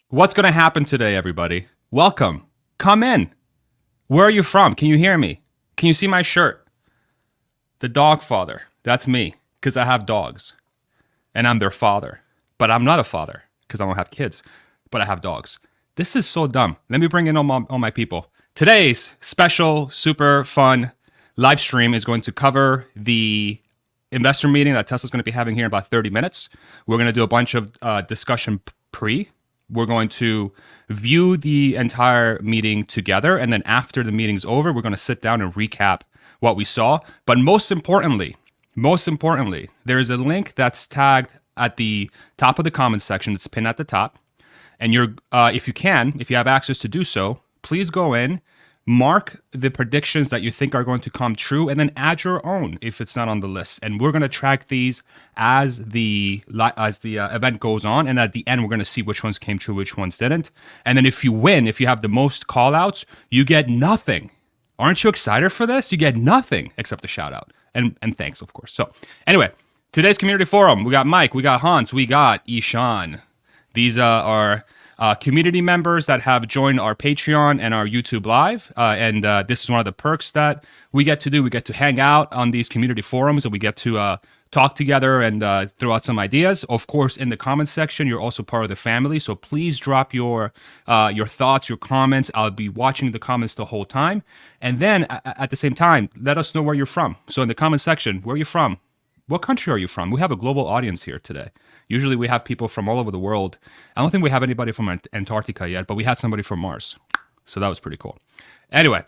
What's going to happen today, everybody? Welcome. Come in. Where are you from? Can you hear me? Can you see my shirt? The dog father. That's me, because I have dogs. And I'm their father. But I'm not a father, because I don't have kids. But I have dogs. This is so dumb. Let me bring in all my people. Today's special, super fun live stream is going to cover the investor meeting that Tesla's going to be having here in about 30 minutes. We're going to do a bunch of discussion pre. We're going to view the entire meeting together. And then after the meeting's over, we're going to sit down and recap what we saw. But most importantly, there is a link that's tagged at the top of the comments section. It's pinned at the top. And if you have access to do so, please go in, mark the predictions that you think are going to come true, and then add your own if it's not on the list. And we're going to track these as the event goes on. And at the end, we're going to see which ones came true, which ones didn't. And then if you win, if you have the most call outs, you get nothing. Aren't you excited for this? You get nothing except a shout out and thanks, of course. So anyway, today's community forum, we got Mike, we got Hans, we got Ishan. These are community members that have joined our Patreon and our YouTube Live. And this is one of the perks that we get to do. We get to hang out on these community forums, and we get to talk together and throw out some ideas. Of course, in the comments section, you're also part of the family. So please drop your thoughts, your comments. I'll be watching the comments the whole time. And then at the same time, let us know where you're from. So in the comment section, where are you from? What country are you from? We have a global audience here today. Usually we have people from all over the world. I don't think we have anybody from Antarctica yet, but we had somebody from Mars. So that was pretty cool. Anyway,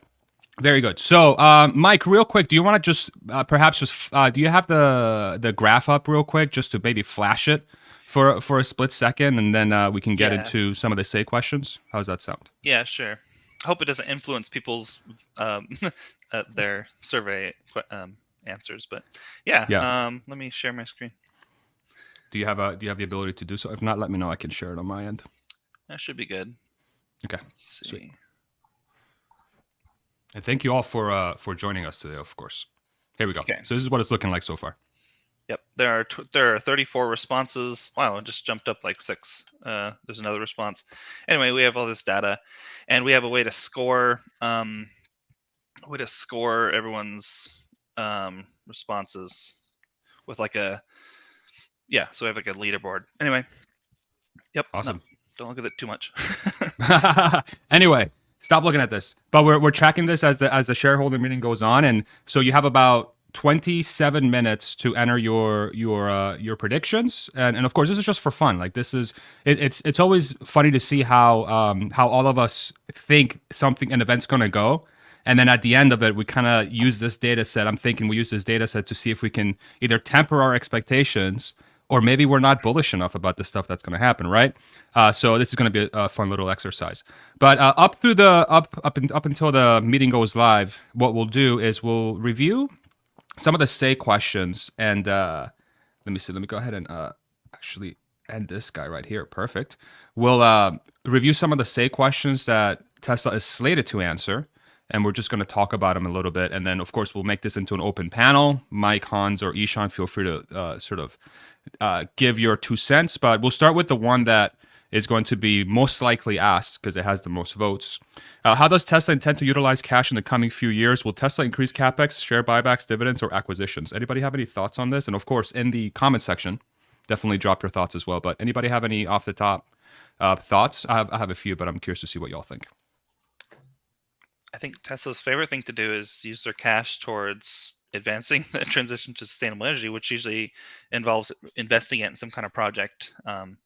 very good. So, Mike, real quick, do you want to just do you have the graph up real quick just to maybe flash it for a split second, and then we can get into some of the say questions? How does that sound? Yeah, sure. Hope it doesn't influence people's their survey answers, but yeah. Let me share my screen. Do you have the ability to do so? If not, let me know. I can share it on my end. That should be good. Okay. Sweet. And thank you all for joining us today, of course. Here we go. Okay. So this is what it's looking like so far. Yep. There are 34 responses. Wow, it just jumped up like 6. There's another response. Anyway, we have all this data, and we have a way to score everyone's responses with like so we have like a leaderboard. Anyway, yep. Awesome. No, don't look at it too much. Anyway, stop looking at this. But we're tracking this as the shareholder meeting goes on, and so you have about 27 minutes to enter your predictions, and of course this is just for fun. Like it's always funny to see how all of us think an event's going to go. And then at the end of it, we kind of use this data set. I'm thinking we use this data set to see if we can either temper our expectations, or maybe we're not bullish enough about the stuff that's going to happen, right? So this is going to be a fun little exercise. But up until the meeting goes live, what we'll do is we'll review some of the say questions. And let me see. Let me go ahead and actually end this guy right here. Perfect. We'll review some of the say questions that Tesla is slated to answer. And we're just going to talk about them a little bit. And then, of course, we'll make this into an open panel. Mike, Hans, or Ishan, feel free to give your 2 cents. But we'll start with the one that is going to be most likely asked because it has the most votes. How does Tesla intend to utilize cash in the coming few years? Will Tesla increase CapEx, share buybacks, dividends, or acquisitions? Anybody have any thoughts on this? And, of course, in the comment section, definitely drop your thoughts as well. But anybody have any off the top thoughts? I have a few, but I'm curious to see what y'all think. I think Tesla's favorite thing to do is use their cash towards advancing the transition to sustainable energy, which usually involves investing it in some kind of project. And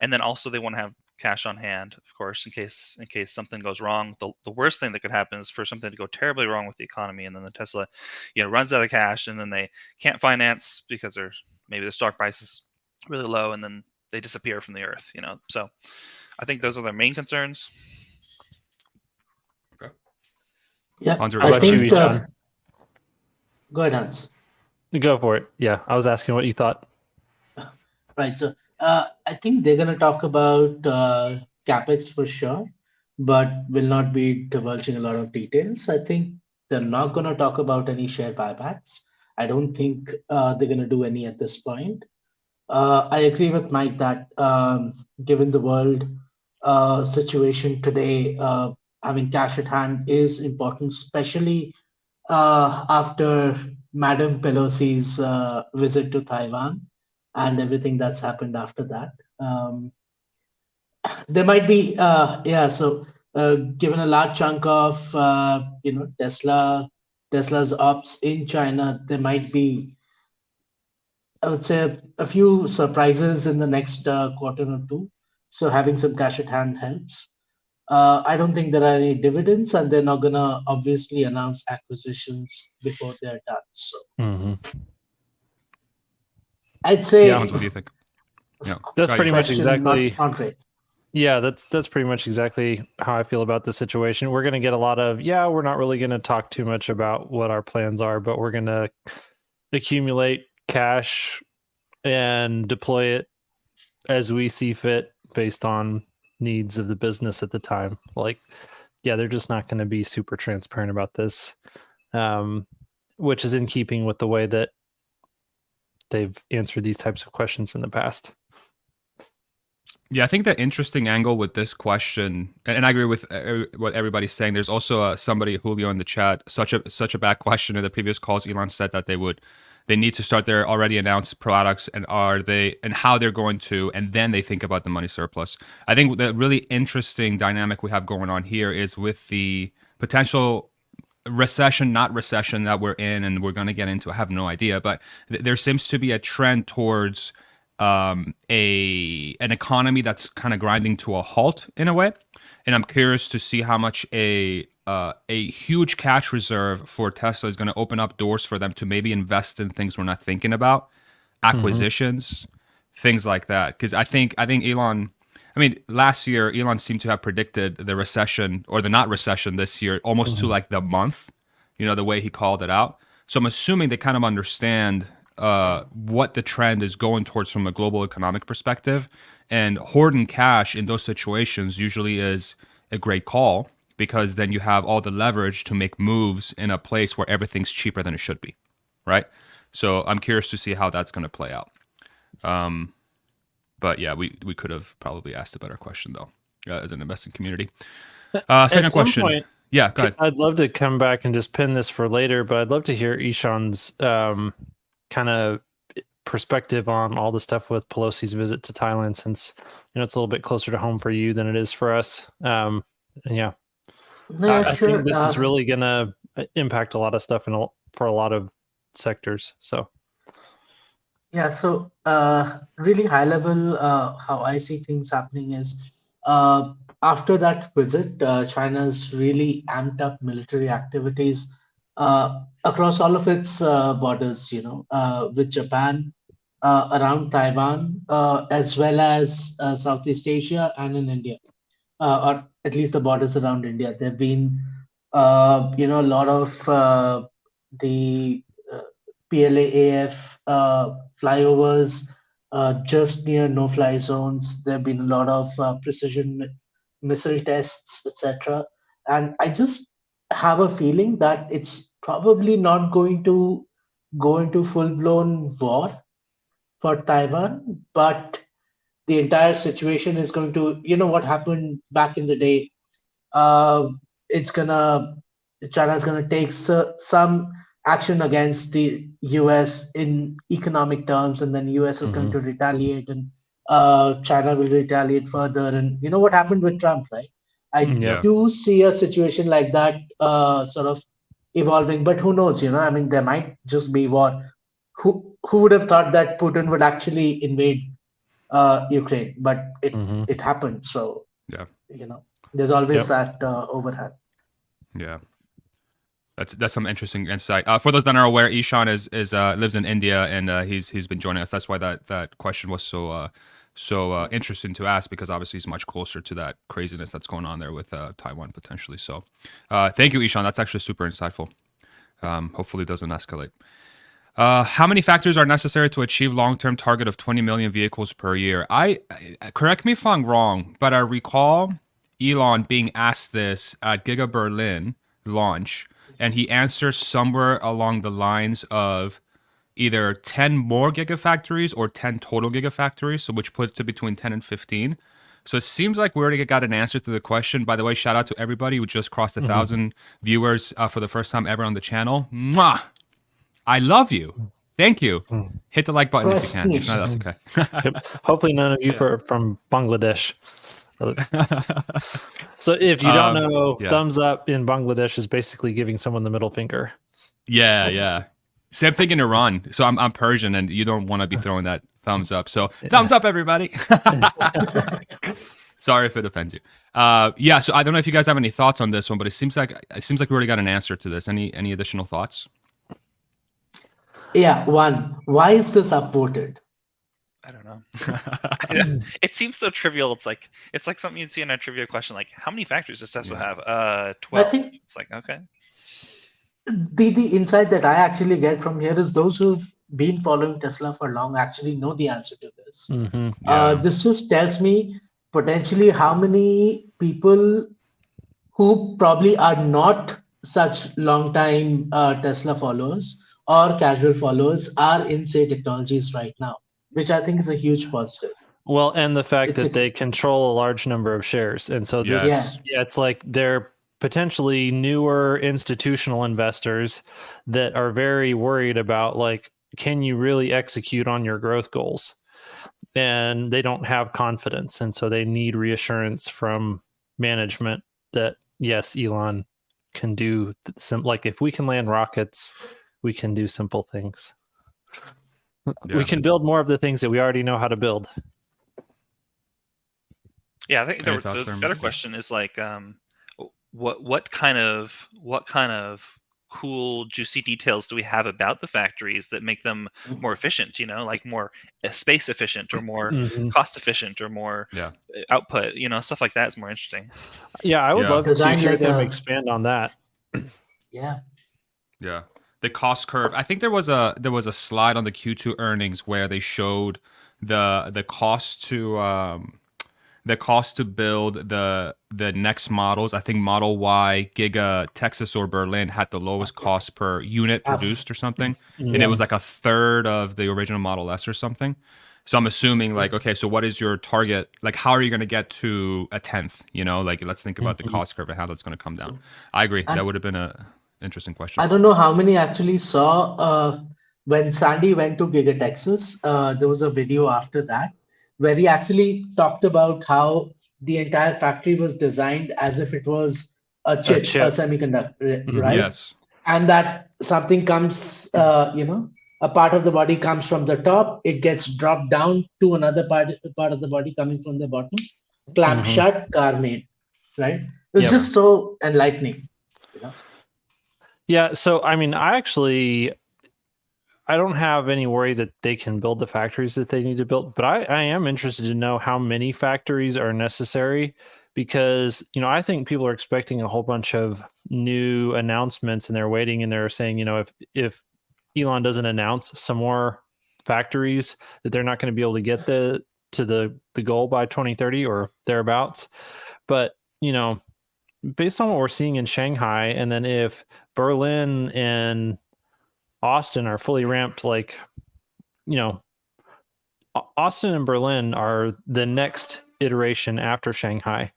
then also they want to have cash on hand, of course, in case something goes wrong. The worst thing that could happen is for something to go terribly wrong with the economy, and then the Tesla, runs out of cash, and then they can't finance because maybe the stock price is really low, and then they disappear from the earth. So I think those are their main concerns. Yeah, Hans, I think, go ahead, Hans. Go for it. Yeah, I was asking what you thought. Right. So I think they're going to talk about CapEx for sure, but will not be divulging a lot of details. I think they're not going to talk about any share buybacks. I don't think they're going to do any at this point. I agree with Mike that given the world situation today, having cash at hand is important, especially after Madam Pelosi's visit to Taiwan and everything that's happened after that. There might be, given a large chunk of Tesla's ops in China, there might be, I would say, a few surprises in the next quarter or two. So having some cash at hand helps. I don't think there are any dividends, and they're not gonna obviously announce acquisitions before they're done. So I'd say Yeah. Hans, what do you think? Yeah, That's got pretty you. much question, exactly. not rate. Yeah, that's pretty much exactly how I feel about the situation. We're going to get a lot of, we're not really going to talk too much about what our plans are, but we're going to accumulate cash and deploy it as we see fit based on needs of the business at the time. Like, they're just not going to be super transparent about this, which is in keeping with the way that they've answered these types of questions in the past. Yeah, I think the interesting angle with this question, and I agree with what everybody's saying. There's also somebody, Julio, in the chat. Such a bad question. In the previous calls, Elon said that they need to start their already announced products, and how they're going to, and then they think about the money surplus. I think the really interesting dynamic we have going on here is with the potential recession, not recession that we're in, and we're going to get into. I have no idea, but there seems to be a trend towards an economy that's kind of grinding to a halt in a way, and I'm curious to see how much a huge cash reserve for Tesla is going to open up doors for them to maybe invest in things we're not thinking about, acquisitions, things like that. Because I think Elon. I mean, last year Elon seemed to have predicted the recession or the not recession this year almost to like the month. The way he called it out. So I'm assuming they kind of understand what the trend is going towards from a global economic perspective, and hoarding cash in those situations usually is a great call, because then you have all the leverage to make moves in a place where everything's cheaper than it should be, right? So I'm curious to see how that's going to play out. But yeah, we could have probably asked a better question though, as an investing community. Second question. Point, yeah, go ahead. I'd love to come back and just pin this for later, but I'd love to hear Ishan's kind of perspective on all the stuff with Pelosi's visit to Thailand, since it's a little bit closer to home for you than it is for us. I think this is really gonna impact a lot of stuff for a lot of sectors. So really high level, how I see things happening is after that visit, China's really amped up military activities across all of its borders, with Japan, around Taiwan, as well as Southeast Asia and in India, or at least the borders around India. There have been, a lot of the PLAAF flyovers just near no-fly zones. There have been a lot of precision missile tests, etc. And I just have a feeling that it's probably not going to go into full-blown war for Taiwan, but the entire situation is going to, what happened back in the day. China's gonna take some action against the US in economic terms, and then US is going to retaliate, and China will retaliate further. And you know what happened with Trump, right? I do see a situation like that sort of evolving, but who knows? I mean, there might just be war. Who would have thought that Putin would actually invade Ukraine? But it happened. So there's always that overhang. Yeah. That's some interesting insight. For those that are aware, Ishan is lives in India, and he's been joining us. That's why that question was so interesting to ask, because obviously he's much closer to that craziness that's going on there with Taiwan potentially. So thank you, Ishan. That's actually super insightful. Hopefully it doesn't escalate. How many factors are necessary to achieve long-term target of 20 million vehicles per year? Correct me if I'm wrong, but I recall Elon being asked this at Giga Berlin launch, and he answers somewhere along the lines of either 10 more gigafactories or 10 total gigafactories, so which puts it between 10 and 15. So it seems like we already got an answer to the question. By the way, shout out to everybody who just crossed 1,000 viewers for the first time ever on the channel. Mwah! I love you. Thank you. Hit the like button if you can. If not, that's okay. Hopefully none of you from Bangladesh. So if you don't know, thumbs up in Bangladesh is basically giving someone the middle finger. Yeah. Same thing in Iran. So I'm Persian, and you don't want to be throwing that thumbs up. So thumbs up, everybody. Sorry if it offends you. So I don't know if you guys have any thoughts on this one, but it seems like we already got an answer to this. Any additional thoughts? Yeah, one. Why is this upvoted? I don't know. It seems so trivial. It's like something you'd see in a trivia question, like how many factories does Tesla have? 12. I think it's like, okay. The insight that I actually get from here is those who've been following Tesla for long actually know the answer to this. This just tells me potentially how many people who probably are not such long time Tesla followers or casual followers are in Say Technologies right now, which I think is a huge positive. Well, and the fact that they control a large number of shares. And so this, it's like they're potentially newer institutional investors that are very worried about, like, can you really execute on your growth goals? And they don't have confidence. And so they need reassurance from management that, yes, Elon can do like, if we can land rockets, we can do simple things. We can build more of the things that we already know how to build. Yeah, I think the better question is like, what kind of cool, juicy details do we have about the factories that make them more efficient? You know, like more space efficient, or more cost efficient, or more output. You know, stuff like that is more interesting. Yeah, I would love to hear them expand on that. Yeah. The cost curve. I think there was a slide on the Q2 earnings where they showed the cost to build the next models. I think Model Y, Giga, Texas, or Berlin had the lowest cost per unit produced or something, and it was like a third of the original Model S or something. So I'm assuming, like, okay, so what is your target? Like, how are you going to get to a 10th? You know, like, let's think about the cost curve and how that's going to come down. I agree. That would have been a interesting question. I don't know how many actually saw when Sandy went to Giga Texas. There was a video after that where he actually talked about how the entire factory was designed as if it was a semiconductor, right? Yes. And that something comes, a part of the body comes from the top, it gets dropped down to another part of the body coming from the bottom, clamp shut, car made, right? It's just so enlightening, you know? Yeah, so I mean, I don't have any worry that they can build the factories that they need to build, but I am interested to know how many factories are necessary, because, you know, I think people are expecting a whole bunch of new announcements, and they're waiting and they're saying, you know, if Elon doesn't announce some more factories, that they're not going to be able to get to the goal by 2030 or thereabouts. But, you know, based on what we're seeing in Shanghai, and then if Berlin and Austin are fully ramped, like, you know, Austin and Berlin are the next iteration after Shanghai.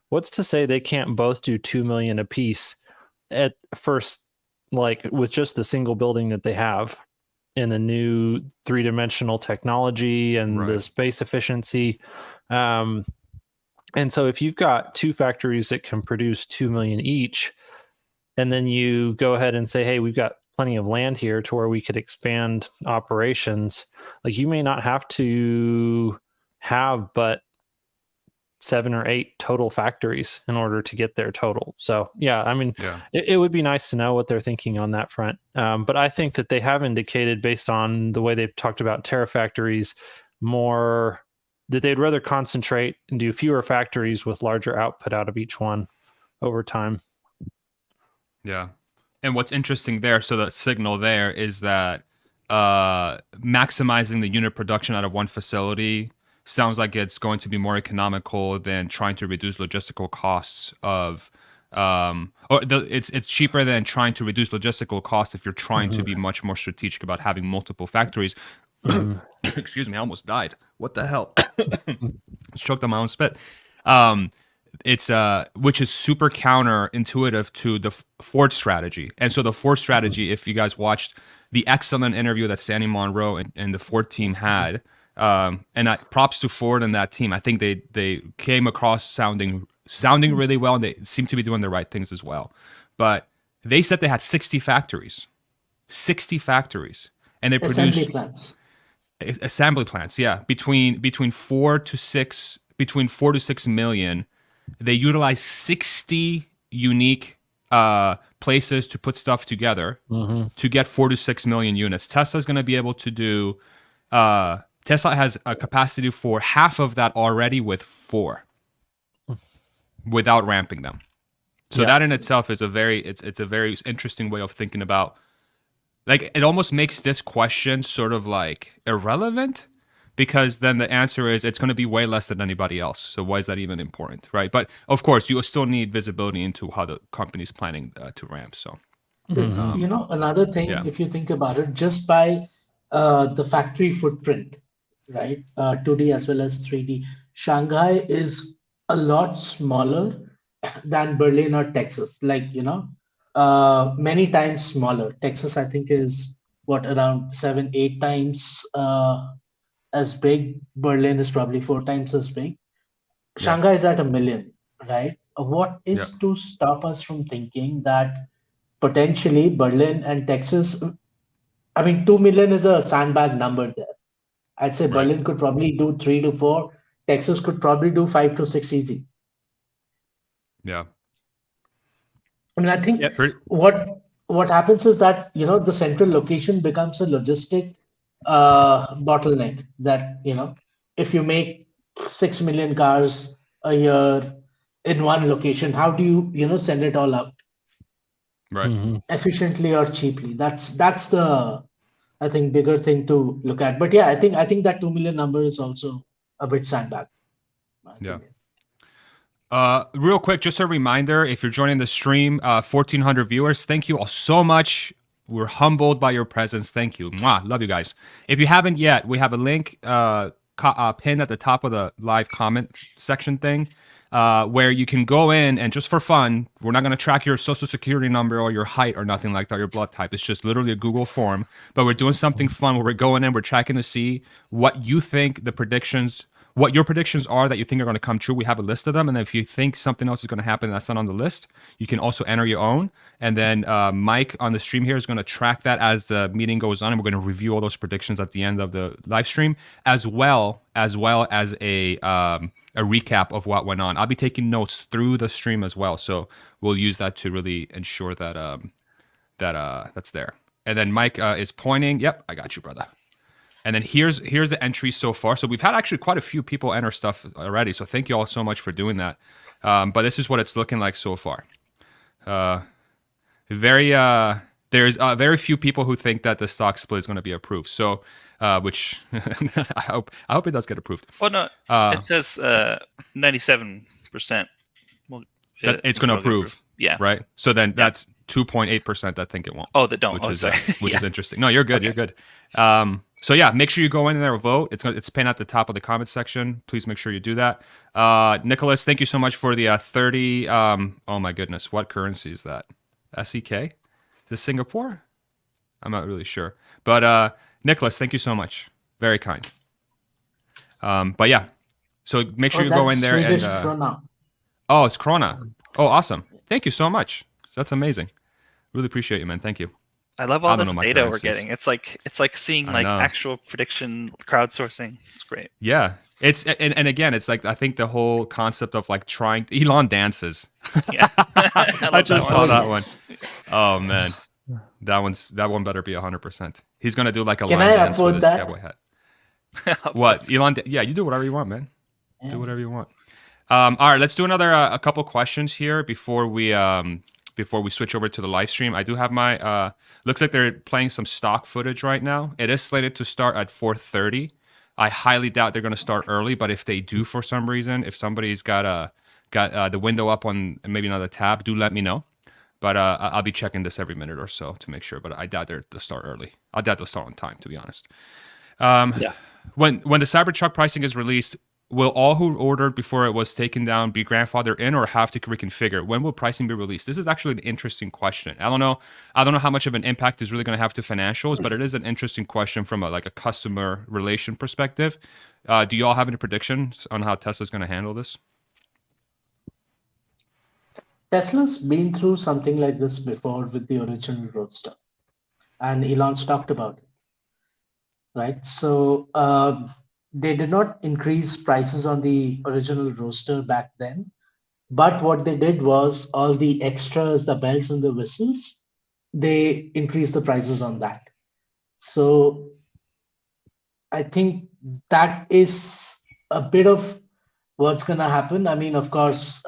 What's to say they can't both do 2 million a piece at first, like with just the single building that they have, and the new 3-dimensional technology and the space efficiency. And so if you've got two factories that can produce 2 million each, and then you go ahead and say, hey, we've got plenty of land here to where we could expand operations, like, you may not have to have but 7 or 8 total factories in order to get their total. So yeah, I mean, it would be nice to know what they're thinking on that front. But I think that they have indicated, based on the way they've talked about terafactories, more that they'd rather concentrate and do fewer factories with larger output out of each one over time. Yeah. And what's interesting there, so the signal there is that maximizing the unit production out of one facility sounds like it's going to be more economical than trying to reduce logistical costs of, it's cheaper than trying to reduce logistical costs if you're trying to be much more strategic about having multiple factories. Excuse me, I almost died. What the hell? Choked on my own spit. It's which is super counterintuitive to the Ford strategy. And so the Ford strategy, if you guys watched the excellent interview that Sandy Monroe and the Ford team had, and props to Ford and that team. I think they came across sounding really well, and they seem to be doing the right things as well. But they said they had 60 factories, and they Assembly produced plants. assembly plants. Yeah, between 4 to 6 million. They utilize 60 unique places to put stuff together to get 4 to 6 million units. Tesla's going to be able to do. Tesla has a capacity for half of that already with 4, without ramping them. So that in itself is a very interesting way of thinking about. Like, it almost makes this question sort of like irrelevant, because then the answer is it's going to be way less than anybody else. So why is that even important, right? But of course, you still need visibility into how the company's planning to ramp. So, Another thing, if you think about it, just by the factory footprint, right? 2D as well as 3D. Shanghai is a lot smaller than Berlin or Texas. Like, many times smaller. Texas, I think, is around 7, 8 times as big. Berlin is probably 4 times as big. Shanghai is at 1 million, right? What is to stop us from thinking that potentially Berlin and Texas, I mean, 2 million is a sandbag number there. I'd say Berlin could probably do 3 to 4. Texas could probably do 5 to 6 easy. Yeah. I mean, I think what happens is that, the central location becomes a logistic bottleneck that, if you make 6 million cars a year in one location, how do you, send it all out? Right. Efficiently or cheaply. That's the, I think, bigger thing to look at. But yeah, I think that 2 million number is also a bit sandbag. Yeah. Real quick, just a reminder, if you're joining the stream, 1,400 viewers, thank you all so much. We're humbled by your presence. Thank you. Mwah, love you guys. If you haven't yet, we have a link pinned at the top of the live comment section thing, where you can go in and, just for fun, we're not going to track your social security number or your height or nothing like that, your blood type. It's just literally a Google form. But we're doing something fun where we're going in, we're checking to see what you think what your predictions are that you think are going to come true. We have a list of them. And then if you think something else is going to happen that's not on the list, you can also enter your own. And then Mike on the stream here is going to track that as the meeting goes on. And we're going to review all those predictions at the end of the live stream, as well as a recap of what went on. I'll be taking notes through the stream as well. So we'll use that to really ensure that that's there. And then Mike is pointing. Yep, I got you, brother. And then here's the entries so far. So we've had actually quite a few people enter stuff already. So thank you all so much for doing that. But this is what it's looking like so far. There's very few people who think that the stock split is going to be approved. So, which I hope it does get approved. Well, no, it says 97%. Well, it's going to approve. Yeah. Right. So then that's 2.8% that think it won't. Oh, that don't. Which is interesting. No, you're good. Okay. You're good. So yeah, make sure you go in there and vote. It's pinned at the top of the comment section. Please make sure you do that. Nicholas, thank you so much for the 30. Oh my goodness, what currency is that? SEK? Is this Singapore? I'm not really sure. But Nicholas, thank you so much. Very kind. But yeah, so make sure you go in there and. Krona. Oh, it's Krona. Oh, awesome. Thank you so much. That's amazing. Really appreciate you, man. Thank you. I love all this data we're getting. It's like seeing like actual prediction crowdsourcing. It's great. Yeah. It's and again, it's like I think the whole concept of like trying Elon dances. Yeah. I just saw that one. Oh man. That one better be 100%. He's gonna do like a line dance with his cowboy hat. What? Elon yeah, you do whatever you want, man. Yeah. Do whatever you want. All right, let's do another a couple questions here before we switch over to the live stream. I do have my looks like they're playing some stock footage right now. It is slated to start at 4:30. I highly doubt they're going to start early, but if they do for some reason, if somebody's got the window up on maybe another tab, do let me know. But I'll be checking this every minute or so to make sure, but I doubt they'll start early. I doubt they'll start on time, to be honest. Yeah. When the Cybertruck pricing is released, will all who ordered before it was taken down be grandfathered in or have to reconfigure? When will pricing be released? This is actually an interesting question. I don't know how much of an impact is really going to have to financials, but it is an interesting question from a customer relation perspective. Do you all have any predictions on how Tesla's going to handle this? Tesla's been through something like this before with the original Roadster, and Elon's talked about it, right? So they did not increase prices on the original Roadster back then, but what they did was all the extras, the bells and the whistles, they increased the prices on that. So I think that is a bit of what's going to happen. I mean, of course,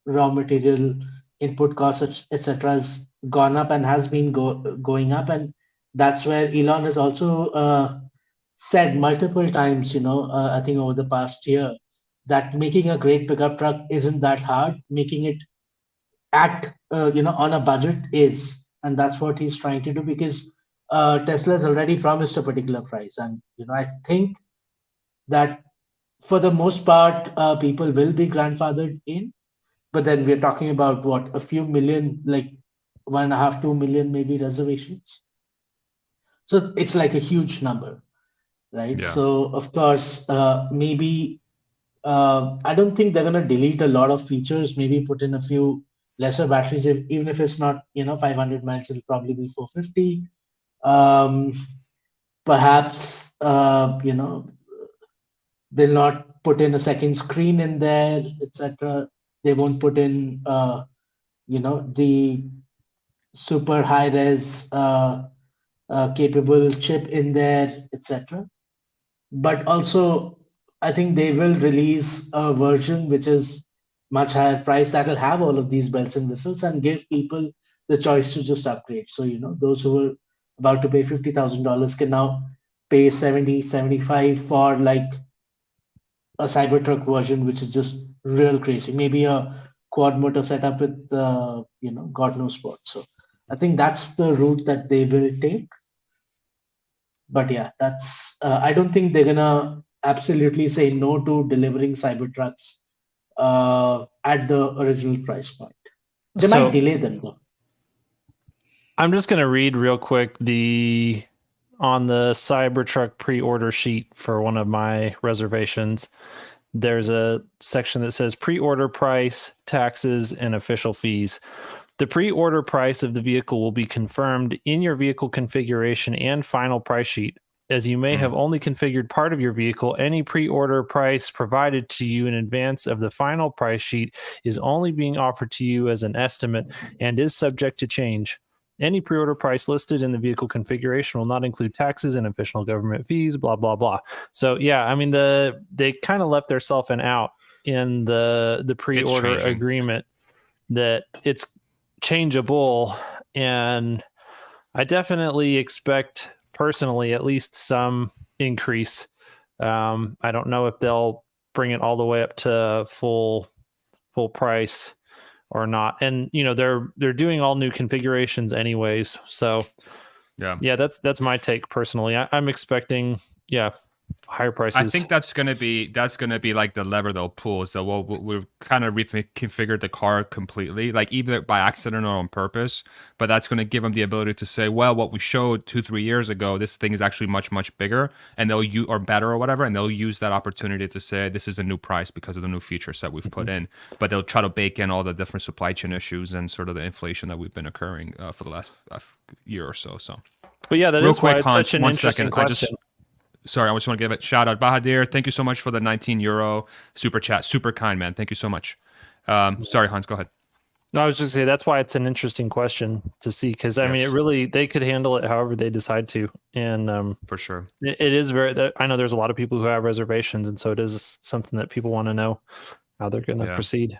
raw material input costs, etc., has gone up and has been going up, and that's where Elon has also said multiple times, I think over the past year, that making a great pickup truck isn't that hard. Making it at on a budget is, and that's what he's trying to do, because Tesla has already promised a particular price, and I think that for the most part, people will be grandfathered in. But then we're talking about what, a few million, like 1.5, 2 million maybe reservations. So it's like a huge number, right? Yeah. So of course, maybe I don't think they're gonna delete a lot of features. Maybe put in a few lesser batteries. Even if it's not 500 miles, it'll probably be 450. Perhaps they'll not put in a second screen in there, etc. They won't put in the super high res capable chip in there, etc. But also, I think they will release a version which is much higher price that will have all of these bells and whistles and give people the choice to just upgrade. So those who were about to pay $50,000 can now pay 70, 75 for like a Cybertruck version, which is just real crazy. Maybe a quad motor setup with God knows what. So I think that's the route that they will take. But yeah, that's I don't think they're gonna absolutely say no to delivering Cybertrucks at the original price point. They might delay them though. I'm just gonna read real quick on the Cybertruck pre-order sheet for one of my reservations. There's a section that says pre-order price, taxes, and official fees. The pre-order price of the vehicle will be confirmed in your vehicle configuration and final price sheet. As you may have only configured part of your vehicle, any pre-order price provided to you in advance of the final price sheet is only being offered to you as an estimate and is subject to change. Any pre-order price listed in the vehicle configuration will not include taxes and official government fees, blah, blah, blah. So, yeah, I mean, they kind of left themselves an out in the pre-order agreement that it's changeable. And I definitely expect, personally, at least some increase. I don't know if they'll bring it all the way up to full price or not, and they're doing all new configurations anyways. So yeah, that's my take personally. I'm expecting higher prices. I think that's gonna be like the lever they'll pull. So we've kind of reconfigured the car completely, like either by accident or on purpose. But that's gonna give them the ability to say, well, what we showed 2-3 years ago, this thing is actually much bigger, and or better or whatever, and they'll use that opportunity to say this is a new price because of the new features that we've put in. But they'll try to bake in all the different supply chain issues and sort of the inflation that we've been occurring for the last year or so. So, but yeah, that real is quick, why it's Hans, such an interesting question. Sorry, I just want to give it shout out. Bahadir, thank you so much for the 19 euro super chat. Super kind, man. Thank you so much. Sorry, Hans, go ahead. No, I was just saying that's why it's an interesting question to see, because I mean, they could handle it however they decide to, and for sure, it is very. I know there's a lot of people who have reservations, and so it is something that people want to know how they're going to proceed.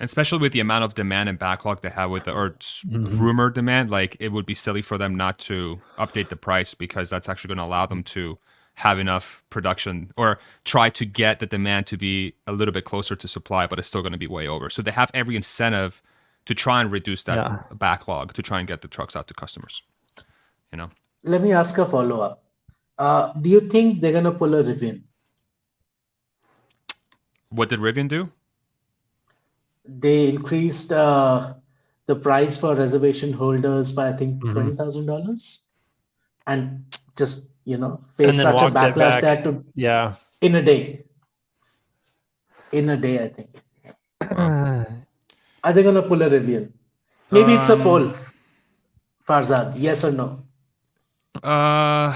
And especially with the amount of demand and backlog they have with rumored demand, like it would be silly for them not to update the price, because that's actually going to allow them to have enough production or try to get the demand to be a little bit closer to supply, but it's still going to be way over. So they have every incentive to try and reduce that backlog to try and get the trucks out to customers. let me ask a follow-up. Do you think they're gonna pull a Rivian? What did Rivian do? They increased the price for reservation holders by I think Mhm. $20,000, and just And face then such a walked it backlash back. there to Yeah. in a day. In a day, I think. Are they gonna pull a Rivian? Maybe it's a poll, Farzad. Yes or no? Uh,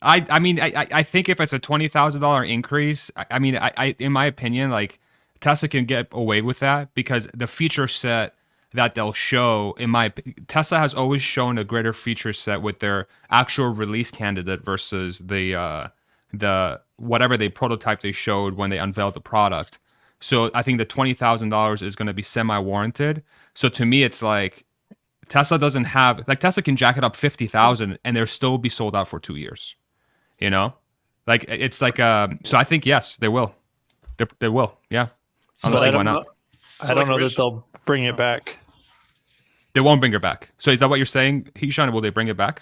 I mean, I think if it's a $20,000 increase, I mean, I in my opinion, like Tesla can get away with that because the feature set that they'll show, Tesla has always shown a greater feature set with their actual release candidate versus the whatever they prototype they showed when they unveiled the product. So I think the $20,000 is going to be semi-warranted. So to me, it's like Tesla doesn't have like Tesla can jack it up 50,000 and they'll still be sold out for 2 years. You know, like it's like so I think yes, they will. They will. Yeah. I don't But see I why don't know. not. I don't know that original- they'll bring it back. They won't bring her back. So is that what you're saying, Hishan? Will they bring it back?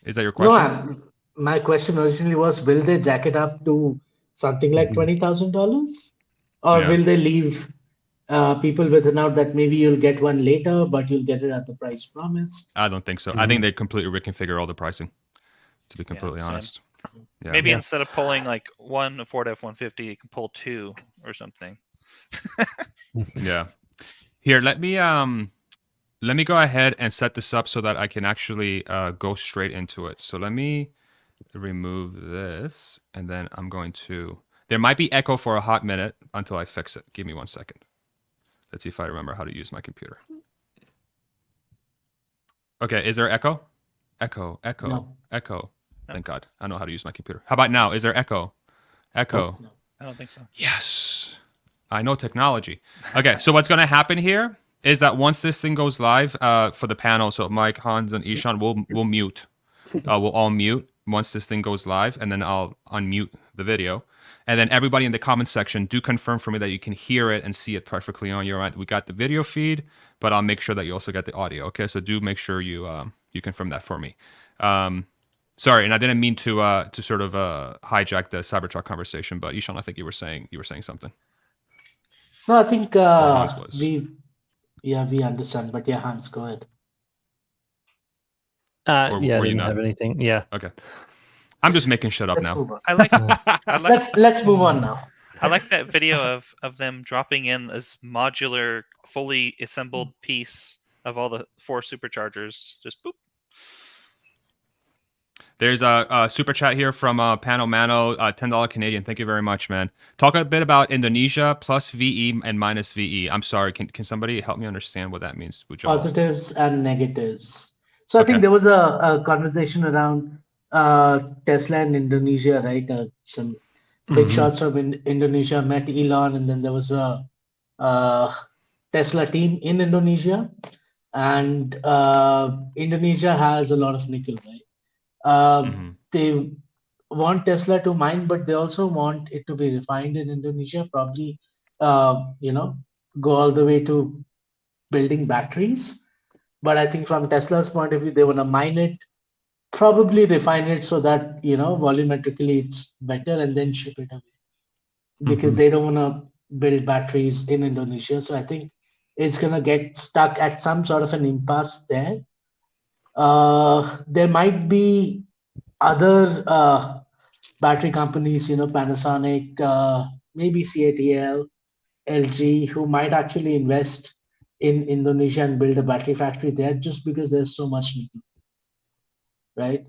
Is that your No, question? my question originally was, will they jack it up to something like Mhm. $20,000, or Yeah. will they leave people with an out that maybe you'll get one later, but you'll get it at the price promised? I don't think so. I think they completely reconfigure all the pricing. To be completely same. honest. Yeah. Maybe Yeah. instead of pulling like one Ford F-150, you can pull two or something. Yeah. Here, let me go ahead and set this up so that I can actually go straight into it. So let me remove this, and then I'm going to. There might be echo for a hot minute until I fix it. Give me 1 second. Let's see if I remember how to use my computer. Okay, is there echo? Echo, echo, No. echo. No. Thank God. I know how to use my computer. How about now? Is there echo? Echo. No. I don't think so. Yes. I know technology. Okay, so what's going to happen here is that once this thing goes live for the panel, so Mike, Hans, and Ishan will mute. We'll all mute once this thing goes live, and then I'll unmute the video. And then everybody in the comments section, do confirm for me that you can hear it and see it perfectly on your end. We got the video feed, but I'll make sure that you also get the audio. Okay, so do make sure you confirm that for me. Sorry, and I didn't mean to sort of hijack the Cybertruck conversation, but Ishan, I think you were saying something. No, I think Hans was. we understand. But yeah, Hans, go ahead. Yeah, Or I were you didn't not? have anything. Yeah. Okay. I'm just making shit up Let's now. move on. I like Let's move on now. I like that video of them dropping in this modular, fully assembled piece of all the 4 superchargers. Just boop. There's a super chat here from Pano Mano, $10 Canadian. Thank you very much, man. Talk a bit about Indonesia plus VE and minus VE. I'm sorry. Can somebody help me understand what that means? Positives and negatives. So I Okay. think there was a conversation around Tesla and Indonesia, right? Some big shots from Indonesia met Elon, and then there was a Tesla team in Indonesia, and Indonesia has a lot of nickel, right? They want Tesla to mine, but they also want it to be refined in Indonesia, probably go all the way to building batteries. But I think from Tesla's point of view, they want to mine it, probably refine it so that volumetrically it's better, and then ship it away, because they don't want to build batteries in Indonesia. So I think it's gonna get stuck at some sort of an impasse there. There might be other battery companies, Panasonic, maybe CATL, LG, who might actually invest in Indonesia and build a battery factory there, just because there's so much nickel, right?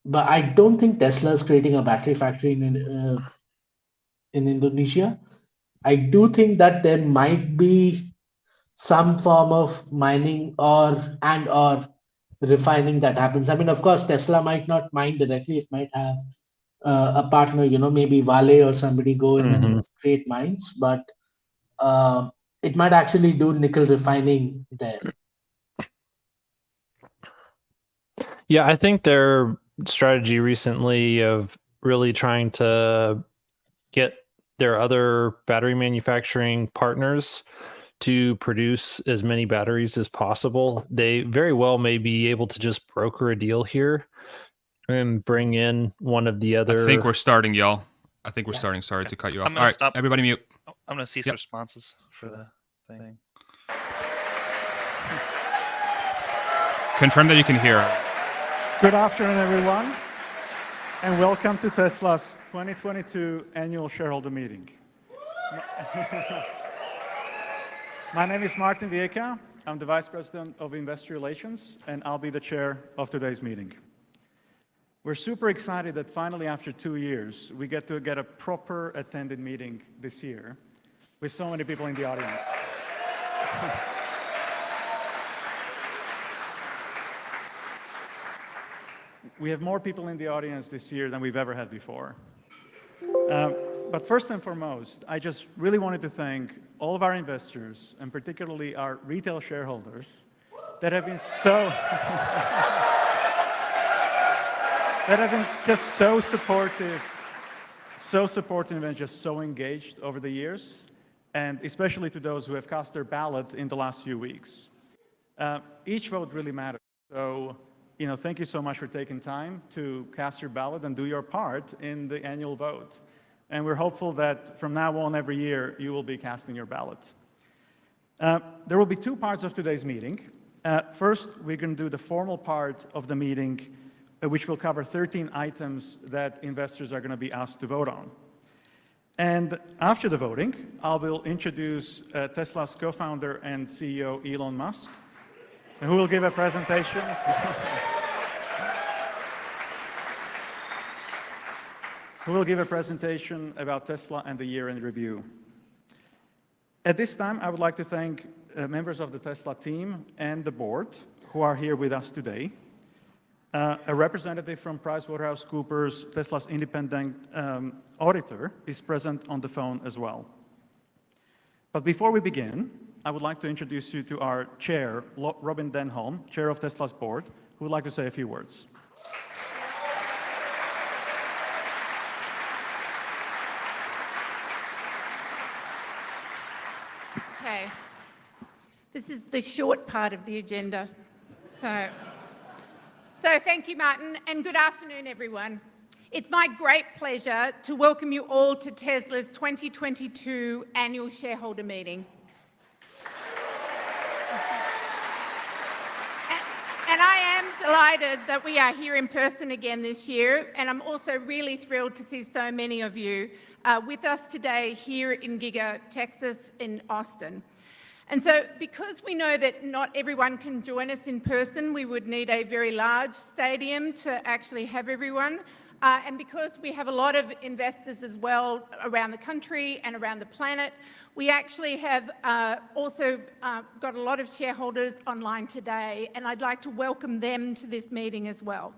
But I don't think Tesla is creating a battery factory in Indonesia. I do think that there might be some form of mining or refining that happens. I mean, of course, Tesla might not mine directly. It might have a partner, maybe Vale or somebody go in and create mines, but it might actually do nickel refining there. Yeah, I think their strategy recently of really trying to get their other battery manufacturing partners to produce as many batteries as possible, they very well may be able to just broker a deal here and bring in one of the other. I think we're starting, y'all. I think we're Yeah. starting. Sorry to cut you off. I'm All gonna right, stop. everybody mute. I'm going to cease Yep. responses for the thing. Confirm that you can hear. Good afternoon, everyone, and welcome to Tesla's 2022 annual shareholder meeting. My name is Martin Vieca. I'm the Vice President of Investor Relations, and I'll be the chair of today's meeting. We're super excited that finally, after 2 years, we get a proper attended meeting this year with so many people in the audience. We have more people in the audience this year than we've ever had before. But first and foremost, I just really wanted to thank all of our investors, and particularly our retail shareholders, that have been just so supportive and just so engaged over the years, and especially to those who have cast their ballot in the last few weeks. Each vote really matters. So, thank you so much for taking time to cast your ballot and do your part in the annual vote. And we're hopeful that from now on, every year, you will be casting your ballot. There will be 2 parts of today's meeting. First, we're going to do the formal part of the meeting, which will cover 13 items that investors are going to be asked to vote on. And after the voting, I will introduce Tesla's co-founder and CEO, Elon Musk, who will give a presentation. Who will give a presentation about Tesla and the year in review. At this time, I would like to thank members of the Tesla team and the board who are here with us today. A representative from PricewaterhouseCoopers, Tesla's independent auditor, is present on the phone as well. But before we begin, I would like to introduce you to our chair, Robyn Delhome, chair of Tesla's board, who would like to say a few words. Okay, this is the short part of the agenda. So thank you, Martin, and good afternoon, everyone. It's my great pleasure to welcome you all to Tesla's 2022 annual shareholder meeting. And I am delighted that we are here in person again this year, and I'm also really thrilled to see so many of you with us today here in Giga, Texas, in Austin. And so because we know that not everyone can join us in person, we would need a very large stadium to actually have everyone. And because we have a lot of investors as well around the country and around the planet, we actually have also got a lot of shareholders online today, and I'd like to welcome them to this meeting as well.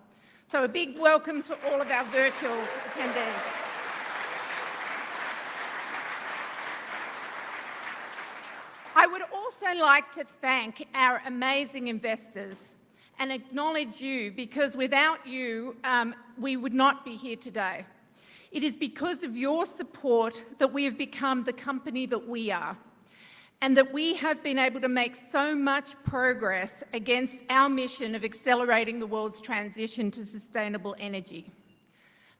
So a big welcome to all of our virtual attendees. I would also like to thank our amazing investors and acknowledge you, because without you, we would not be here today. It is because of your support that we have become the company that we are, and that we have been able to make so much progress against our mission of accelerating the world's transition to sustainable energy.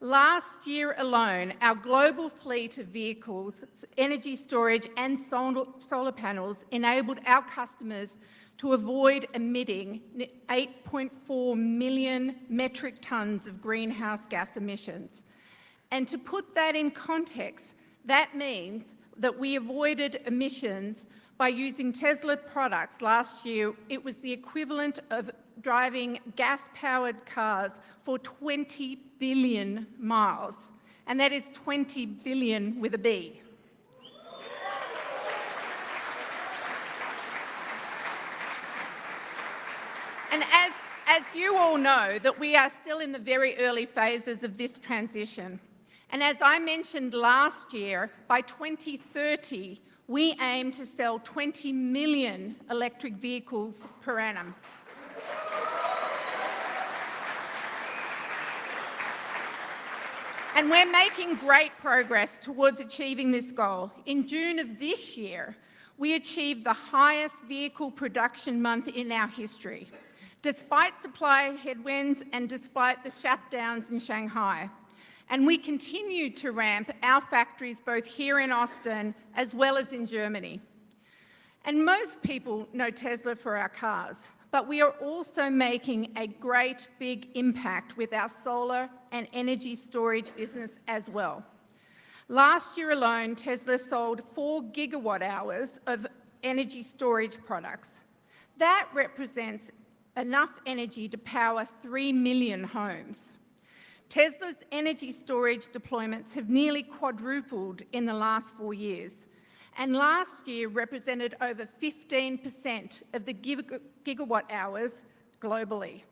Last year alone, our global fleet of vehicles, energy storage and solar panels enabled our customers to avoid emitting 8.4 million metric tons of greenhouse gas emissions. And to put that in context, that means that we avoided emissions by using Tesla products last year. It was the equivalent of driving gas-powered cars for 20 billion miles. And that is 20 billion with a B. And as you all know, that we are still in the very early phases of this transition. And as I mentioned last year, by 2030, we aim to sell 20 million electric vehicles per annum. And we're making great progress towards achieving this goal. In June of this year, We achieved the highest vehicle production month in our history, despite supply headwinds and despite the shutdowns in Shanghai. And we continue to ramp our factories both here in Austin as well as in Germany. And most people know Tesla for our cars, but we are also making a great big impact with our solar and energy storage business as well. Last year alone, Tesla sold 4 gigawatt hours of energy storage products. That represents enough energy to power 3 million homes. Tesla's energy storage deployments have nearly quadrupled in the last 4 years, and last year represented over 15% of the gigawatt hours globally.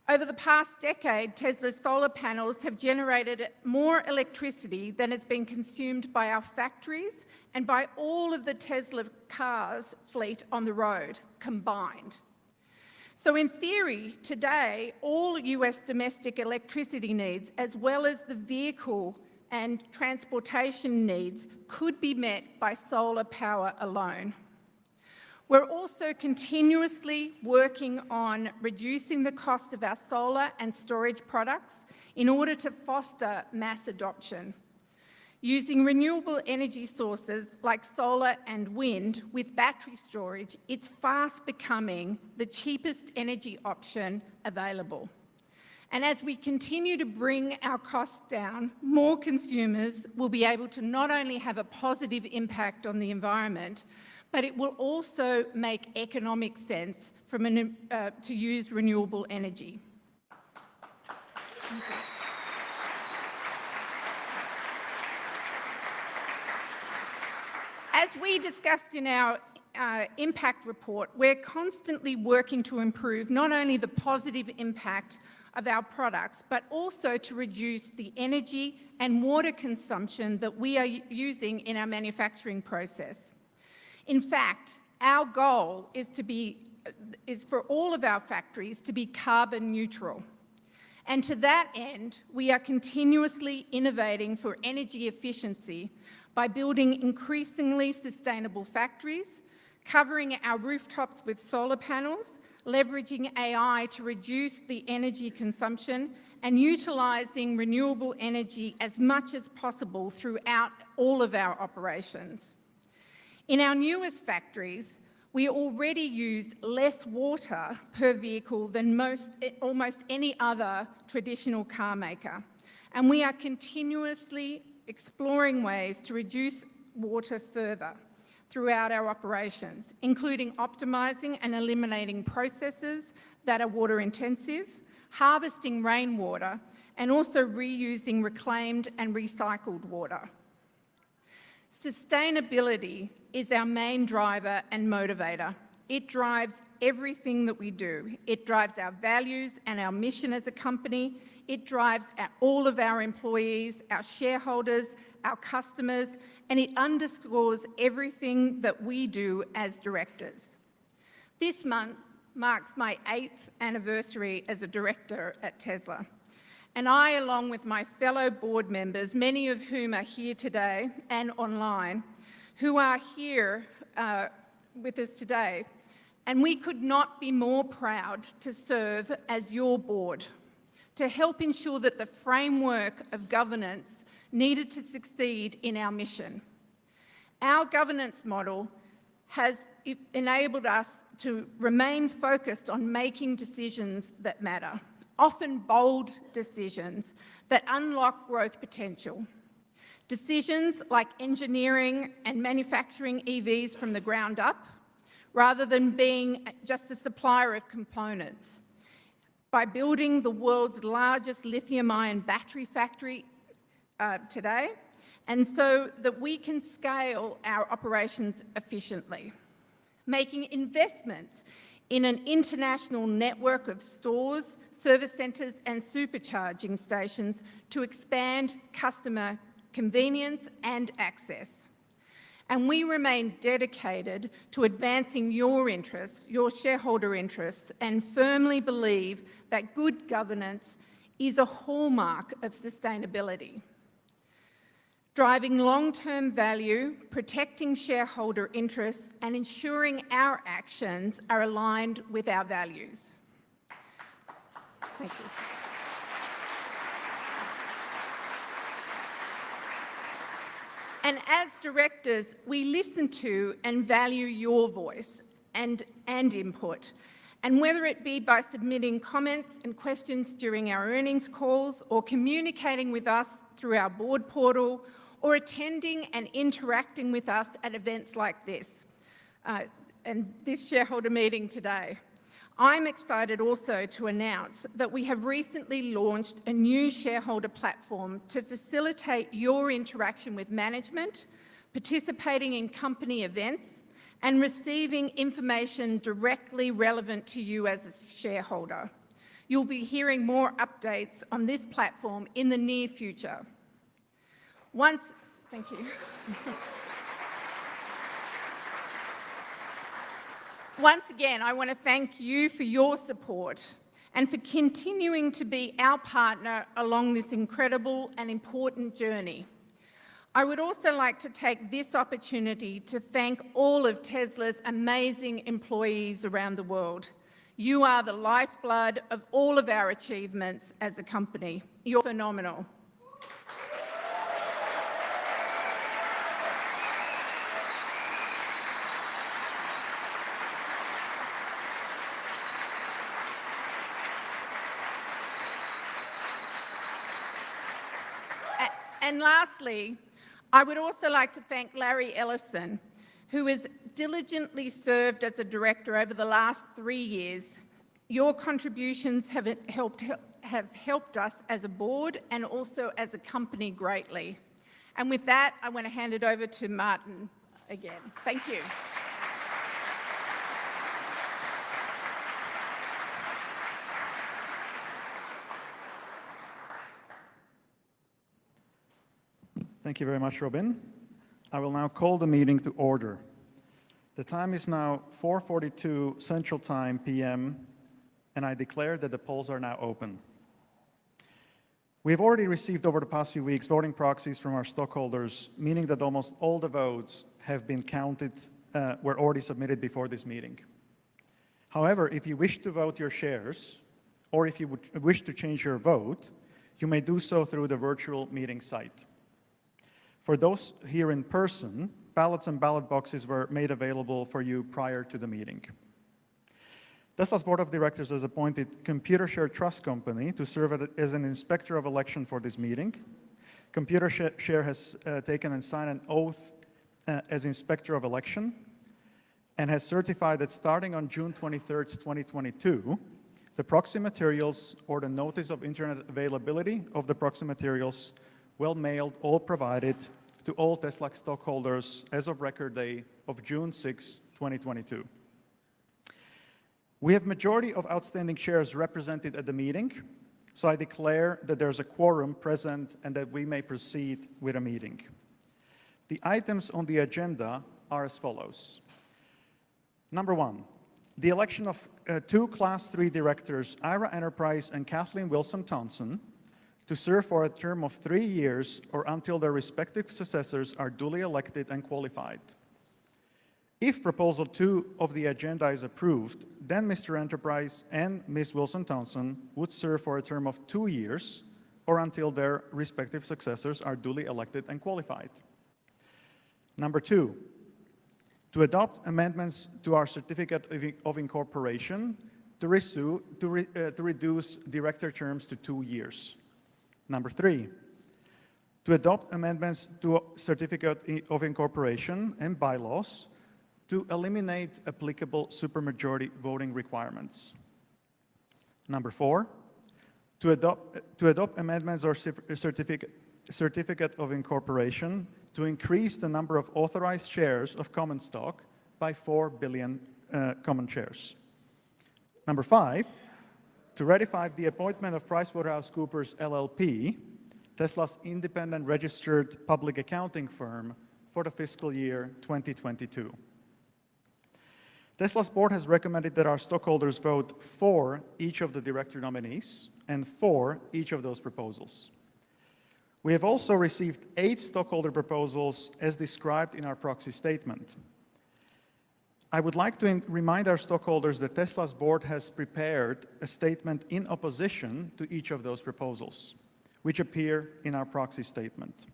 Over the past decade, Tesla's solar panels have generated more electricity than has been consumed by our factories and by all of the Tesla cars fleet on the road combined. So in theory, today, all US domestic electricity needs, as well as the vehicle and transportation needs, could be met by solar power alone. We're also continuously working on reducing the cost of our solar and storage products in order to foster mass adoption. Using renewable energy sources like solar and wind with battery storage, it's fast becoming the cheapest energy option available. And as we continue to bring our costs down, more consumers will be able to not only have a positive impact on the environment, but it will also make economic sense to use renewable energy. As we discussed in our impact report, we're constantly working to improve not only the positive impact of our products, but also to reduce the energy and water consumption that we are using in our manufacturing process. In fact, our goal is for all of our factories to be carbon neutral. And to that end, we are continuously innovating for energy efficiency by building increasingly sustainable factories, covering our rooftops with solar panels, leveraging AI to reduce the energy consumption, and utilising renewable energy as much as possible throughout all of our operations. In our newest factories, we already use less water per vehicle than almost any other traditional car maker, and we are continuously exploring ways to reduce water further throughout our operations, including optimizing and eliminating processes that are water intensive, harvesting rainwater, and also reusing reclaimed and recycled water. Sustainability is our main driver and motivator. It drives everything that we do. It drives our values and our mission as a company. It drives all of our employees, our shareholders, our customers, and it underscores everything that we do as directors. This month marks my 8th anniversary as a director at Tesla. And I, along with my fellow board members, many of whom are here today and online, who are here with us today, and we could not be more proud to serve as your board, to help ensure that the framework of governance needed to succeed in our mission. Our governance model has enabled us to remain focused on making decisions that matter, often bold decisions that unlock growth potential. Decisions like engineering and manufacturing EVs from the ground up, rather than being just a supplier of components. By building the world's largest lithium-ion battery factory today, and so that we can scale our operations efficiently. Making investments in an international network of stores, service centres and supercharging stations to expand customer convenience and access. And we remain dedicated to advancing your interests, your shareholder interests, and firmly believe that good governance is a hallmark of sustainability. driving long-term value, protecting shareholder interests, and ensuring our actions are aligned with our values. Thank you. And as directors, we listen to and value your voice and input. And whether it be by submitting comments and questions during our earnings calls, or communicating with us through our board portal, or attending and interacting with us at events like this, and this shareholder meeting today. I'm excited also to announce that we have recently launched a new shareholder platform to facilitate your interaction with management, participating in company events, and receiving information directly relevant to you as a shareholder. You'll be hearing more updates on this platform in the near future. Thank you. Once again, I want to thank you for your support and for continuing to be our partner along this incredible and important journey. I would also like to take this opportunity to thank all of Tesla's amazing employees around the world. You are the lifeblood of all of our achievements as a company. You're phenomenal. And lastly, I would also like to thank Larry Ellison, who has diligently served as a director over the last 3 years. Your contributions have helped us as a board and also as a company greatly. And with that, I want to hand it over to Martin again. Thank you. Thank you very much, Robyn. I will now call the meeting to order. The time is now 4:42 Central Time PM, and I declare that the polls are now open. We have already received over the past few weeks voting proxies from our stockholders, meaning that almost all the votes have been counted, were already submitted before this meeting. However, if you wish to vote your shares, or if you would wish to change your vote, you may do so through the virtual meeting site. For those here in person, ballots and ballot boxes were made available for you prior to the meeting. Tesla's board of directors has appointed Computershare Trust Company to serve as an inspector of election for this meeting. Computershare has taken and signed an oath as inspector of election and has certified that starting on June 23rd, 2022, the proxy materials or the notice of internet availability of the proxy materials well mailed or provided to all Tesla stockholders as of record day of June 6, 2022. We have majority of outstanding shares represented at the meeting, so I declare that there's a quorum present and that we may proceed with a meeting. The items on the agenda are as follows. Number 1, the election of 2 Class 3 directors, Ira Enterprise and Kathleen Wilson-Thompson, to serve for a term of 3 years or until their respective successors are duly elected and qualified. If Proposal 2 of the agenda is approved, then Mr. Enterprise and Ms. Wilson-Thompson would serve for a term of 2 years or until their respective successors are duly elected and qualified. Number 2, to adopt amendments to our certificate of incorporation to reduce director terms to 2 years. Number 3, to adopt amendments to certificate of incorporation and bylaws to eliminate applicable supermajority voting requirements. Number 4, to adopt amendments or certificate of incorporation to increase the number of authorized shares of common stock by 4 billion common shares. Number 5, to ratify the appointment of PricewaterhouseCoopers LLP, Tesla's independent registered public accounting firm for the fiscal year 2022. Tesla's board has recommended that our stockholders vote for each of the director nominees and for each of those proposals. We have also received 8 stockholder proposals as described in our proxy statement. I would like to remind our stockholders that Tesla's board has prepared a statement in opposition to each of those proposals, which appear in our proxy statement.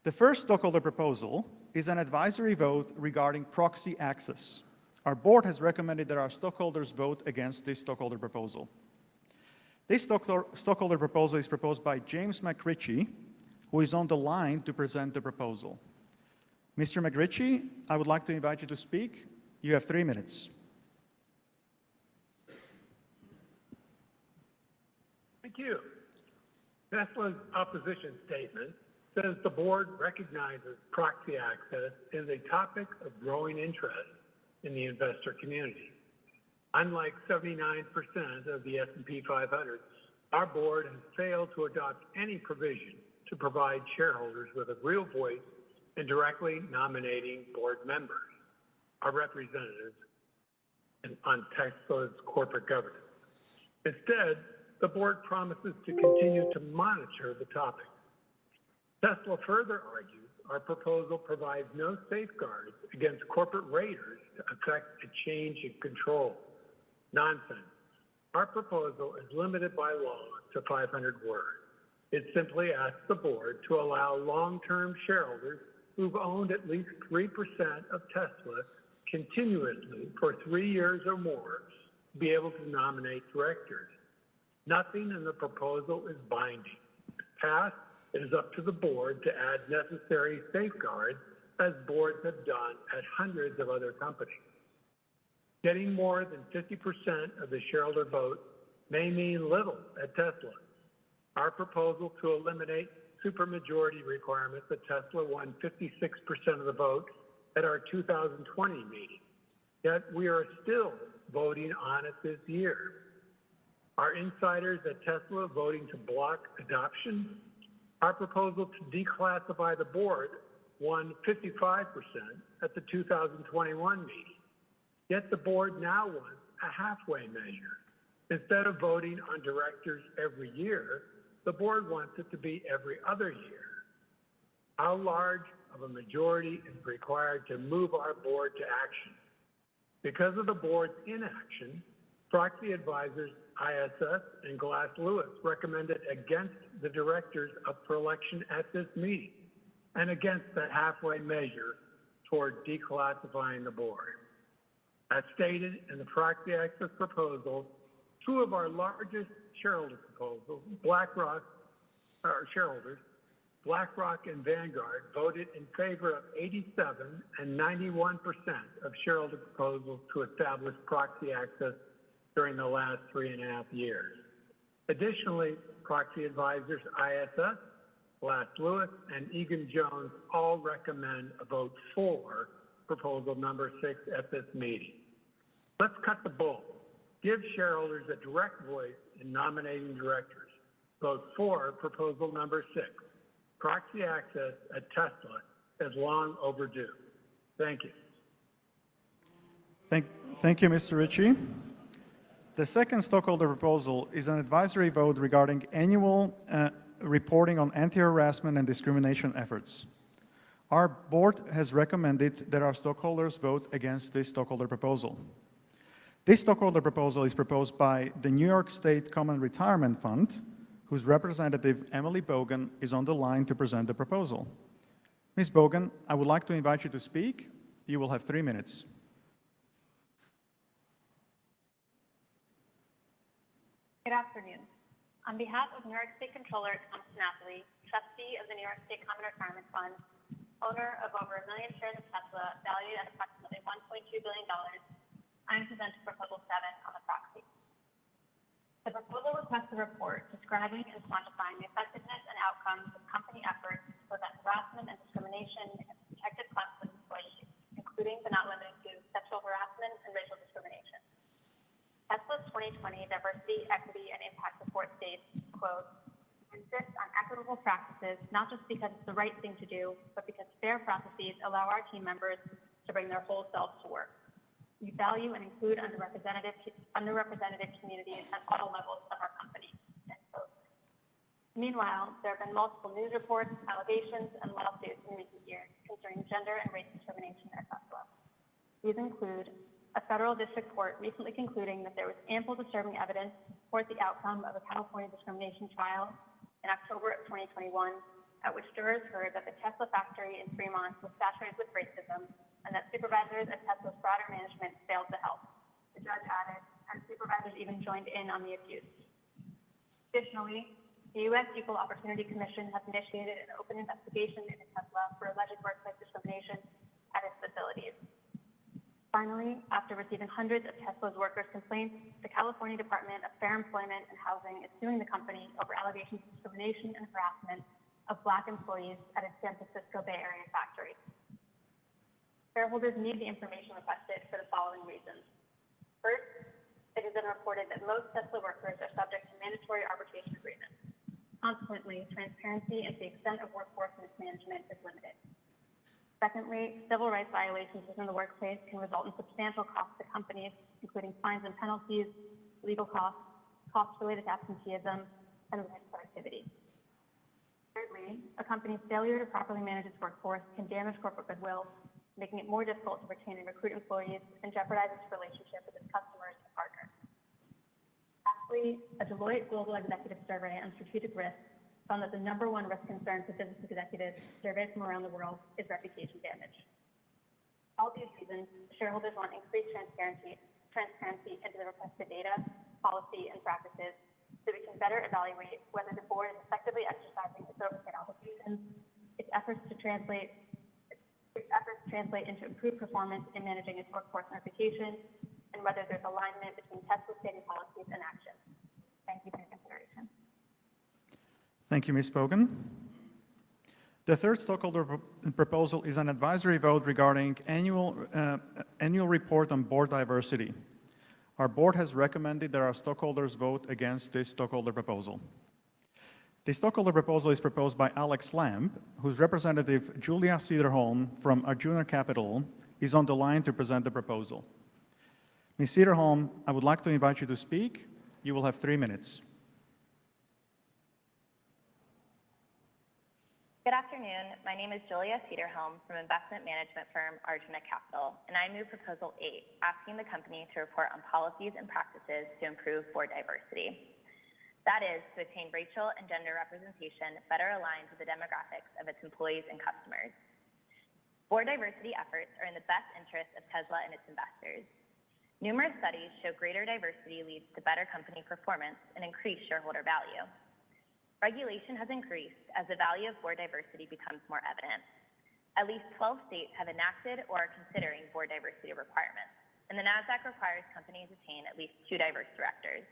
The first stockholder proposal is an advisory vote regarding proxy access. Our board has recommended that our stockholders vote against this stockholder proposal. This stockholder proposal is proposed by James McRitchie, who is on the line to present the proposal. Mr. McRitchie, I would like to invite you to speak. You have 3 minutes. Thank you. Tesla's opposition statement says the board recognizes proxy access is a topic of growing interest in the investor community. Unlike 79% of the S&P 500, our board has failed to adopt any provision to provide shareholders with a real voice in directly nominating board members, our representatives on Tesla's corporate governance. Instead, the board promises to continue to monitor the topic. Tesla further argues our proposal provides no safeguards against corporate raiders to affect a change in control. Nonsense. Our proposal is limited by law to 500 words. It simply asks the board to allow long-term shareholders who've owned at least 3% of Tesla continuously for 3 years or more to be able to nominate directors. Nothing in the proposal is binding. If passed, it is up to the board to add necessary safeguards, as boards have done at hundreds of other companies. Getting more than 50% of the shareholder vote may mean little at Tesla. Our proposal to eliminate supermajority requirements at Tesla won 56% of the vote at our 2020 meeting. Yet we are still voting on it this year. Are insiders at Tesla voting to block adoption? Our proposal to declassify the board won 55% at the 2021 meeting. Yet the board now wants a halfway measure. Instead of voting on directors every year, the board wants it to be every other year. How large of a majority is required to move our board to action? Because of the board's inaction, proxy advisors ISS and Glass Lewis recommended against the directors up for election at this meeting and against the halfway measure toward declassifying the board. As stated in the proxy access proposal, 2 of our largest shareholder proposals, BlackRock and Vanguard, voted in favor of 87 and 91% of shareholder proposals to establish proxy access during the last 3.5 years. Additionally, proxy advisors ISS, Glass Lewis, and Egan-Jones all recommend a vote for proposal number 6 at this meeting. Let's cut the bull. Give shareholders a direct voice in nominating directors. Vote for proposal number 6. Proxy access at Tesla is long overdue. Thank you. Thank you, Mr. Ritchie. The second stockholder proposal is an advisory vote regarding annual reporting on anti-harassment and discrimination efforts. Our board has recommended that our stockholders vote against this stockholder proposal. This stockholder proposal is proposed by the New York State Common Retirement Fund, whose representative, Emily Bogan, is on the line to present the proposal. Ms. Bogan, I would like to invite you to speak. You will have 3 minutes. Good afternoon. On behalf of New York State Comptroller Thomas Napoli, trustee of the New York State Common Retirement Fund, owner of over 1 million shares of Tesla valued at approximately $1.2 billion, I am presenting proposal 7 on the proxy. The proposal requests a report describing and quantifying the effectiveness and outcomes of company efforts to prevent harassment and discrimination against protected classes of employees, including but not limited to sexual harassment and racial discrimination. Tesla's 2020 Diversity, Equity, and Impact Report states, quote, "Insist on equitable practices, not just because it's the right thing to do, but because fair processes allow our team members to bring their whole selves to work. We value and include underrepresented communities at all levels of our company." End quote. Meanwhile, there have been multiple news reports, allegations, and lawsuits in recent years concerning gender and race discrimination at Tesla. These include a federal district court recently concluding that there was ample disturbing evidence to support the outcome of a California discrimination trial in October of 2021, at which jurors heard that the Tesla factory in Fremont was saturated with racism and that supervisors at Tesla's broader management failed to help. The judge added, and supervisors even joined in on the abuse. Additionally, the U.S. Equal Opportunity Commission has initiated an open investigation into Tesla for alleged workplace discrimination at its facilities. Finally, after receiving hundreds of Tesla's workers' complaints, the California Department of Fair Employment and Housing is suing the company over allegations of discrimination and harassment of Black employees at its San Francisco Bay Area factory. Shareholders need the information requested for the following reasons. First, it has been reported that most Tesla workers are subject to mandatory arbitration agreements. Consequently, transparency into the extent of workforce mismanagement is limited. Secondly, civil rights violations within the workplace can result in substantial costs to companies, including fines and penalties, legal costs, costs related to absenteeism, and reduced productivity. Thirdly, a company's failure to properly manage its workforce can damage corporate goodwill, making it more difficult to retain and recruit employees and jeopardize its relationship with its customers and partners. Lastly, a Deloitte Global Executive Survey on strategic risk found that the number one risk concern for business executives surveyed from around the world is reputation damage. For all these reasons, shareholders want increased transparency into the requested data, policy, and practices so we can better evaluate whether the board is effectively exercising its oversight obligations, its efforts translate into improved performance in managing its workforce and reputation, and whether there's alignment between Tesla's stated policies and actions. Thank you for your consideration. Thank you, Ms. Bogan. The third stockholder proposal is an advisory vote regarding annual report on board diversity. Our board has recommended that our stockholders vote against this stockholder proposal. The stockholder proposal is proposed by Alex Lamb, whose representative Julia Cederholm from Arjuna Capital is on the line to present the proposal. Ms. Cederholm, I would like to invite you to speak. You will have 3 minutes. Good afternoon. My name is Julia Cederholm from investment management firm Arjuna Capital, and I move Proposal 8, asking the company to report on policies and practices to improve board diversity. That is, to attain racial and gender representation better aligned with the demographics of its employees and customers. Board diversity efforts are in the best interest of Tesla and its investors. Numerous studies show greater diversity leads to better company performance and increased shareholder value. Regulation has increased as the value of board diversity becomes more evident. At least 12 states have enacted or are considering board diversity requirements, and the NASDAQ requires companies attain at least 2 diverse directors.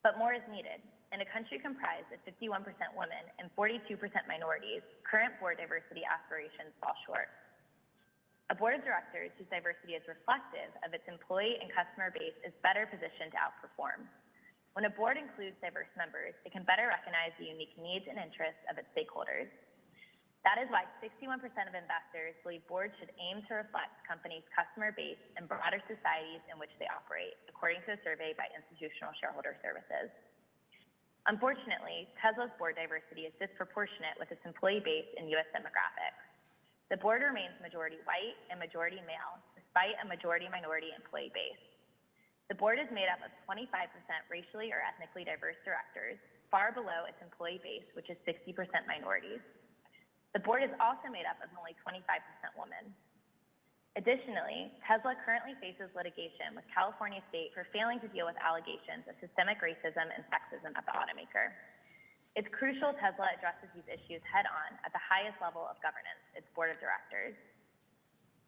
But more is needed. In a country comprised of 51% women and 42% minorities, current board diversity aspirations fall short. A board of directors whose diversity is reflective of its employee and customer base is better positioned to outperform. When a board includes diverse members, it can better recognize the unique needs and interests of its stakeholders. That is why 61% of investors believe boards should aim to reflect companies' customer base and broader societies in which they operate, according to a survey by Institutional Shareholder Services. Unfortunately, Tesla's board diversity is disproportionate with its employee base and U.S. demographics. The board remains majority white and majority male, despite a majority minority employee base. The board is made up of 25% racially or ethnically diverse directors, far below its employee base, which is 60% minorities. The board is also made up of only 25% women. Additionally, Tesla currently faces litigation with California State for failing to deal with allegations of systemic racism and sexism at the automaker. It's crucial Tesla addresses these issues head-on at the highest level of governance, its board of directors.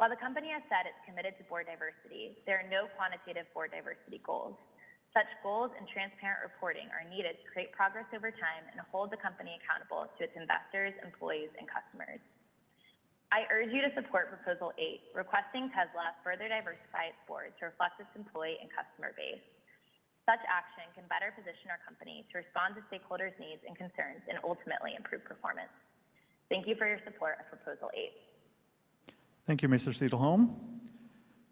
While the company has said it's committed to board diversity, there are no quantitative board diversity goals. Such goals and transparent reporting are needed to create progress over time and hold the company accountable to its investors, employees, and customers. I urge you to support Proposal 8, requesting Tesla further diversify its board to reflect its employee and customer base. Such action can better position our company to respond to stakeholders' needs and concerns and ultimately improve performance. Thank you for your support of Proposal 8. Thank you, Mr. Cederholm.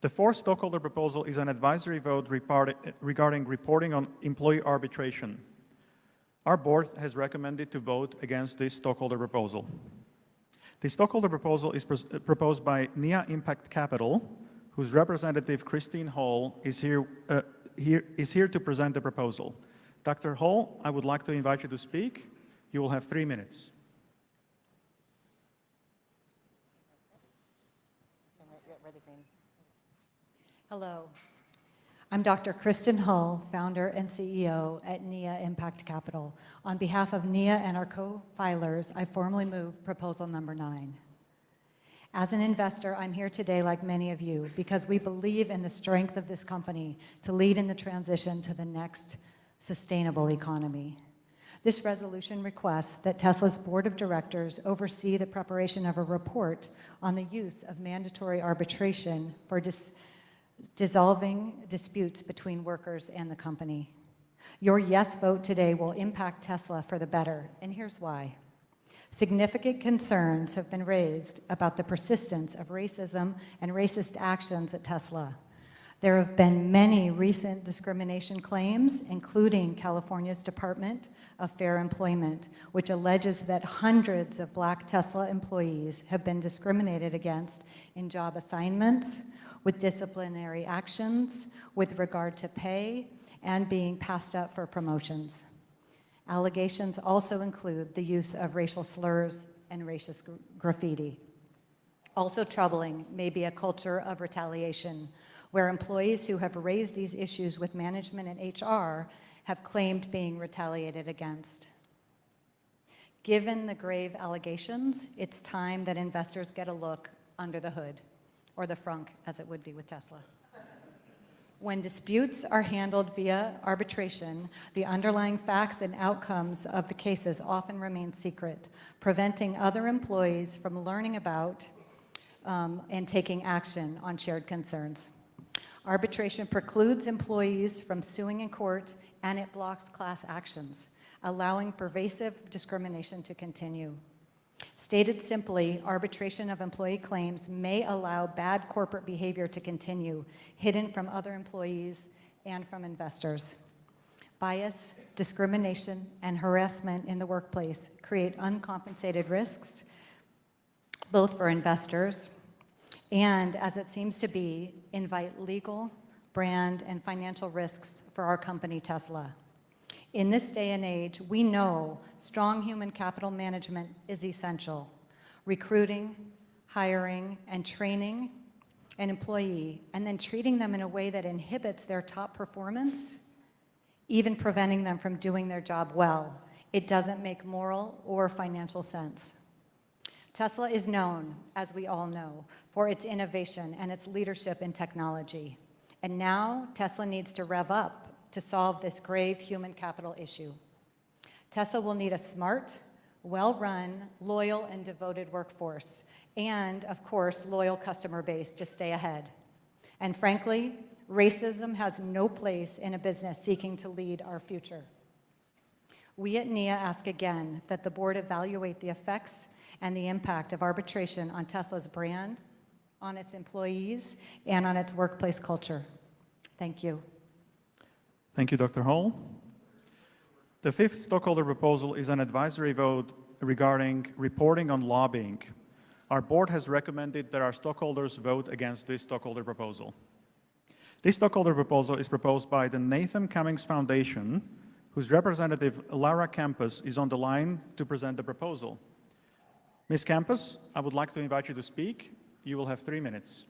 The fourth stockholder proposal is an advisory vote regarding reporting on employee arbitration. Our board has recommended to vote against this stockholder proposal. The stockholder proposal is proposed by NIA Impact Capital, whose representative Christine Hall is here to present the proposal. Dr. Hall, I would like to invite you to speak. You will have 3 minutes. Hello, I'm Dr. Kristen Hull, founder and CEO at NIA Impact Capital. On behalf of NIA and our co-filers, I formally move proposal number 9. As an investor, I'm here today like many of you because we believe in the strength of this company to lead in the transition to the next sustainable economy. This resolution requests that Tesla's board of directors oversee the preparation of a report on the use of mandatory arbitration for dissolving disputes between workers and the company. Your yes vote today will impact Tesla for the better, and here's why. Significant concerns have been raised about the persistence of racism and racist actions at Tesla. There have been many recent discrimination claims, including California's Department of Fair Employment, which alleges that hundreds of Black Tesla employees have been discriminated against in job assignments, with disciplinary actions, with regard to pay, and being passed up for promotions. Allegations also include the use of racial slurs and racist graffiti. Also troubling may be a culture of retaliation, where employees who have raised these issues with management and HR have claimed being retaliated against. Given the grave allegations, it's time that investors get a look under the hood, or the frunk, as it would be with Tesla. When disputes are handled via arbitration, the underlying facts and outcomes of the cases often remain secret, preventing other employees from learning about and taking action on shared concerns. Arbitration precludes employees from suing in court, and it blocks class actions, allowing pervasive discrimination to continue. Stated simply, arbitration of employee claims may allow bad corporate behavior to continue, hidden from other employees and from investors. Bias, discrimination, and harassment in the workplace create uncompensated risks, both for investors and, as it seems to be, invite legal, brand, and financial risks for our company, Tesla. In this day and age, we know strong human capital management is essential. Recruiting, hiring, and training an employee, and then treating them in a way that inhibits their top performance, even preventing them from doing their job well. It doesn't make moral or financial sense. Tesla is known, as we all know, for its innovation and its leadership in technology. And now Tesla needs to rev up to solve this grave human capital issue. Tesla will need a smart, well-run, loyal, and devoted workforce, and, of course, loyal customer base to stay ahead. And frankly, racism has no place in a business seeking to lead our future. We at NIA ask again that the board evaluate the effects and the impact of arbitration on Tesla's brand, on its employees, and on its workplace culture. Thank you. Thank you, Dr. Hall. The 5th stockholder proposal is an advisory vote regarding reporting on lobbying. Our board has recommended that our stockholders vote against this stockholder proposal. This stockholder proposal is proposed by the Nathan Cummings Foundation, whose representative Lara Campos is on the line to present the proposal. Ms. Campos, I would like to invite you to speak. You will have 3 minutes.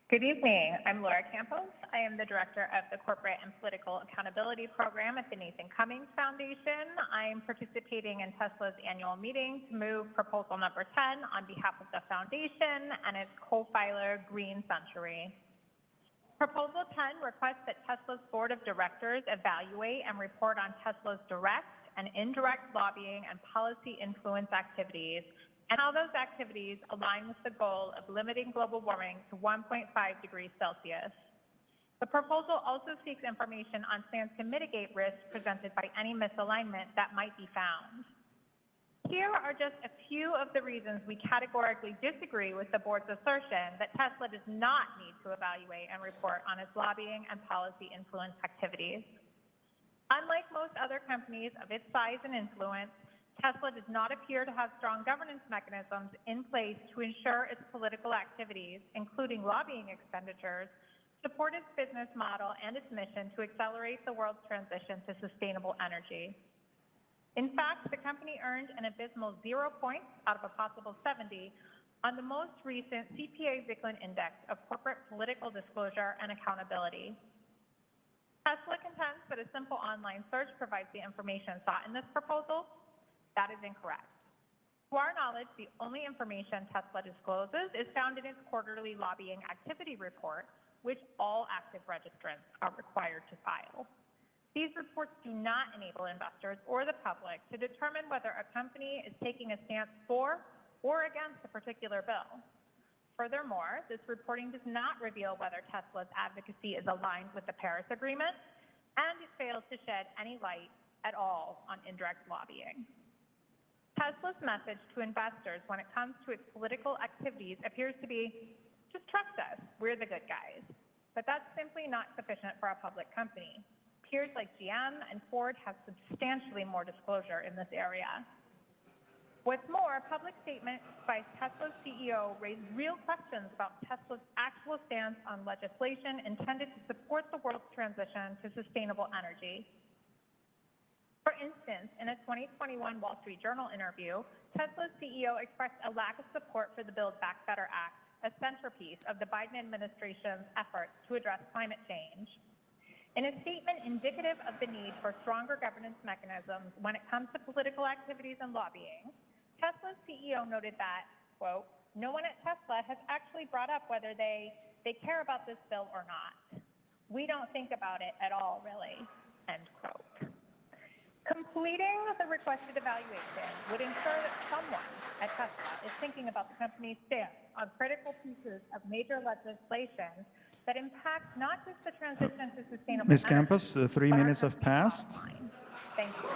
Good evening. I'm Laura Campos. I am the director of the Corporate and Political Accountability Program at the Nathan Cummings Foundation. I am participating in Tesla's annual meeting to move proposal number 10 on behalf of the foundation and its co-filer, Green Century. Proposal 10 requests that Tesla's board of directors evaluate and report on Tesla's direct and indirect lobbying and policy influence activities, and how those activities align with the goal of limiting global warming to 1.5 degrees Celsius. The proposal also seeks information on plans to mitigate risks presented by any misalignment that might be found. Here are just a few of the reasons we categorically disagree with the board's assertion that Tesla does not need to evaluate and report on its lobbying and policy influence activities. Unlike most other companies of its size and influence, Tesla does not appear to have strong governance mechanisms in place to ensure its political activities, including lobbying expenditures, support its business model and its mission to accelerate the world's transition to sustainable energy. In fact, the company earned an abysmal 0 points out of a possible 70 on the most recent CPA-Zicklin Index of Corporate Political Disclosure and Accountability. Tesla contends that a simple online search provides the information sought in this proposal. That is incorrect. To our knowledge, the only information Tesla discloses is found in its quarterly lobbying activity report, which all active registrants are required to file. These reports do not enable investors or the public to determine whether a company is taking a stance for or against a particular bill. Furthermore, this reporting does not reveal whether Tesla's advocacy is aligned with the Paris Agreement, and it fails to shed any light at all on indirect lobbying. Tesla's message to investors when it comes to its political activities appears to be, just trust us, we're the good guys. But that's simply not sufficient for a public company. Peers like GM and Ford have substantially more disclosure in this area. What's more, public statements by Tesla's CEO raise real questions about Tesla's actual stance on legislation intended to support the world's transition to sustainable energy. For instance, in a 2021 Wall Street Journal interview, Tesla's CEO expressed a lack of support for the Build Back Better Act, a centerpiece of the Biden administration's efforts to address climate change. In a statement indicative of the need for stronger governance mechanisms when it comes to political activities and lobbying, Tesla's CEO noted that, quote, no one at Tesla has actually brought up whether they care about this bill or not. We don't think about it at all, really, end quote. Completing the requested evaluation would ensure that someone at Tesla is thinking about the company's stance on critical pieces of major legislation that impacts not just the transition to sustainable Ms. energy, Campos, the 3 but our minutes have company's passed. bottom line. Thank you.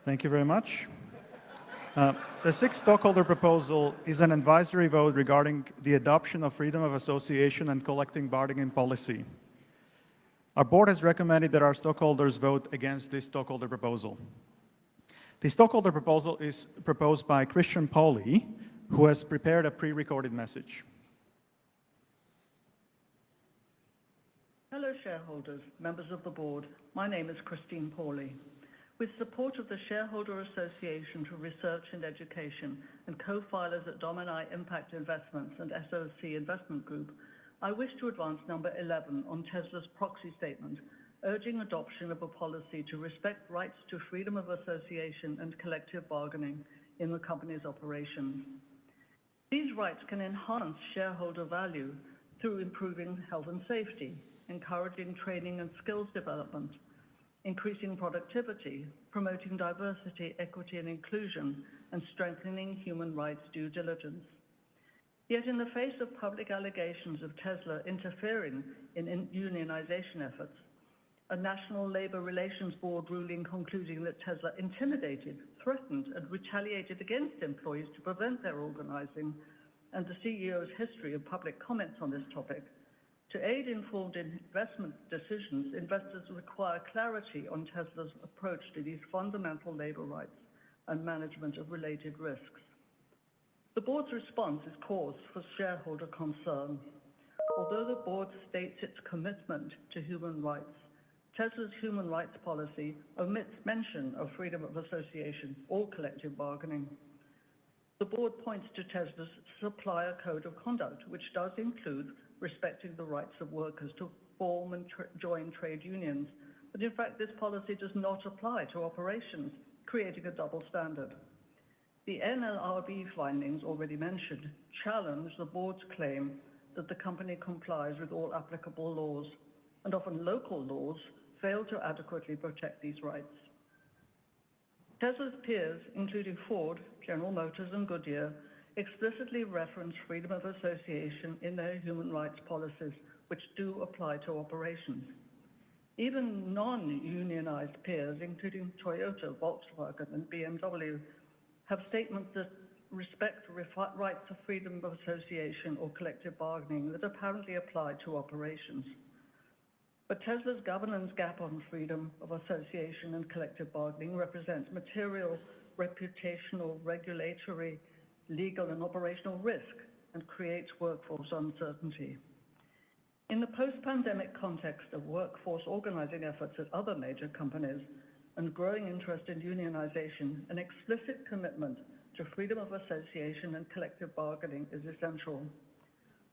Thank you very much. The sixth stockholder proposal is an advisory vote regarding the adoption of freedom of association and collective bargaining policy. Our board has recommended that our stockholders vote against this stockholder proposal. The stockholder proposal is proposed by Christian Pauli, who has prepared a pre-recorded message. Hello, shareholders, members of the board. My name is Christine Pauli. With support of the Shareholder Association for Research and Education and co-filers at Domini Impact Investments and SOC Investment Group, I wish to advance number 11 on Tesla's proxy statement, urging adoption of a policy to respect rights to freedom of association and collective bargaining in the company's operations. These rights can enhance shareholder value through improving health and safety, encouraging training and skills development, increasing productivity, promoting diversity, equity, and inclusion, and strengthening human rights due diligence. Yet in the face of public allegations of Tesla interfering in unionization efforts, a National Labor Relations Board ruling concluding that Tesla intimidated, threatened, and retaliated against employees to prevent their organizing, and the CEO's history of public comments on this topic, to aid informed investment decisions, investors require clarity on Tesla's approach to these fundamental labor rights and management of related risks. The board's response is cause for shareholder concern. Although the board states its commitment to human rights, Tesla's human rights policy omits mention of freedom of association or collective bargaining. The board points to Tesla's supplier code of conduct, which does include respecting the rights of workers to form and join trade unions. But in fact, this policy does not apply to operations, creating a double standard. The NLRB findings already mentioned challenge the board's claim that the company complies with all applicable laws, and often local laws fail to adequately protect these rights. Tesla's peers, including Ford, General Motors, and Goodyear, explicitly reference freedom of association in their human rights policies, which do apply to operations. Even non-unionized peers, including Toyota, Volkswagen, and BMW, have statements that respect rights of freedom of association or collective bargaining that apparently apply to operations. But Tesla's governance gap on freedom of association and collective bargaining represents material, reputational, regulatory, legal, and operational risk and creates workforce uncertainty. In the post-pandemic context of workforce organizing efforts at other major companies and growing interest in unionization, an explicit commitment to freedom of association and collective bargaining is essential.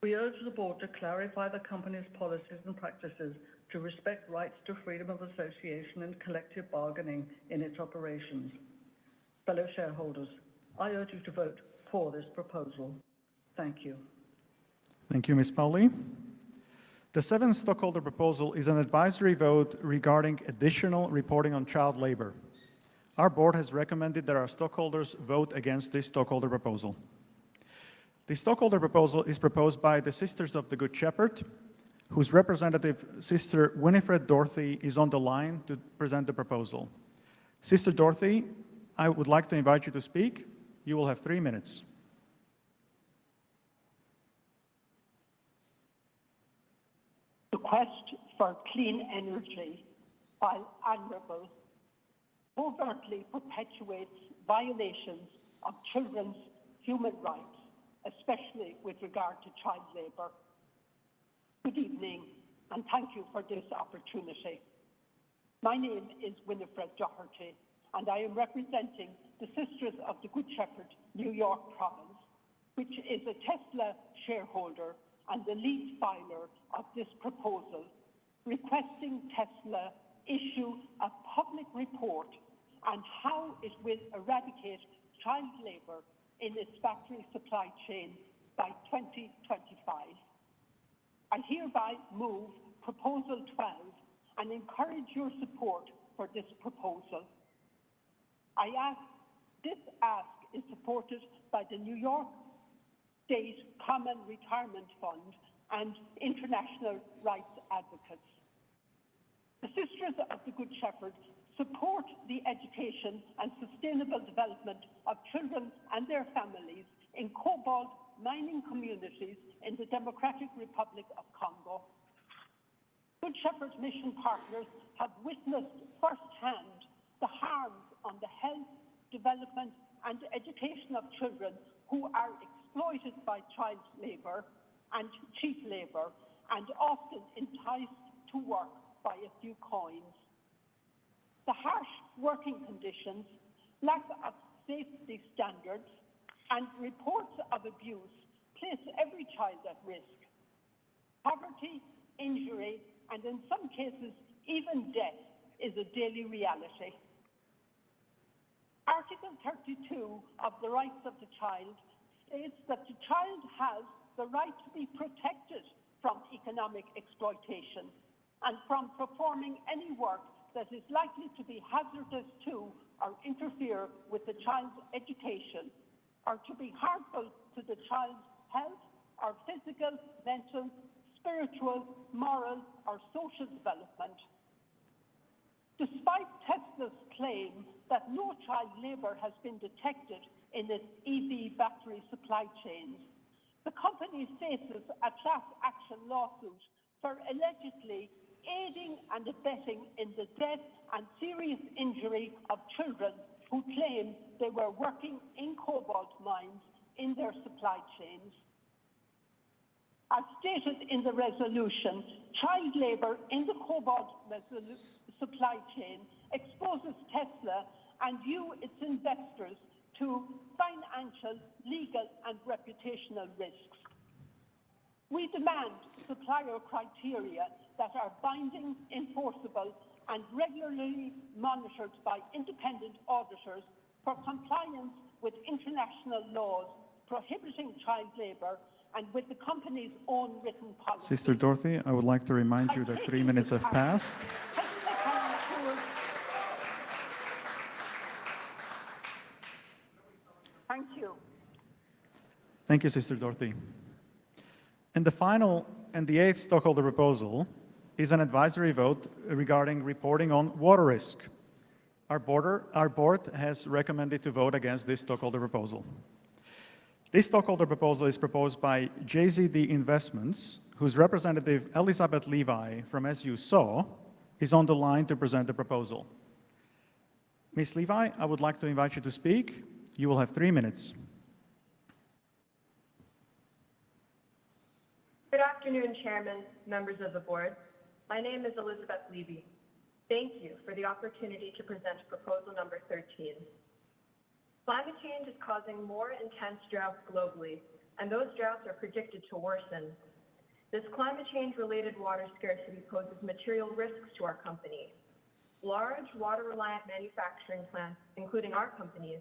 We urge the board to clarify the company's policies and practices to respect rights to freedom of association and collective bargaining in its operations. Fellow shareholders, I urge you to vote for this proposal. Thank you. Thank you, Ms. Pauli. The seventh stockholder proposal is an advisory vote regarding additional reporting on child labor. Our board has recommended that our stockholders vote against this stockholder proposal. The stockholder proposal is proposed by the Sisters of the Good Shepherd, whose representative, Sister Winifred Dorothy, is on the line to present the proposal. Sister Dorothy, I would like to invite you to speak. You will have 3 minutes. The quest for clean energy, while admirable, overtly perpetuates violations of children's human rights, especially with regard to child labor. Good evening, and thank you for this opportunity. My name is Winifred Doherty, and I am representing the Sisters of the Good Shepherd, New York Province, which is a Tesla shareholder and the lead filer of this proposal, requesting Tesla issue a public report on how it will eradicate child labor in its factory supply chain by 2025. I hereby move Proposal 12 and encourage your support for this proposal. This ask is supported by the New York State Common Retirement Fund and international rights advocates. The Sisters of the Good Shepherd support the education and sustainable development of children and their families in cobalt mining communities in the Democratic Republic of Congo. Good Shepherd mission partners have witnessed firsthand the harms on the health, development, and education of children who are exploited by child labor and cheap labor and often enticed to work by a few coins. The harsh working conditions, lack of safety standards, and reports of abuse place every child at risk. Poverty, injury, and in some cases, even death is a daily reality. Article 32 of the Rights of the Child states that the child has the right to be protected from economic exploitation and from performing any work that is likely to be hazardous to or interfere with the child's education or to be harmful to the child's health or physical, mental, spiritual, moral, or social development. Despite Tesla's claim that no child labor has been detected in its EV battery supply chains, the company faces a class action lawsuit for allegedly aiding and abetting in the death and serious injury of children who claim they were working in cobalt mines in their supply chains. As stated in the resolution, child labor in the cobalt supply chain exposes Tesla and you, its investors, to financial, legal, and reputational risks. We demand supplier criteria that are binding, enforceable, and regularly monitored by independent auditors for compliance with international laws prohibiting child labor and with the company's own written policy. Sister Dorothy, I would like to remind you that 3 minutes have passed. Thank you. Thank you, Sister Dorothy. And the final and the eighth stockholder proposal is an advisory vote regarding reporting on water risk. Our board has recommended to vote against this stockholder proposal. This stockholder proposal is proposed by JZD Investments, whose representative Elizabeth Levi from As You Saw is on the line to present the proposal. Ms. Levi, I would like to invite you to speak. You will have 3 minutes. Good afternoon, Chairman, members of the board. My name is Elizabeth Levy. Thank you for the opportunity to present proposal number 13. Climate change is causing more intense droughts globally, and those droughts are predicted to worsen. This climate change-related water scarcity poses material risks to our company. Large water-reliant manufacturing plants, including our companies,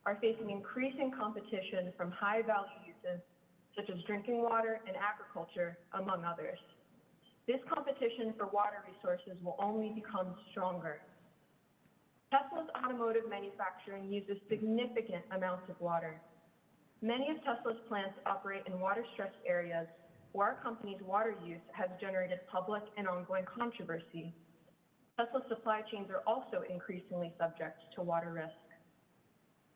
are facing increasing competition from high-value uses such as drinking water and agriculture, among others. This competition for water resources will only become stronger. Tesla's automotive manufacturing uses significant amounts of water. Many of Tesla's plants operate in water-stressed areas where our company's water use has generated public and ongoing controversy. Tesla's supply chains are also increasingly subject to water risk.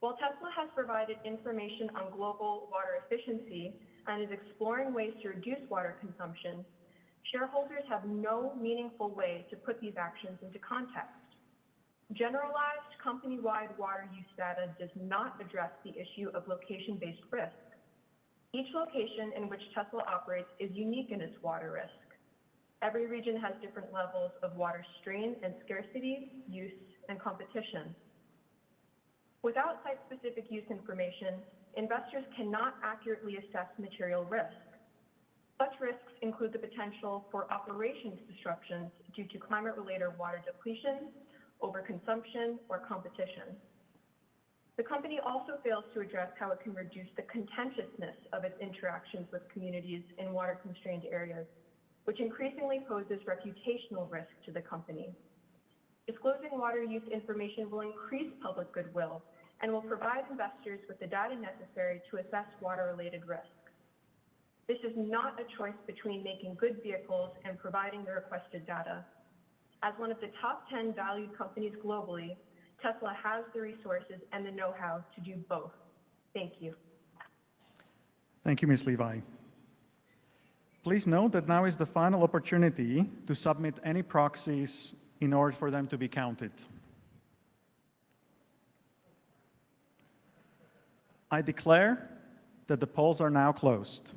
While Tesla has provided information on global water efficiency and is exploring ways to reduce water consumption, shareholders have no meaningful way to put these actions into context. Generalized company-wide water use data does not address the issue of location-based risk. Each location in which Tesla operates is unique in its water risk. Every region has different levels of water strain and scarcity, use, and competition. Without site-specific use information, investors cannot accurately assess material risk. Such risks include the potential for operations disruptions due to climate-related water depletion, overconsumption, or competition. The company also fails to address how it can reduce the contentiousness of its interactions with communities in water-constrained areas, which increasingly poses reputational risk to the company. Disclosing water use information will increase public goodwill and will provide investors with the data necessary to assess water-related risk. This is not a choice between making good vehicles and providing the requested data. As one of the top 10 valued companies globally, Tesla has the resources and the know-how to do both. Thank you. Thank you, Ms. Levi. Please note that now is the final opportunity to submit any proxies in order for them to be counted. I declare that the polls are now closed.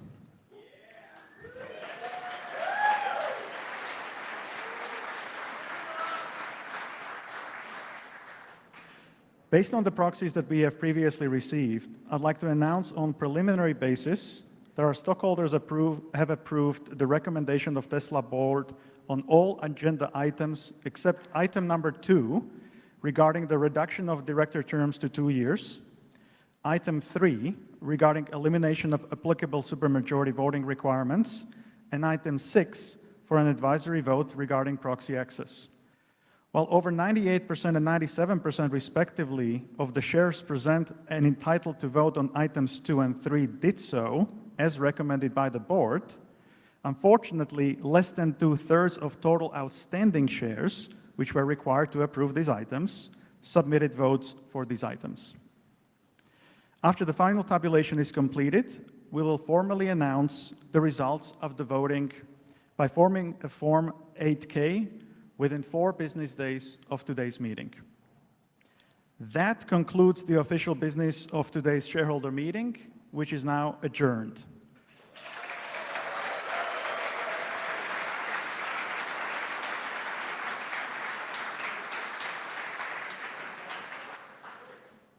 Based on the proxies that we have previously received, I'd like to announce on preliminary basis that our stockholders have approved the recommendation of Tesla board on all agenda items except item number 2 regarding the reduction of director terms to 2 years, item 3 regarding elimination of applicable supermajority voting requirements, and item 6 for an advisory vote regarding proxy access. While over 98% and 97% respectively of the shares present and entitled to vote on items 2 and 3 did so, as recommended by the board, unfortunately, less than 2/3 of total outstanding shares, which were required to approve these items, submitted votes for these items. After the final tabulation is completed, we will formally announce the results of the voting by forming a Form 8-K within 4 business days of today's meeting. That concludes the official business of today's shareholder meeting, which is now adjourned.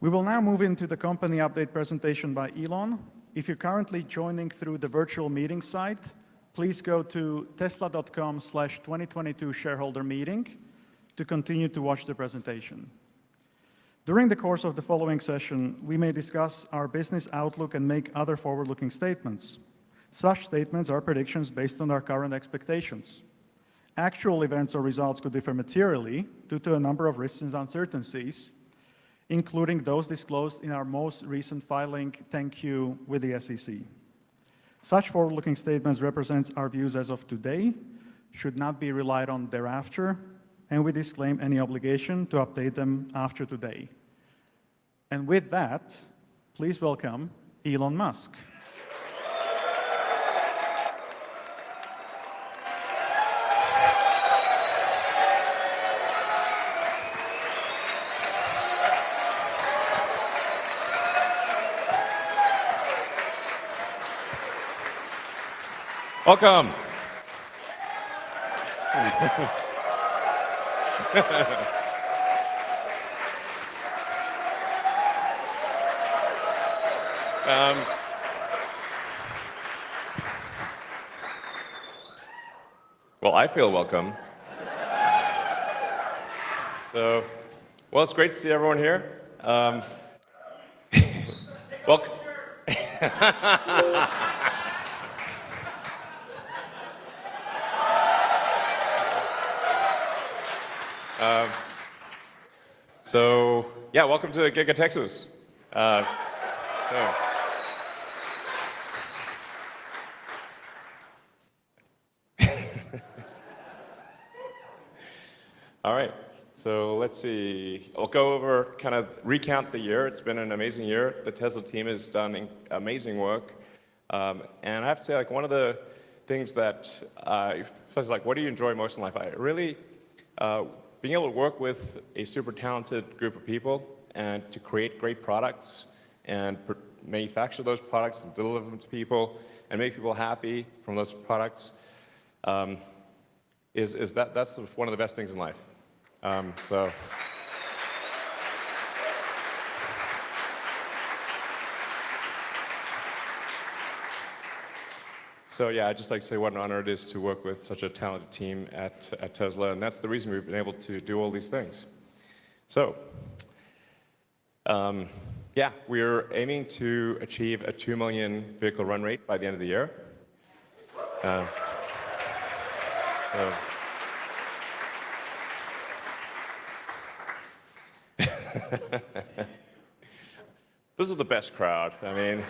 We will now move into the company update presentation by Elon. If you're currently joining through the virtual meeting site, please go to tesla.com/2022 shareholder meeting to continue to watch the presentation. During the course of the following session, we may discuss our business outlook and make other forward-looking statements. Such statements are predictions based on our current expectations. Actual events or results could differ materially due to a number of risks and uncertainties, including those disclosed in our most recent filing 10-Q with the SEC. Such forward-looking statements represent our views as of today, should not be relied on thereafter, and we disclaim any obligation to update them after today. And with that, please welcome Elon Musk. Welcome. Well, I feel welcome. So, well, it's great to see everyone here. Welcome. So, yeah, welcome to Giga Texas. All right, so let's see. I'll go over, kind of recount the year. It's been an amazing year. The Tesla team has done amazing work. And I have to say, like, one of the things that, like, what do you enjoy most in life? I really, being able to work with a super talented group of people and to create great products and manufacture those products and deliver them to people and make people happy from those products, that's one of the best things in life. So yeah, I'd just like to say what an honor it is to work with such a talented team at Tesla, and that's the reason we've been able to do all these things. So, yeah, we're aiming to achieve a 2 million vehicle run rate by the end of the year. This is the best crowd. I mean,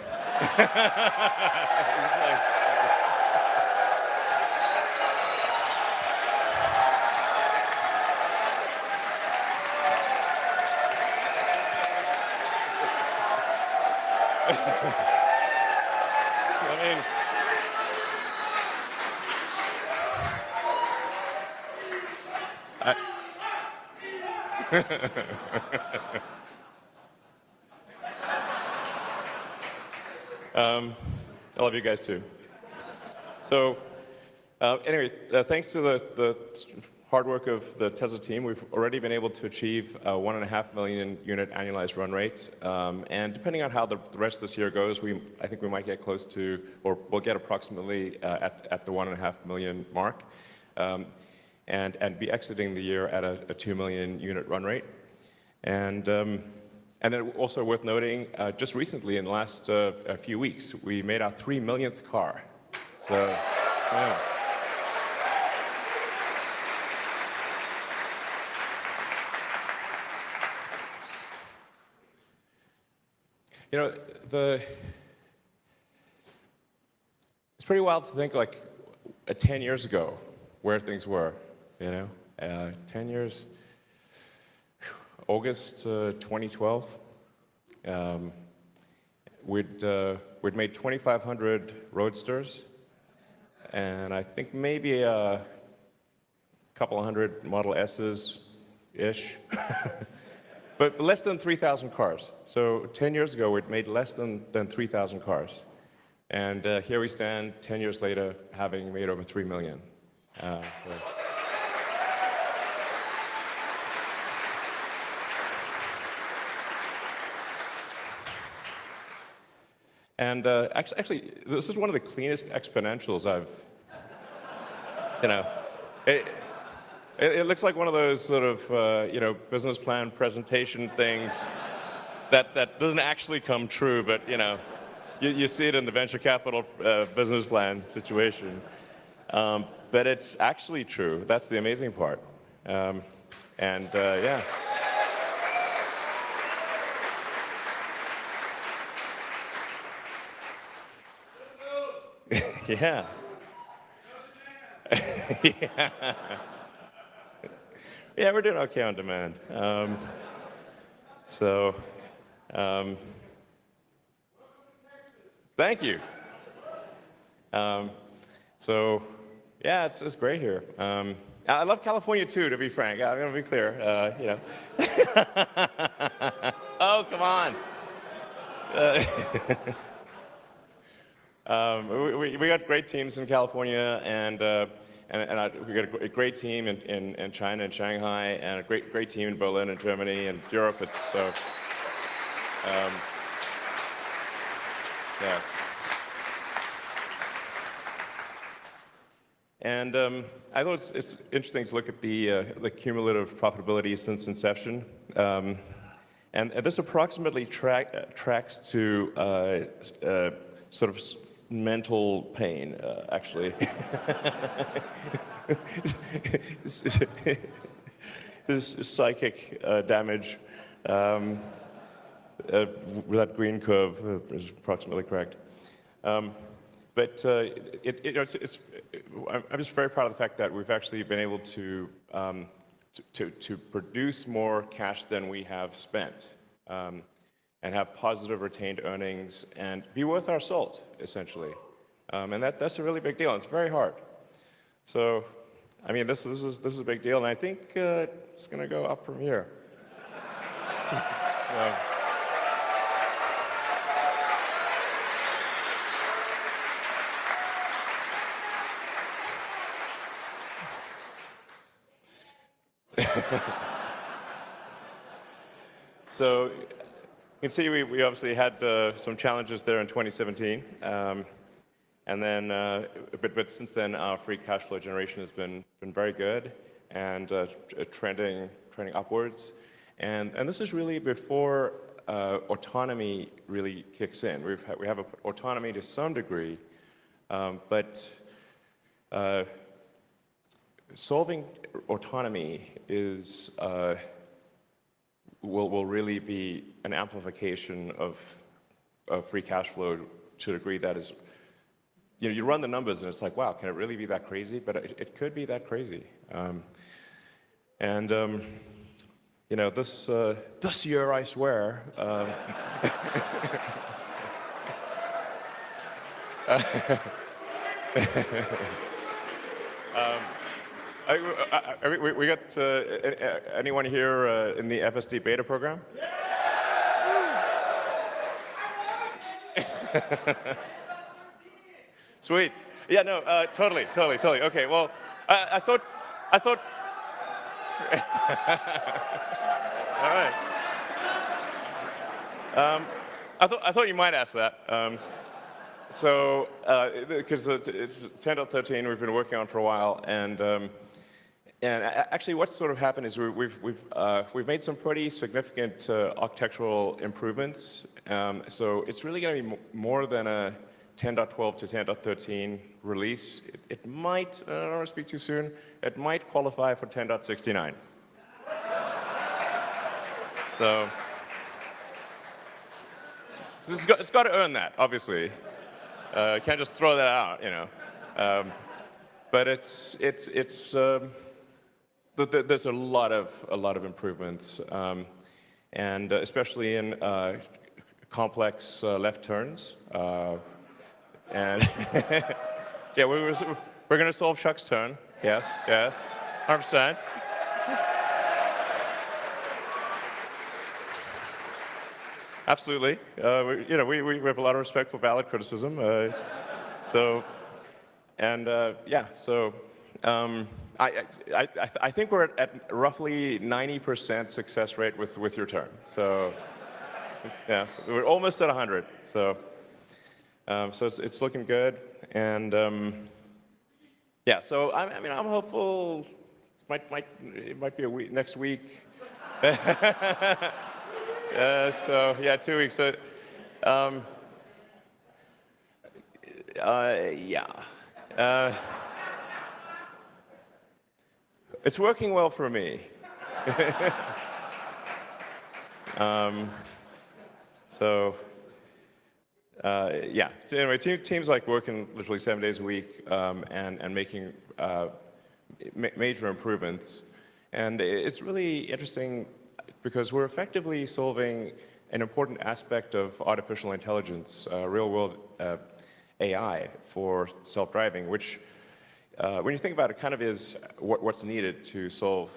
I love you guys too. So anyway, thanks to the hard work of the Tesla team, we've already been able to achieve a 1.5 million unit annualized run rate. And depending on how the rest of this year goes, I think we might get close to, or we'll get approximately at the 1.5 million mark, and be exiting the year at a 2 million unit run rate. And then also worth noting, just recently in the last a few weeks, we made our 3 millionth car. So, yeah. You know, it's pretty wild to think, like, 10 years ago, where things were, you know? 10 years, August 2012, we'd made 2,500 Roadsters, and I think maybe a couple of hundred Model S's-ish. But less than 3,000 cars. So 10 years ago, we'd made less than 3,000 cars. And here we stand 10 years later, having made over 3 million. And actually, this is one of the cleanest exponentials I've, you know. It looks like one of those sort of, you know, business plan presentation things that doesn't actually come true, but, you know, you see it in the venture capital business plan situation. But it's actually true. That's the amazing part. Yeah. Yeah. Yeah. Yeah, we're doing okay on demand. Thank you. Yeah, it's great here. I love California too, to be frank. I'm going to be clear. Oh, come on. We got great teams in California, and we got a great team in China and Shanghai, and a great team in Berlin and Germany and Europe. It's so. Yeah. And I thought it's interesting to look at the cumulative profitability since inception. And this approximately tracks to sort of mental pain, actually. This psychic damage. That green curve is approximately correct. But I'm just very proud of the fact that we've actually been able to produce more cash than we have spent, and have positive retained earnings and be worth our salt, essentially. And that's a really big deal. And it's very hard. So, I mean, this is a big deal, and I think it's going to go up from here. So you can see we obviously had some challenges there in 2017, and then but since then our free cash flow generation has been very good and trending upwards, and this is really before autonomy really kicks in. We have autonomy to some degree, but solving autonomy is will really be an amplification of free cash flow to a degree that is, you run the numbers and it's like, wow, can it really be that crazy? But it could be that crazy. This year, I swear. We got anyone here in the FSD beta program? Sweet. Yeah, no, totally. Okay, well, I thought. All right. I thought you might ask that. Because it's 10.13, we've been working on for a while, and actually, what's sort of happened is we've made some pretty significant architectural improvements. So it's really going to be more than a 10.12 to 10.13 release. It might, I don't want to speak too soon, it might qualify for 10.69. So it's got to earn that, obviously. Can't just throw that out, But there's a lot of improvements, and especially in complex left turns. And yeah, we're going to solve Chuck's turn. Yes, 100%. Absolutely. We have a lot of respect for valid criticism. I think we're at roughly 90% success rate with your turn. So, yeah, we're almost at 100. So it's looking good, and yeah. So I'm hopeful. It might be a week next week. So yeah, 2 weeks. So, yeah. It's working well for me. Yeah. So anyway, teams like working literally 7 days a week and making major improvements. And it's really interesting because we're effectively solving an important aspect of artificial intelligence, real-world AI for self-driving, which, when you think about it, kind of is what's needed to solve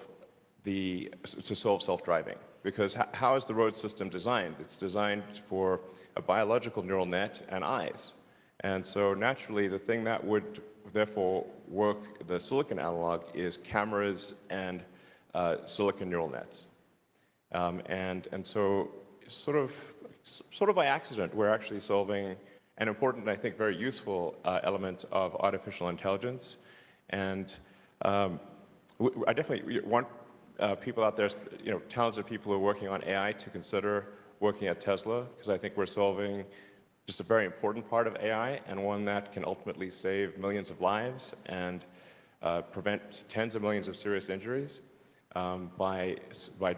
self-driving. Because how is the road system designed? It's designed for a biological neural net and eyes. And so naturally, the thing that would therefore work, the silicon analog, is cameras and silicon neural nets. And so sort of by accident, we're actually solving an important, I think, very useful element of artificial intelligence. And I definitely want people out there, talented people who are working on AI to consider working at Tesla, because I think we're solving just a very important part of AI and one that can ultimately save millions of lives and prevent tens of millions of serious injuries by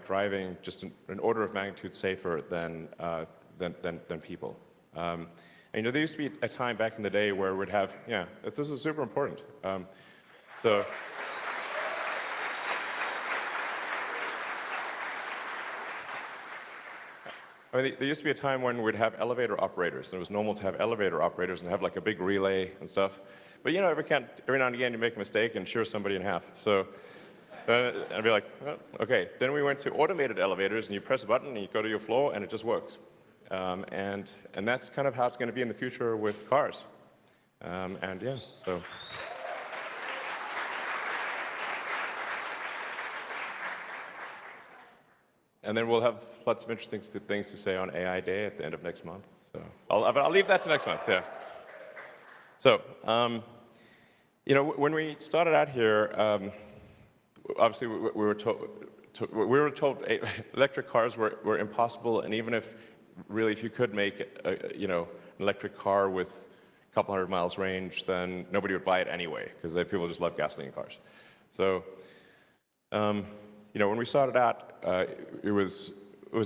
driving just an order of magnitude safer than people. And there used to be a time back in the day where we'd have, this is super important. So. I mean, there used to be a time when we'd have elevator operators, and it was normal to have elevator operators and have like a big relay and stuff. But every now and again you make a mistake and shear somebody in half. So I'd be like, oh, okay. Then we went to automated elevators, and you press a button and you go to your floor and it just works. And that's kind of how it's going to be in the future with cars. So. And then we'll have lots of interesting things to say on AI Day at the end of next month. So I'll leave that to next month, yeah. So, when we started out here, obviously we were told electric cars were impossible, and even if you could make an electric car with a couple hundred miles range, then nobody would buy it anyway, because people just love gasoline cars. So, when we started out, it was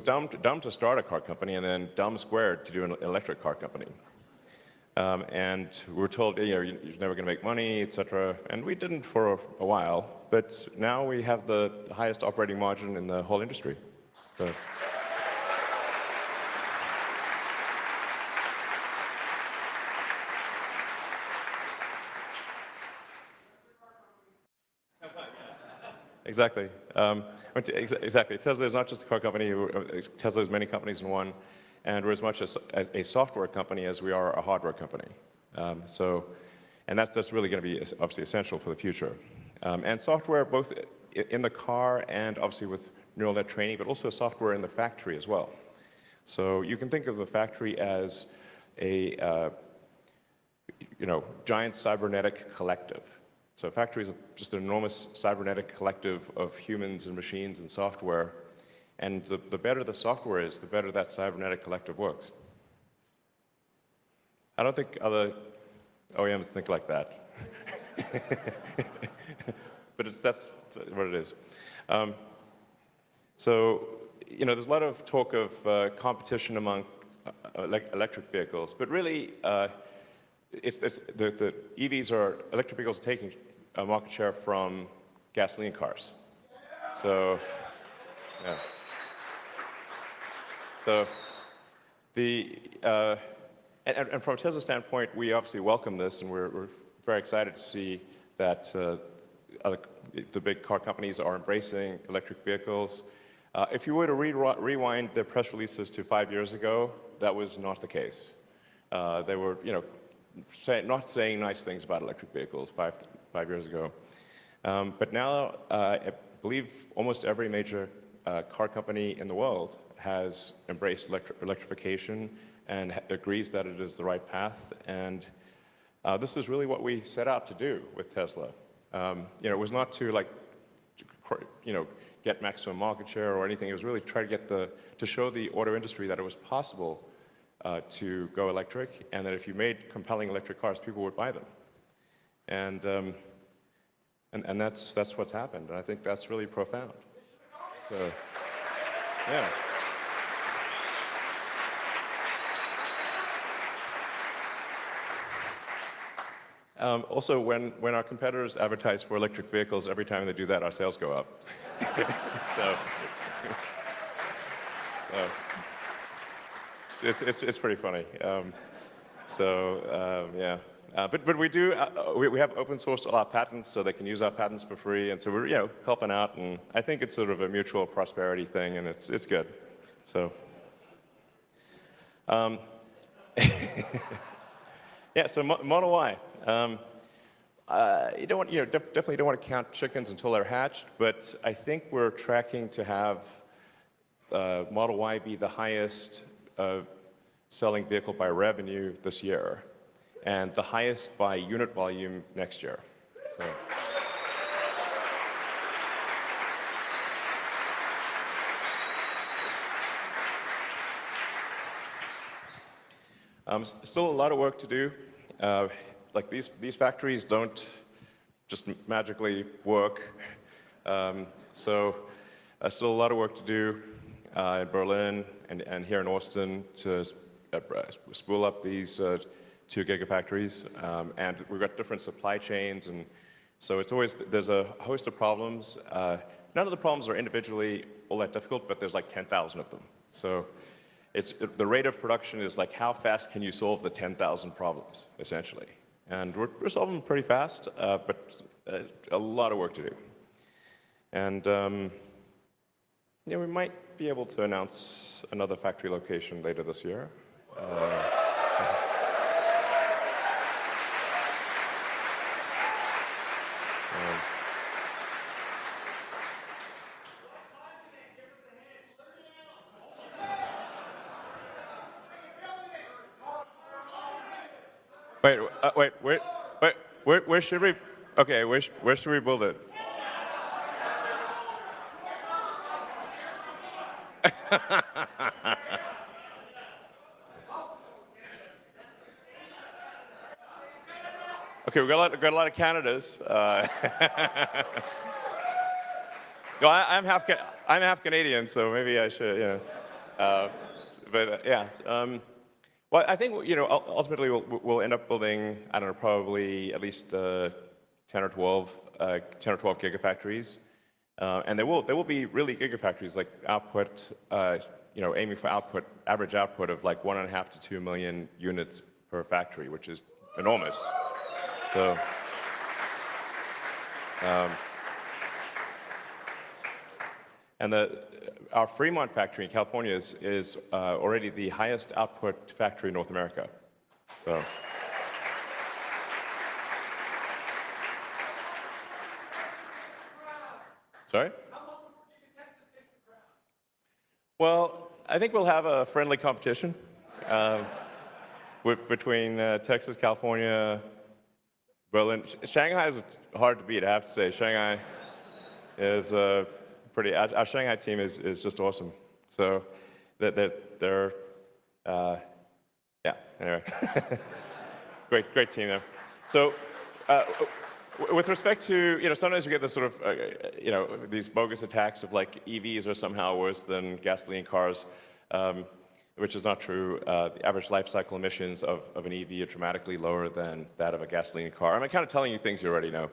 dumb to start a car company, and then dumb squared to do an electric car company. And we were told, you're never going to make money, etc. And we didn't for a while, but now we have the highest operating margin in the whole industry. So. Exactly. Exactly. Tesla is not just a car company. Tesla is many companies in one, and we're as much a software company as we are a hardware company. And that's really going to be obviously essential for the future. And software, both in the car and obviously with neural net training, but also software in the factory as well. So you can think of the factory as a giant cybernetic collective. So a factory is just an enormous cybernetic collective of humans and machines and software. And the better the software is, the better that cybernetic collective works. I don't think other OEMs think like that. But that's what it is. So, there's a lot of talk of competition among electric vehicles, but really, the EVs electric vehicles are taking a market share from gasoline cars. So, yeah. So, and from Tesla's standpoint, we obviously welcome this, and we're very excited to see that the big car companies are embracing electric vehicles. If you were to rewind their press releases to 5 years ago, that was not the case. They were, not saying nice things about electric vehicles five years ago. But now, I believe almost every major car company in the world has embraced electrification and agrees that it is the right path. And this is really what we set out to do with Tesla. It was not to get maximum market share or anything. It was really try to show the auto industry that it was possible to go electric, and that if you made compelling electric cars, people would buy them. And that's what's happened. And I think that's really profound. So, yeah. Also, when our competitors advertise for electric vehicles, every time they do that, our sales go up. It's pretty funny. Yeah. But we have open sourced all our patents, so they can use our patents for free, and so we're helping out, and I think it's sort of a mutual prosperity thing, and it's good. So. Yeah. So Model Y. You don't want, definitely don't want to count chickens until they're hatched, but I think we're tracking to have Model Y be the highest selling vehicle by revenue this year, and the highest by unit volume next year. So. Still a lot of work to do. Like these factories don't just magically work. Still a lot of work to do in Berlin and here in Austin to spool up these 2 gigafactories. And we've got different supply chains, and so there's a host of problems. None of the problems are individually all that difficult, but there's like 10,000 of them. So the rate of production is like how fast can you solve the 10,000 problems, essentially. And we're solving them pretty fast, but a lot of work to do. And we might be able to announce another factory location later this year. Where should we? Okay, where should we build it? Okay, we got a lot of candidates. No, I'm half Canadian, so maybe I should, yeah. Well, I think ultimately we'll end up building, I don't know, probably at least 10 or 12 gigafactories, and there will be really gigafactories like output, aiming for average output of like 1.5 to 2 million units per factory, which is enormous. So. And our Fremont factory in California is already the highest output factory in North America. So. Sorry? Well, I think we'll have a friendly competition between Texas, California, Berlin. Shanghai is hard to beat, I have to say. Shanghai is our Shanghai team is just awesome. So they're yeah, anyway. great team there. So with respect to, sometimes you get this sort of, these bogus attacks of like EVs are somehow worse than gasoline cars, which is not true. The average life cycle emissions of an EV are dramatically lower than that of a gasoline car. I'm kind of telling you things you already know.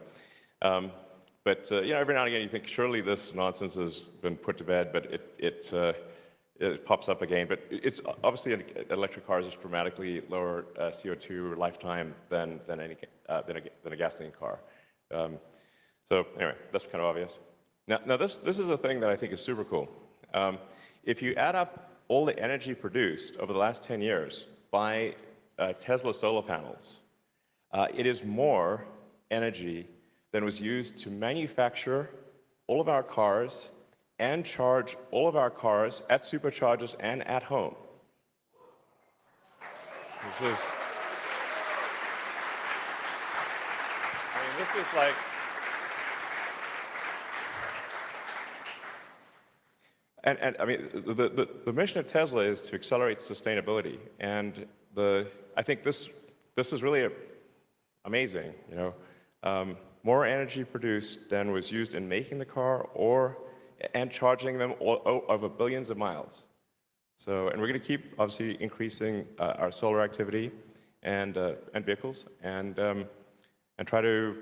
But every now and again you think surely this nonsense has been put to bed, but it pops up again. But it's obviously an electric car is dramatically lower CO2 lifetime than a gasoline car. So anyway, that's kind of obvious. Now this is a thing that I think is super cool. If you add up all the energy produced over the last 10 years by Tesla solar panels, it is more energy than was used to manufacture all of our cars and charge all of our cars at superchargers and at home. This is like, and I mean, the mission of Tesla is to accelerate sustainability, and I think this is really amazing, more energy produced than was used in making the car and charging them over billions of miles. So, and we're going to keep obviously increasing our solar activity and vehicles, and and try to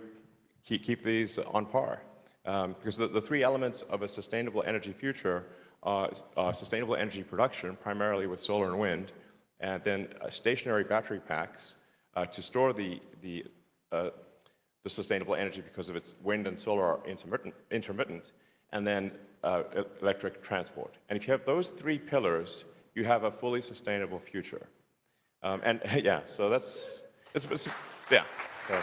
keep these on par. Because the three elements of a sustainable energy future are sustainable energy production, primarily with solar and wind, and then stationary battery packs to store the sustainable energy because of its wind and solar are intermittent, and then electric transport. And if you have those three pillars, you have a fully sustainable future. And yeah, so that's, yeah. So.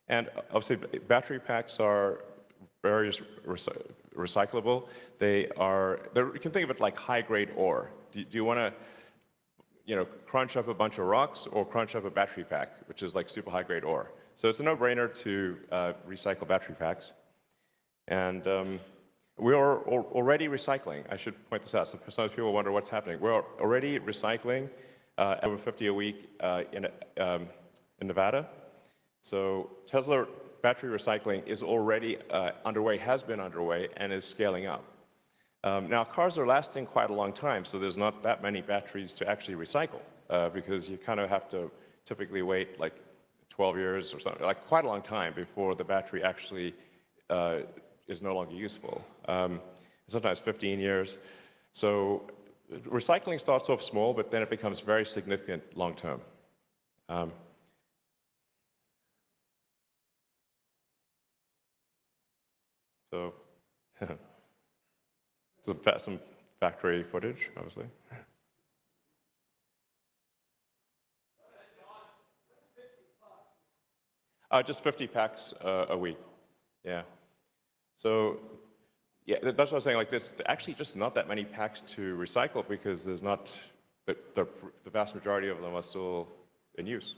And obviously, battery packs are very recyclable. You can think of it like high-grade ore. Do you want to, crunch up a bunch of rocks or crunch up a battery pack, which is like super high-grade ore? So it's a no-brainer to recycle battery packs. And we are already recycling. I should point this out. So sometimes people wonder what's happening. We're already recycling over 50 a week in Nevada. So Tesla battery recycling is already underway, has been underway, and is scaling up. Now, cars are lasting quite a long time, so there's not that many batteries to actually recycle, because you kind of have to typically wait like 12 years or something, like quite a long time before the battery actually is no longer useful. Sometimes 15 years. So recycling starts off small, but then it becomes very significant long term. So some factory footage, obviously. Just 50 packs a week. Yeah. So yeah, that's what I was saying. Like, there's actually just not that many packs to recycle because there's not the vast majority of them are still in use.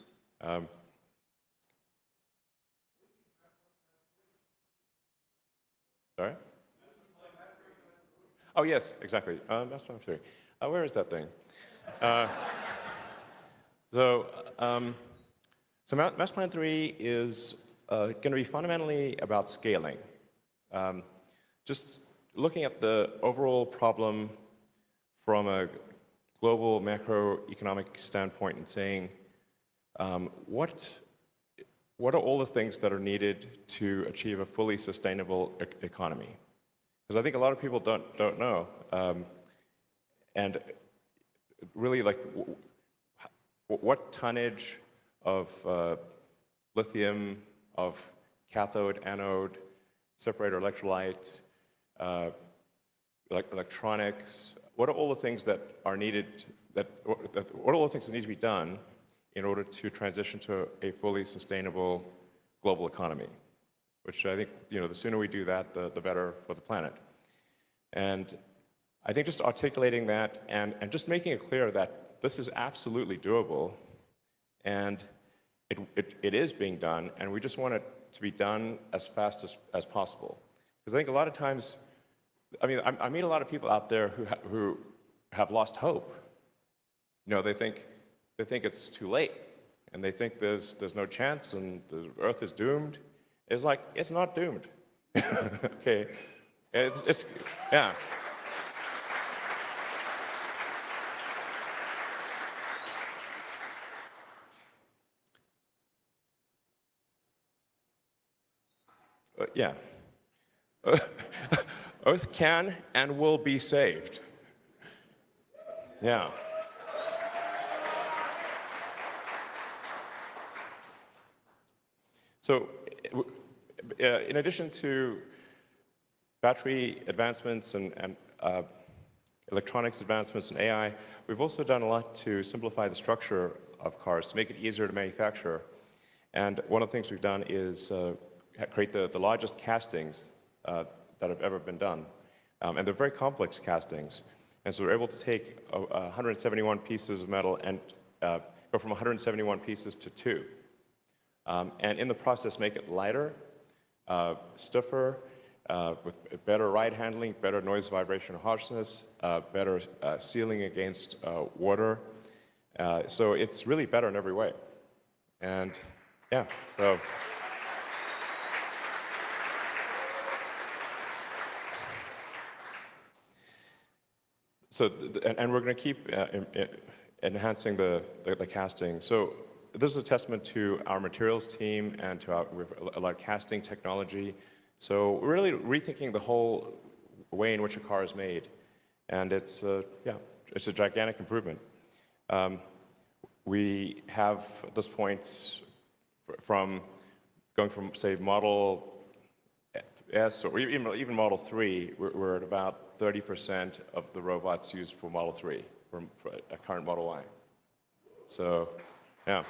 Sorry? Oh, yes, exactly. That's what I'm saying. Where is that thing? So Master Plan 3 is going to be fundamentally about scaling. Just looking at the overall problem from a global macroeconomic standpoint and saying, what are all the things that are needed to achieve a fully sustainable economy? Because I think a lot of people don't know. And really, like, what tonnage of lithium, of cathode, anode, separator electrolyte, electronics, what are all the things that are needed, what are all the things that need to be done in order to transition to a fully sustainable global economy? Which I think, the sooner we do that, the better for the planet. And I think just articulating that and just making it clear that this is absolutely doable, and it is being done, and we just want it to be done as fast as possible. Because I think a lot of times, I meet a lot of people out there who have lost hope. They think it's too late, and they think there's no chance, and the Earth is doomed. It's like, it's not doomed. Okay, it's yeah. Yeah. Earth can and will be saved. Yeah. So, in addition to battery advancements and electronics advancements and AI, we've also done a lot to simplify the structure of cars, to make it easier to manufacture. And one of the things we've done is create the largest castings that have ever been done. And they're very complex castings. And so we're able to take 171 pieces of metal and go from 171 pieces to 2. And in the process, make it lighter, stiffer, with better ride handling, better noise, vibration, harshness, better sealing against water. So it's really better in every way. And yeah, so. And we're going to keep enhancing the casting. So this is a testament to our materials team and to we have a lot of casting technology. So we're really rethinking the whole way in which a car is made. And it's a gigantic improvement. We have at this point going from say Model S or even Model 3, we're at about 30% of the robots used for Model 3 from a current Model Y. So, yeah.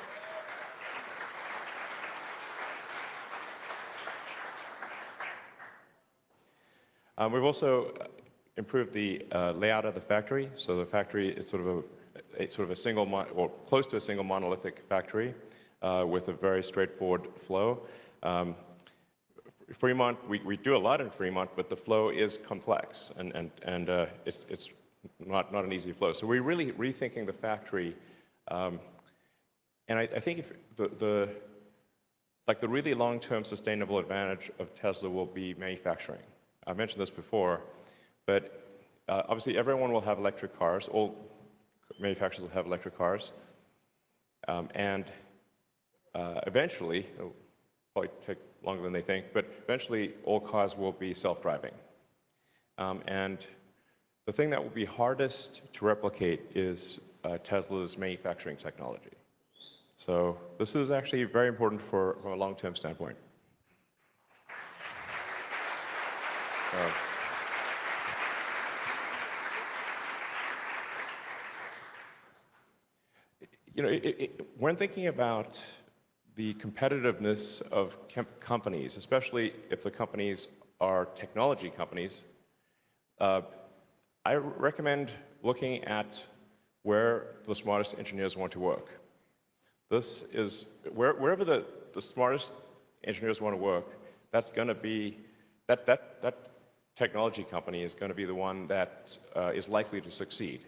We've also improved the layout of the factory. So the factory is sort of a single, or close to a single monolithic factory with a very straightforward flow. Fremont, we do a lot in Fremont, but the flow is complex and it's not an easy flow. So we're really rethinking the factory, and I think if the really long-term sustainable advantage of Tesla will be manufacturing. I mentioned this before, but obviously everyone will have electric cars. All manufacturers will have electric cars, and eventually, it'll probably take longer than they think, but eventually all cars will be self-driving. And the thing that will be hardest to replicate is Tesla's manufacturing technology. So this is actually very important from a long-term standpoint. When thinking about the competitiveness of companies, especially if the companies are technology companies, I recommend looking at where the smartest engineers want to work. This is wherever the smartest engineers want to work, that's going to be that technology company is going to be the one that is likely to succeed.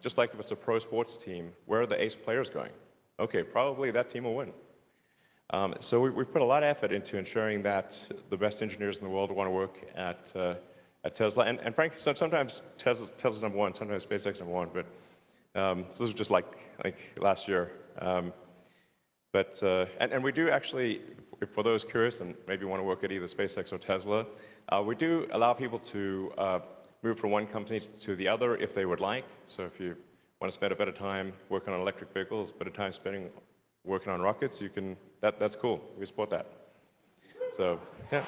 Just like if it's a pro sports team, where are the ace players going? Okay, probably that team will win. So we put a lot of effort into ensuring that the best engineers in the world want to work at Tesla. And frankly, sometimes Tesla's number one, sometimes SpaceX number one. But so this was just like last year. And we do actually, for those curious and maybe want to work at either SpaceX or Tesla, we do allow people to move from one company to the other if they would like. So if you want to spend a bit of time working on electric vehicles, a bit of time working on rockets, you can. That's cool. We support that. So yeah.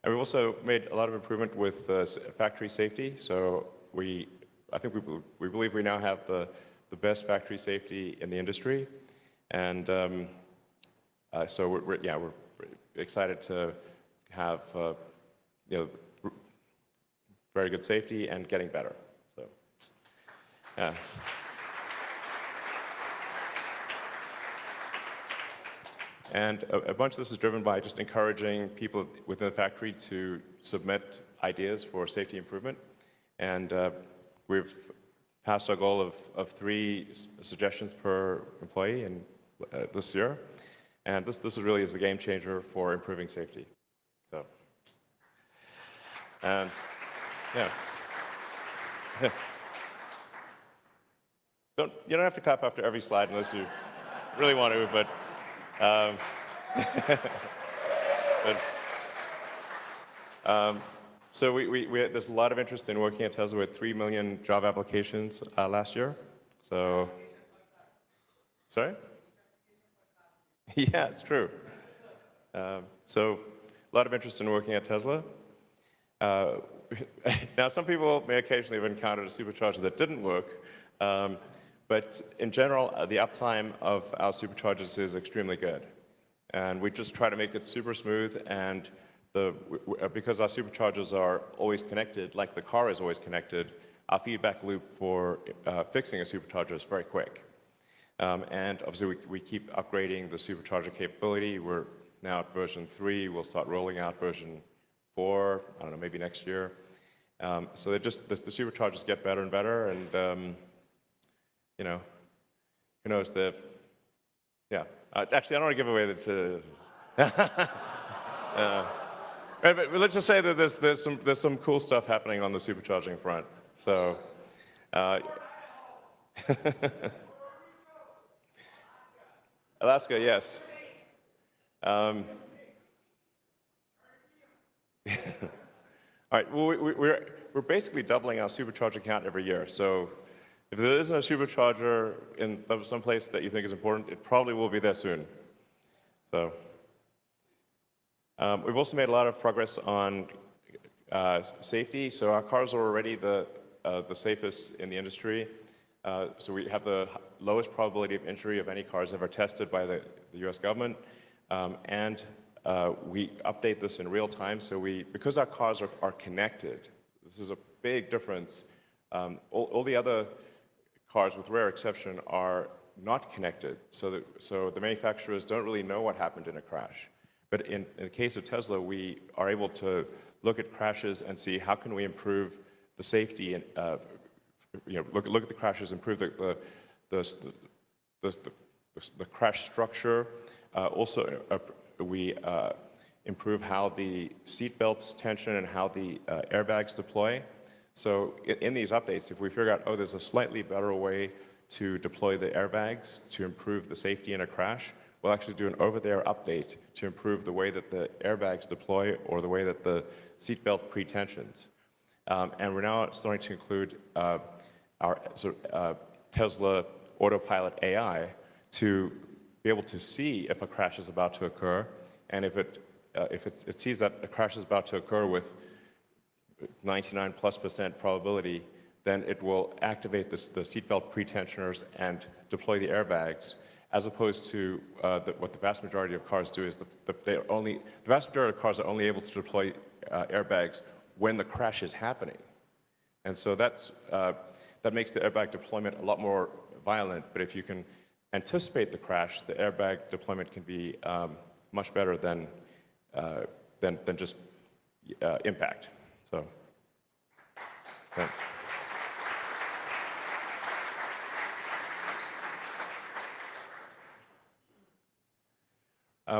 And we've also made a lot of improvement with factory safety. So I think we believe we now have the best factory safety in the industry, and so we're excited to have very good safety and getting better. So yeah. And a bunch of this is driven by just encouraging people within the factory to submit ideas for safety improvement. And we've passed our goal of 3 suggestions per employee this year. And this really is a game changer for improving safety. So, and yeah. You don't have to clap after every slide unless you really want to, but so there's a lot of interest in working at Tesla. We had 3 million job applications last year. So, sorry? Yeah, it's true. So a lot of interest in working at Tesla. Now, some people may occasionally have encountered a supercharger that didn't work. But in general, the uptime of our superchargers is extremely good. And we just try to make it super smooth. And because our superchargers are always connected, like the car is always connected, our feedback loop for fixing a supercharger is very quick. And obviously, we keep upgrading the supercharger capability. We're now at version 3. We'll start rolling out version 4, I don't know, maybe next year. So the superchargers get better and better. And who knows, actually, I don't want to give away But let's just say that there's some cool stuff happening on the supercharging front. So, Alaska, yes. All right. Well, we're basically doubling our supercharger count every year. So, if there isn't a supercharger in some place that you think is important, it probably will be there soon. So, we've also made a lot of progress on safety. So our cars are already the safest in the industry. So we have the lowest probability of injury of any cars ever tested by the US government. And we update this in real time. So because our cars are connected, this is a big difference. All the other cars, with rare exception, are not connected. So the manufacturers don't really know what happened in a crash. But in the case of Tesla, we are able to look at crashes and see how can we improve the safety and look at the crashes, improve the crash structure. Also, we improve how the seat belts tension and how the airbags deploy. So in these updates, if we figure out, oh, there's a slightly better way to deploy the airbags to improve the safety in a crash, we'll actually do an over-the-air update to improve the way that the airbags deploy or the way that the seatbelt pre-tensions. And we're now starting to include our Tesla Autopilot AI to be able to see if a crash is about to occur, and if it sees that a crash is about to occur with 99+% probability, then it will activate the seatbelt pre-tensioners and deploy the airbags, as opposed to what the vast majority of cars do is the vast majority of cars are only able to deploy airbags when the crash is happening. And so that makes the airbag deployment a lot more violent, but if you can anticipate the crash, the airbag deployment can be much better than just impact. So, yeah.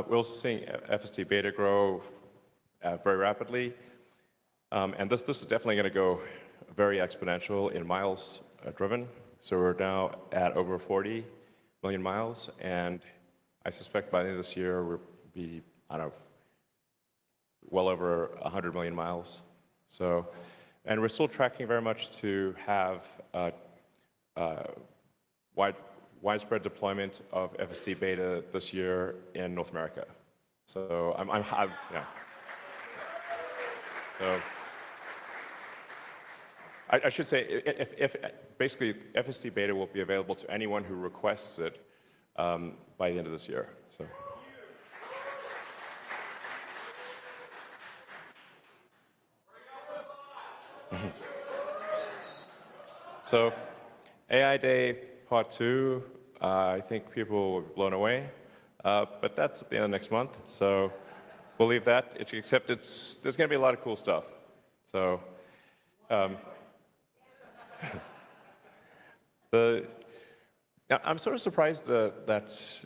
We're also seeing FSD beta grow very rapidly, and this is definitely going to go very exponential in miles driven. So we're now at over 40 million miles, and I suspect by the end of this year we'll be, I don't know, well over 100 million miles. So, and we're still tracking very much to have widespread deployment of FSD beta this year in North America. So yeah. So I should say, if basically FSD beta will be available to anyone who requests it by the end of this year. So. So, AI Day Part 2, I think people were blown away, but that's at the end of next month, so we'll leave that, except there's going to be a lot of cool stuff. So, now I'm sort of surprised that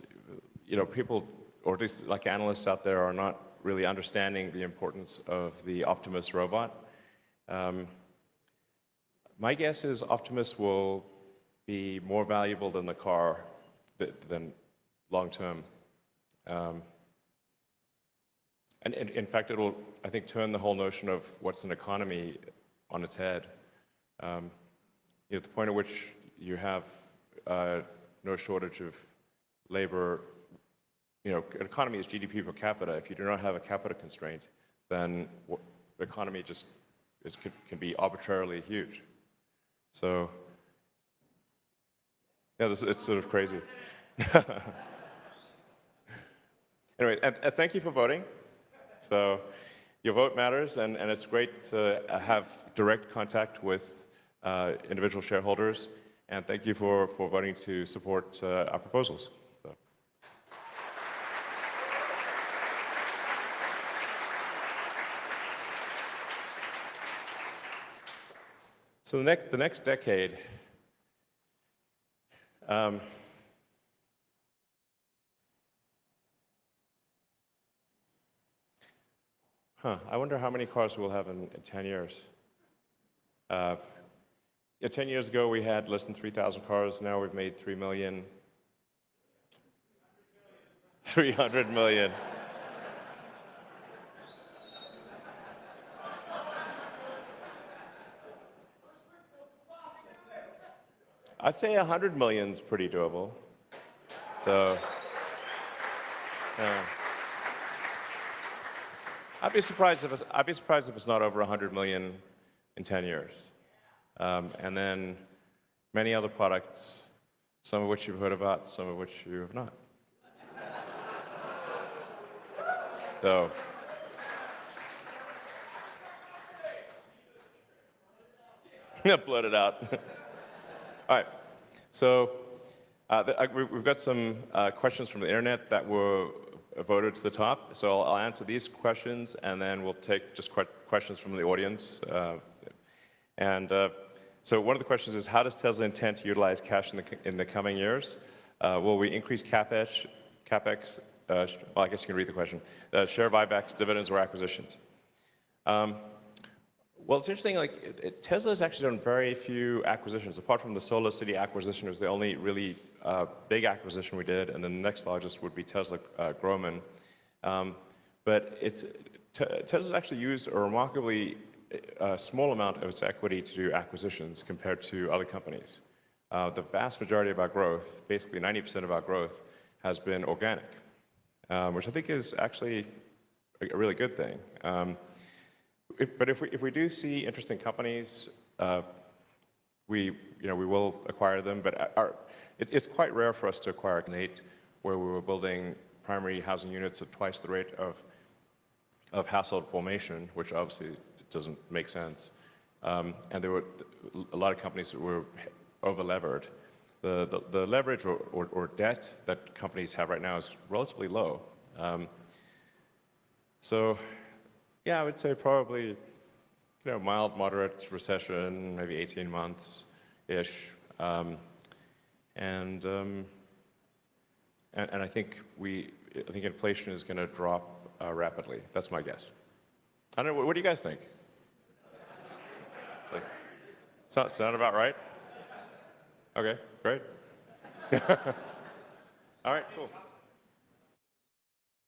people, or at least like analysts out there, are not really understanding the importance of the Optimus robot. My guess is Optimus will be more valuable than the car than long term. And in fact, it'll, I think, turn the whole notion of what's an economy on its head. At the point at which you have no shortage of labor, an economy is GDP per capita. If you do not have a capita constraint, then the economy just can be arbitrarily huge. So, yeah, it's sort of crazy. Anyway, and thank you for voting. So, your vote matters, and it's great to have direct contact with individual shareholders. And thank you for voting to support our proposals. So the next decade, I wonder how many cars we'll have in 10 years. 10 years ago, we had less than 3,000 cars. Now we've made 3 million. 300 million. I'd say 100 million is pretty doable. So, I'd be surprised if it's not over 100 million in 10 years. And then many other products, some of which you've heard about, some of which you have not. So, blurt it out. All right. So, we've got some questions from the internet that were voted to the top. So I'll answer these questions, and then we'll take just questions from the audience. So one of the questions is, how does Tesla intend to utilize cash in the coming years? Will we increase CapEx? Well, I guess you can read the question. Share buybacks, dividends, or acquisitions? Well, it's interesting, Tesla has actually done very few acquisitions. Apart from the Solar City acquisition, it was the only really big acquisition we did, and then the next largest would be Tesla Groman. But Tesla's actually used a remarkably small amount of its equity to do acquisitions compared to other companies. The vast majority of our growth, basically 90% of our growth, has been organic, which I think is actually a really good thing. But if we do see interesting companies, we will acquire them. But it's quite rare for us to acquire Nate, where we were building primary housing units at twice the rate of household formation, which obviously doesn't make sense. And there were a lot of companies that were over-levered. The leverage or debt that companies have right now is relatively low. So, yeah, I would say probably, mild, moderate recession, maybe 18 months-ish. And I think inflation is going to drop rapidly. That's my guess. I don't know. What do you guys think? Sound about right? Okay, great. All right, cool.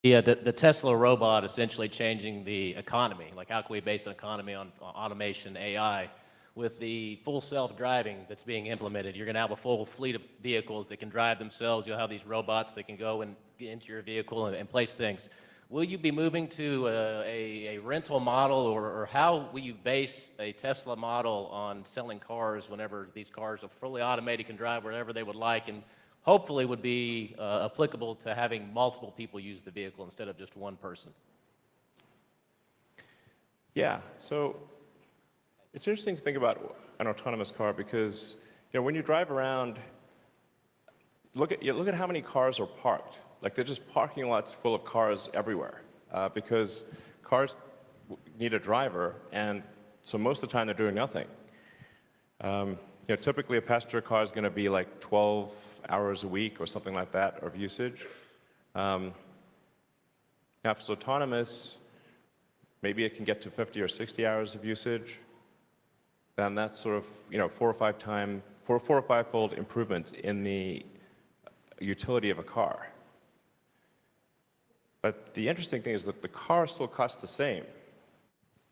Yeah, the Tesla robot essentially changing the economy. Like, how can we base an economy on automation, AI? With the full self-driving that's being implemented, you're going to have a full fleet of vehicles that can drive themselves. You'll have these robots that can go and get into your vehicle and place things. Will you be moving to a rental model, or how will you base a Tesla model on selling cars whenever these cars are fully automated, can drive wherever they would like, and hopefully would be applicable to having multiple people use the vehicle instead of just one person? Yeah, so it's interesting to think about an autonomous car because, when you drive around, look at how many cars are parked. Like, they're just parking lots full of cars everywhere because cars need a driver, and so most of the time they're doing nothing. Typically a passenger car is going to be like 12 hours a week or something like that of usage. Now, if it's autonomous, maybe it can get to 50 or 60 hours of usage. Then that's sort of 4 or 5-fold improvement in the utility of a car. But the interesting thing is that the car still costs the same.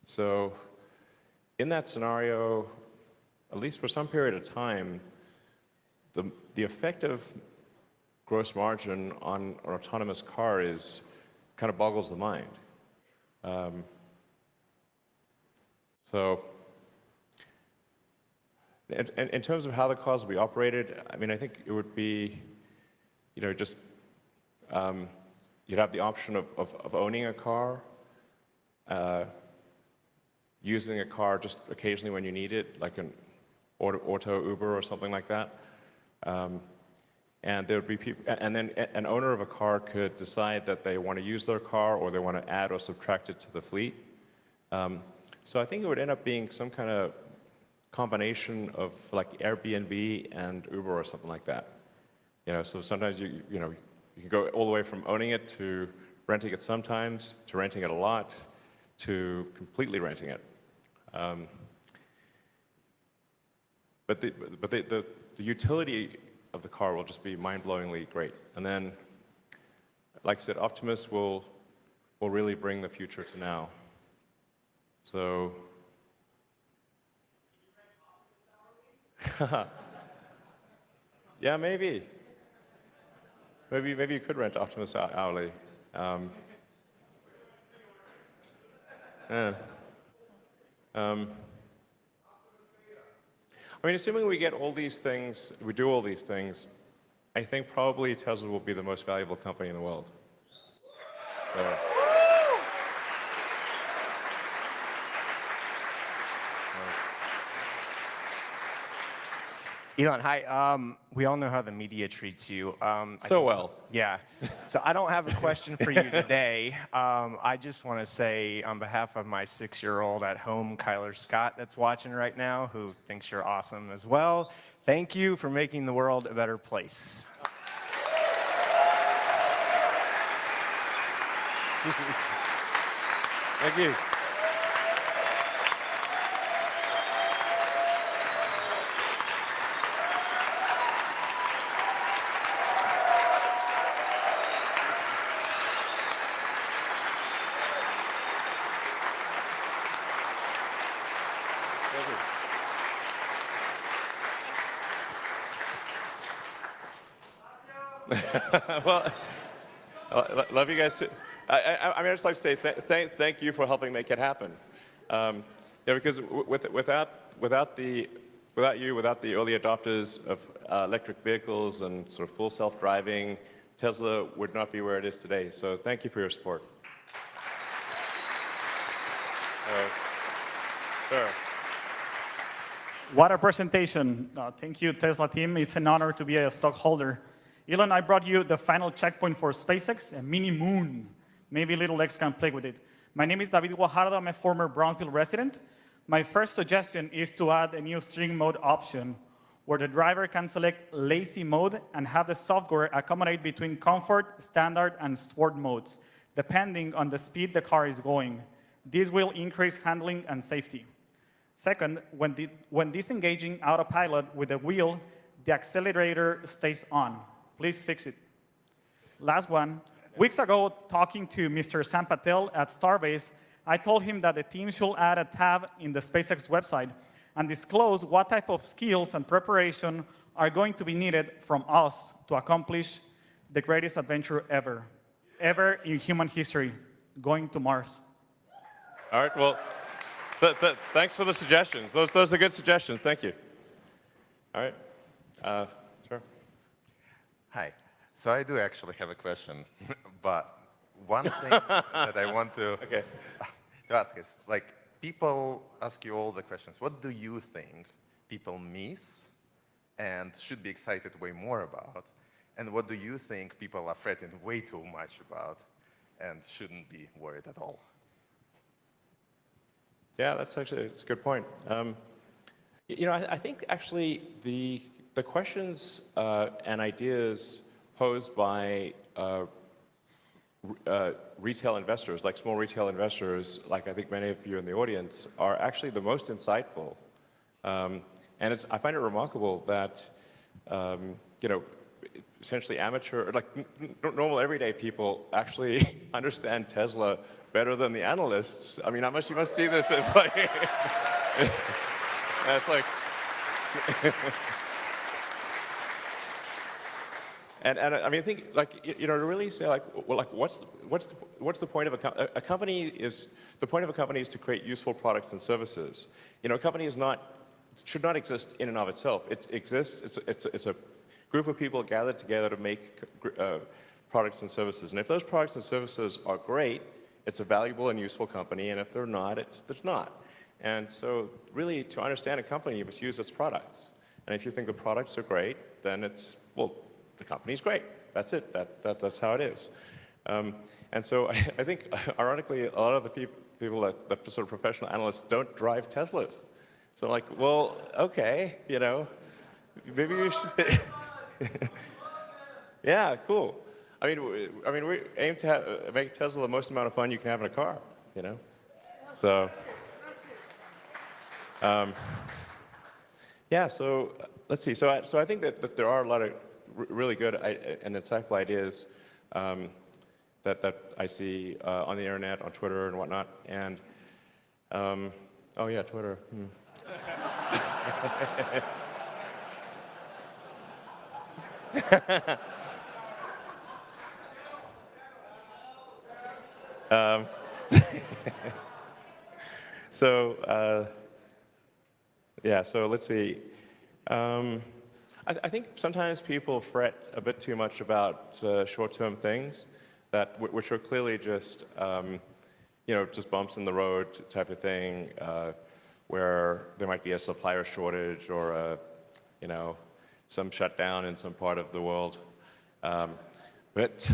So in that scenario, at least for some period of time, the effective gross margin on an autonomous car kind of boggles the mind. So in terms of how the cars will be operated, I mean, I think it would be, just you'd have the option of owning a car, using a car just occasionally when you need it, like an auto Uber or something like that. And there would be people, and then an owner of a car could decide that they want to use their car or they want to add or subtract it to the fleet. So I think it would end up being some kind of combination of like Airbnb and Uber or something like that. So sometimes you can go all the way from owning it to renting it sometimes to renting it a lot to completely renting it. But the utility of the car will just be mind-blowingly great. And then, like I said, Optimus will really bring the future to now. So, yeah, maybe. Maybe you could rent Optimus hourly. Yeah. I mean, assuming we get all these things, we do all these things, I think probably Tesla will be the most valuable company in the world. So. Elon, hi. We all know how the media treats you. Well. Yeah. So I don't have a question for you today. I just want to say on behalf of my 6-year-old at home, Kyler Scott, that's watching right now, who thinks you're awesome as well, thank you for making the world a better place. Thank you. Well, love you guys too. I mean, I'd just like to say thank you for helping make it happen. Yeah, because without you, without the early adopters of electric vehicles and sort of full self-driving, Tesla would not be where it is today. So thank you for your support. Sure. What a presentation. Thank you, Tesla team. It's an honor to be a stockholder. Elon, I brought you the final checkpoint for SpaceX, a mini moon. Maybe little X can play with it. My name is David Guajardo. I'm a former Brownsville resident. My first suggestion is to add a new steering mode option where the driver can select lazy mode and have the software accommodate between comfort, standard, and sport modes, depending on the speed the car is going. This will increase handling and safety. Second, when disengaging autopilot with the wheel, the accelerator stays on. Please fix it. Last one. Weeks ago, talking to Mr. Sam Patel at Starbase, I told him that the team should add a tab in the SpaceX website and disclose what type of skills and preparation are going to be needed from us to accomplish the greatest adventure ever in human history, going to Mars. All right, well, thanks for the suggestions. Those are good suggestions. Thank you. All right. Sure. Hi. So I do actually have a question, but one thing that I want to ask is, like, people ask you all the questions. What do you think people miss and should be excited way more about? And what do you think people are frightened way too much about and shouldn't be worried at all? Yeah, that's a good point. You know, I think actually the questions and ideas posed by retail investors, like small retail investors, like I think many of you in the audience, are actually the most insightful. And I find it remarkable that, you know, essentially amateur, like normal everyday people actually understand Tesla better than the analysts. I mean, you must see this as like, it's like, and I mean, I think, like, you know, to really say, like, well, like, what's the point of a company is, the point of a company is to create useful products and services. You know, a company should not exist in and of itself. It exists, it's a group of people gathered together to make products and services. And if those products and services are great, it's a valuable and useful company, and if they're not, it's not. And so really, to understand a company, you must use its products. And if you think the products are great, then it's, well, the company's great. That's it. That's how it is. And so I think, ironically, a lot of the people that sort of professional analysts don't drive Teslas. So I'm like, well, okay, you know, maybe you should. Yeah, cool. I mean, we aim to make Tesla the most amount of fun you can have in a car, you know. So, yeah, so let's see. So I think that there are a lot of really good and insightful ideas that I see on the internet, on Twitter and whatnot. And, oh yeah, Twitter. Yeah, so let's see. I think sometimes people fret a bit too much about short-term things which are clearly just, just bumps in the road type of thing, where there might be a supplier shortage or some shutdown in some part of the world. But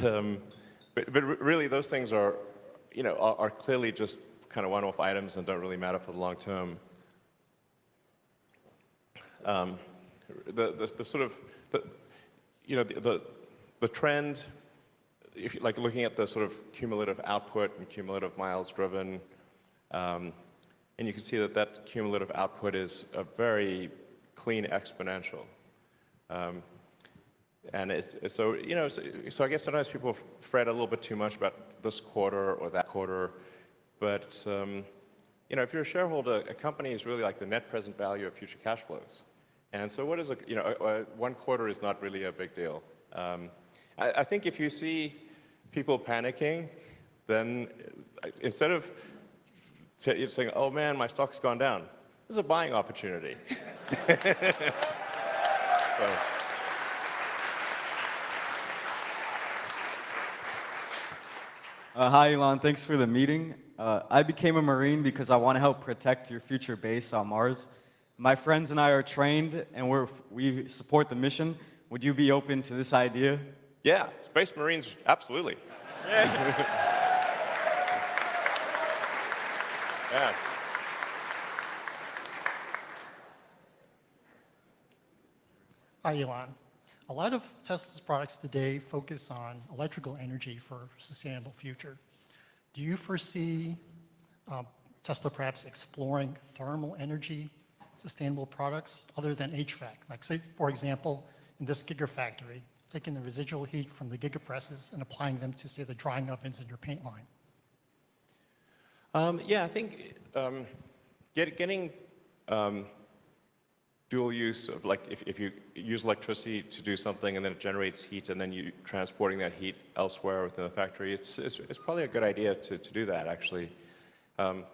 really, those things are clearly just kind of one-off items and don't really matter for the long term. The trend, if you like looking at the sort of cumulative output and cumulative miles driven, and you can see that cumulative output is a very clean exponential. And so I guess sometimes people fret a little bit too much about this quarter or that quarter, but if you're a shareholder, a company is really like the net present value of future cash flows. And so what is one quarter is not really a big deal. I think if you see people panicking, then instead of saying, oh man, my stock's gone down, there's a buying opportunity. Hi, Elon. Thanks for the meeting. I became a Marine because I want to help protect your future base on Mars. My friends and I are trained, and we support the mission. Would you be open to this idea? Yeah, Space Marines, absolutely. Yeah. Hi, Elon. A lot of Tesla's products today focus on electrical energy for a sustainable future. Do you foresee Tesla perhaps exploring thermal energy sustainable products other than HVAC? Like, say, for example, in this Gigafactory, taking the residual heat from the Gigapresses and applying them to, say, the drying ovens in your paint line. Yeah, I think getting dual use of, like, if you use electricity to do something and then it generates heat and then you transporting that heat elsewhere within the factory, it's probably a good idea to do that, actually.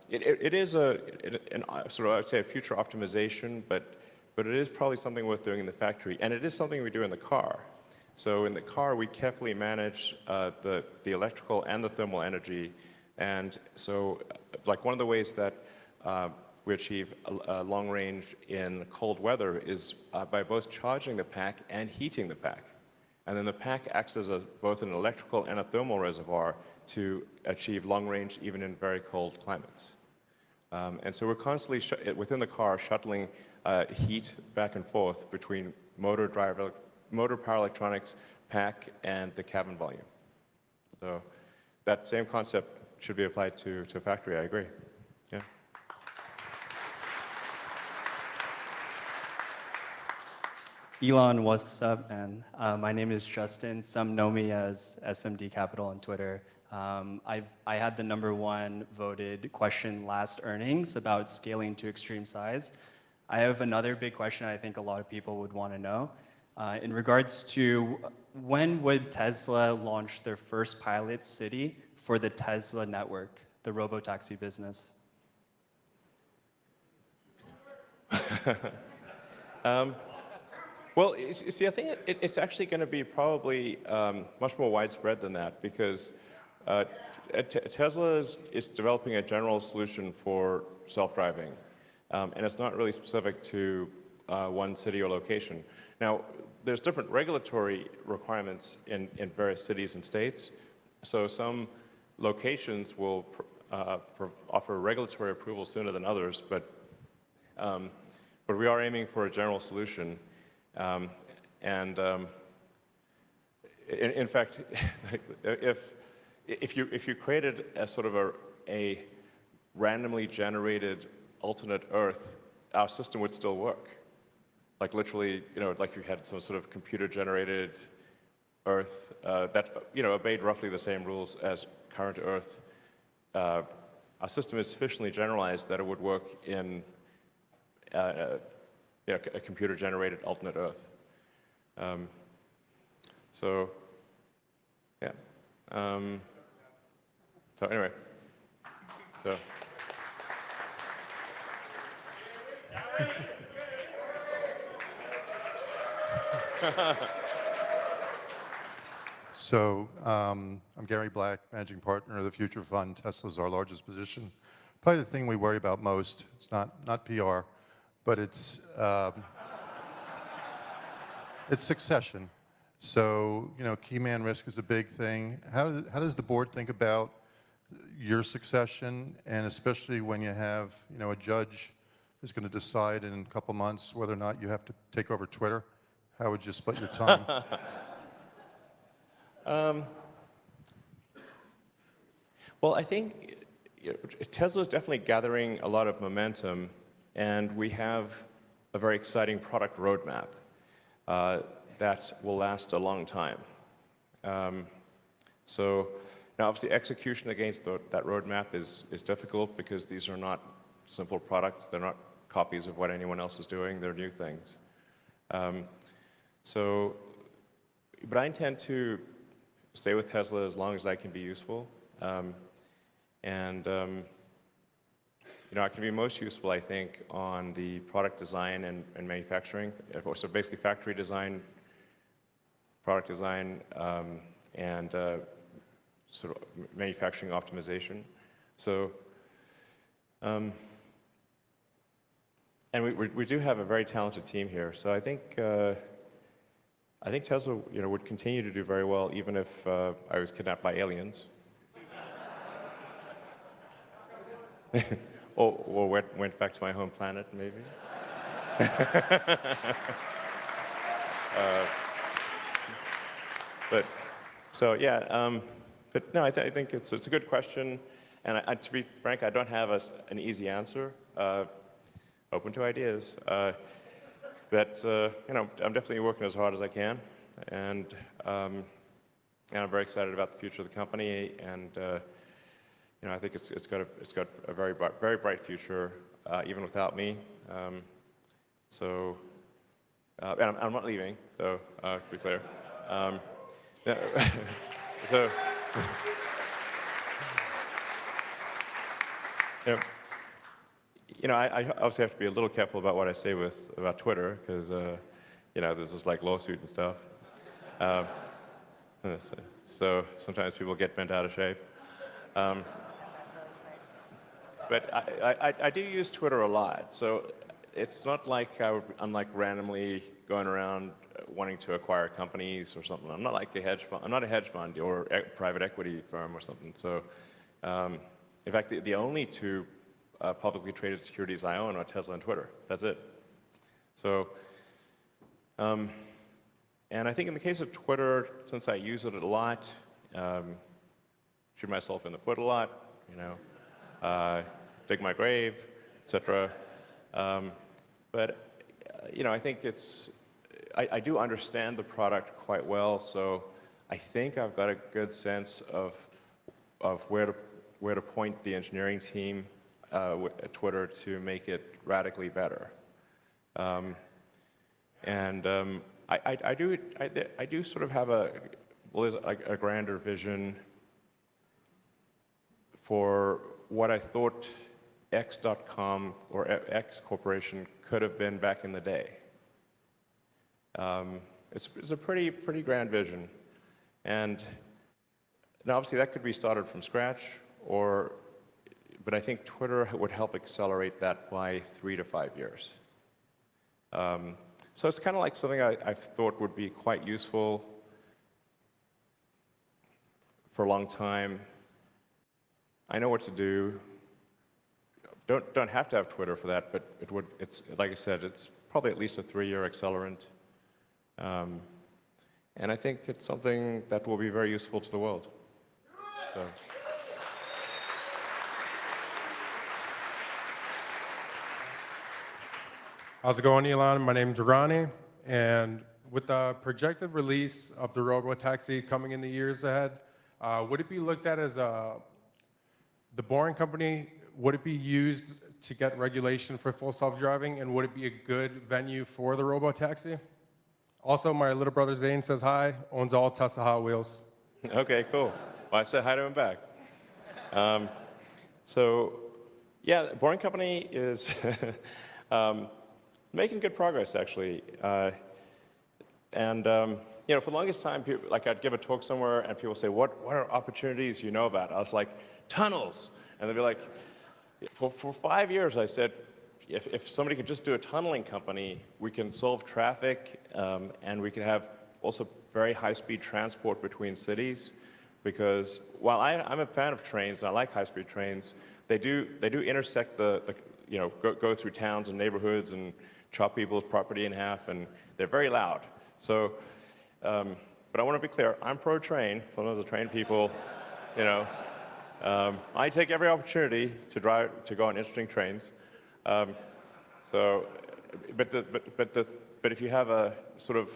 It is sort of, I would say, a future optimization, but it is probably something worth doing in the factory, and it is something we do in the car. So in the car, we carefully manage the electrical and the thermal energy, and so like one of the ways that we achieve a long range in cold weather is by both charging the pack and heating the pack. And then the pack acts as both an electrical and a thermal reservoir to achieve long range even in very cold climates. And so we're constantly, within the car, shuttling heat back and forth between motor power electronics, pack, and the cabin volume. So that same concept should be applied to a factory, I agree. Yeah. Elon, what's up, man? My name is Justin. Some know me as SMD Capital on Twitter. I had the #1 voted question last earnings about scaling to extreme size. I have another big question I think a lot of people would want to know. In regards to when would Tesla launch their first pilot city for the Tesla network, the robotaxi business? Well, you see, I think it's actually going to be probably much more widespread than that, because Tesla is developing a general solution for self-driving, and it's not really specific to one city or location. Now, there's different regulatory requirements in various cities and states, so some locations will offer regulatory approval sooner than others, but we are aiming for a general solution. In fact, if you created a sort of a randomly generated alternate Earth, our system would still work. Like literally, like you had some sort of computer-generated Earth that, obeyed roughly the same rules as current Earth. Our system is sufficiently generalized that it would work in a computer-generated alternate Earth. So, yeah. So anyway, so. So I'm Gary Black, managing partner of the Future Fund. Tesla's our largest position. Probably the thing we worry about most, it's not PR, but it's succession. So, key man risk is a big thing. How does the board think about your succession, and especially when you have, a judge is going to decide in a couple months whether or not you have to take over Twitter? How would you split your time? Well, I think Tesla is definitely gathering a lot of momentum, and we have a very exciting product roadmap that will last a long time. So now, obviously, execution against that roadmap is difficult because these are not simple products. They're not copies of what anyone else is doing. They're new things. But I intend to stay with Tesla as long as I can be useful. I can be most useful, I think, on the product design and manufacturing. So basically factory design, product design, and sort of manufacturing optimization. So, and we do have a very talented team here. So I think Tesla, would continue to do very well even if I was kidnapped by aliens. or went back to my home planet, maybe. But no, I think it's a good question, and to be frank, I don't have an easy answer. Open to ideas, but I'm definitely working as hard as I can, and I'm very excited about the future of the company, and I think it's got a very bright future even without me. And I'm not leaving, so to be clear. So, I obviously have to be a little careful about what I say about Twitter because, there's this lawsuit and stuff. So sometimes people get bent out of shape. But I do use Twitter a lot, so it's not like I'm randomly going around wanting to acquire companies or something. I'm not like a hedge fund. I'm not a hedge fund or private equity firm or something. So, in fact, the only two publicly traded securities I own are Tesla and Twitter. That's it. So, and I think in the case of Twitter, since I use it a lot, shoot myself in the foot a lot, dig my grave, etc. But I think I do understand the product quite well, so I think I've got a good sense of where to point the engineering team at Twitter to make it radically better. I do sort of have a grander vision for what I thought X.com or X Corporation could have been back in the day. It's a pretty grand vision, and now obviously that could be started from scratch, but I think Twitter would help accelerate that by 3 to 5 years. So it's kind of like something I thought would be quite useful for a long time. I know what to do. Don't have to have Twitter for that, but it's like I said, it's probably at least a 3-year accelerant. And I think it's something that will be very useful to the world. So. How's it going, Elon? My name's Ronnie, and with the projected release of the robo-taxi coming in the years ahead, would it be looked at as the Boring Company, would it be used to get regulation for full self-driving, and would it be a good venue for the robo-taxi? Also, my little brother Zane says hi, owns all Tesla Hot Wheels. Okay, cool. Well, I said hi to him back. So, yeah, Boring Company is making good progress, actually. You know, for the longest time, people, like I'd give a talk somewhere and people say, what are opportunities you know about? I was like, tunnels. And they'd be like, for 5 years, I said, if somebody could just do a tunneling company, we can solve traffic and we can have also very high-speed transport between cities. Because while I'm a fan of trains, and I like high-speed trains, they do intersect you know, go through towns and neighborhoods and chop people's property in half, and they're very loud. So, but I want to be clear, I'm pro-train. Sometimes the train people, you know, I take every opportunity to go on interesting trains. But if you have a sort of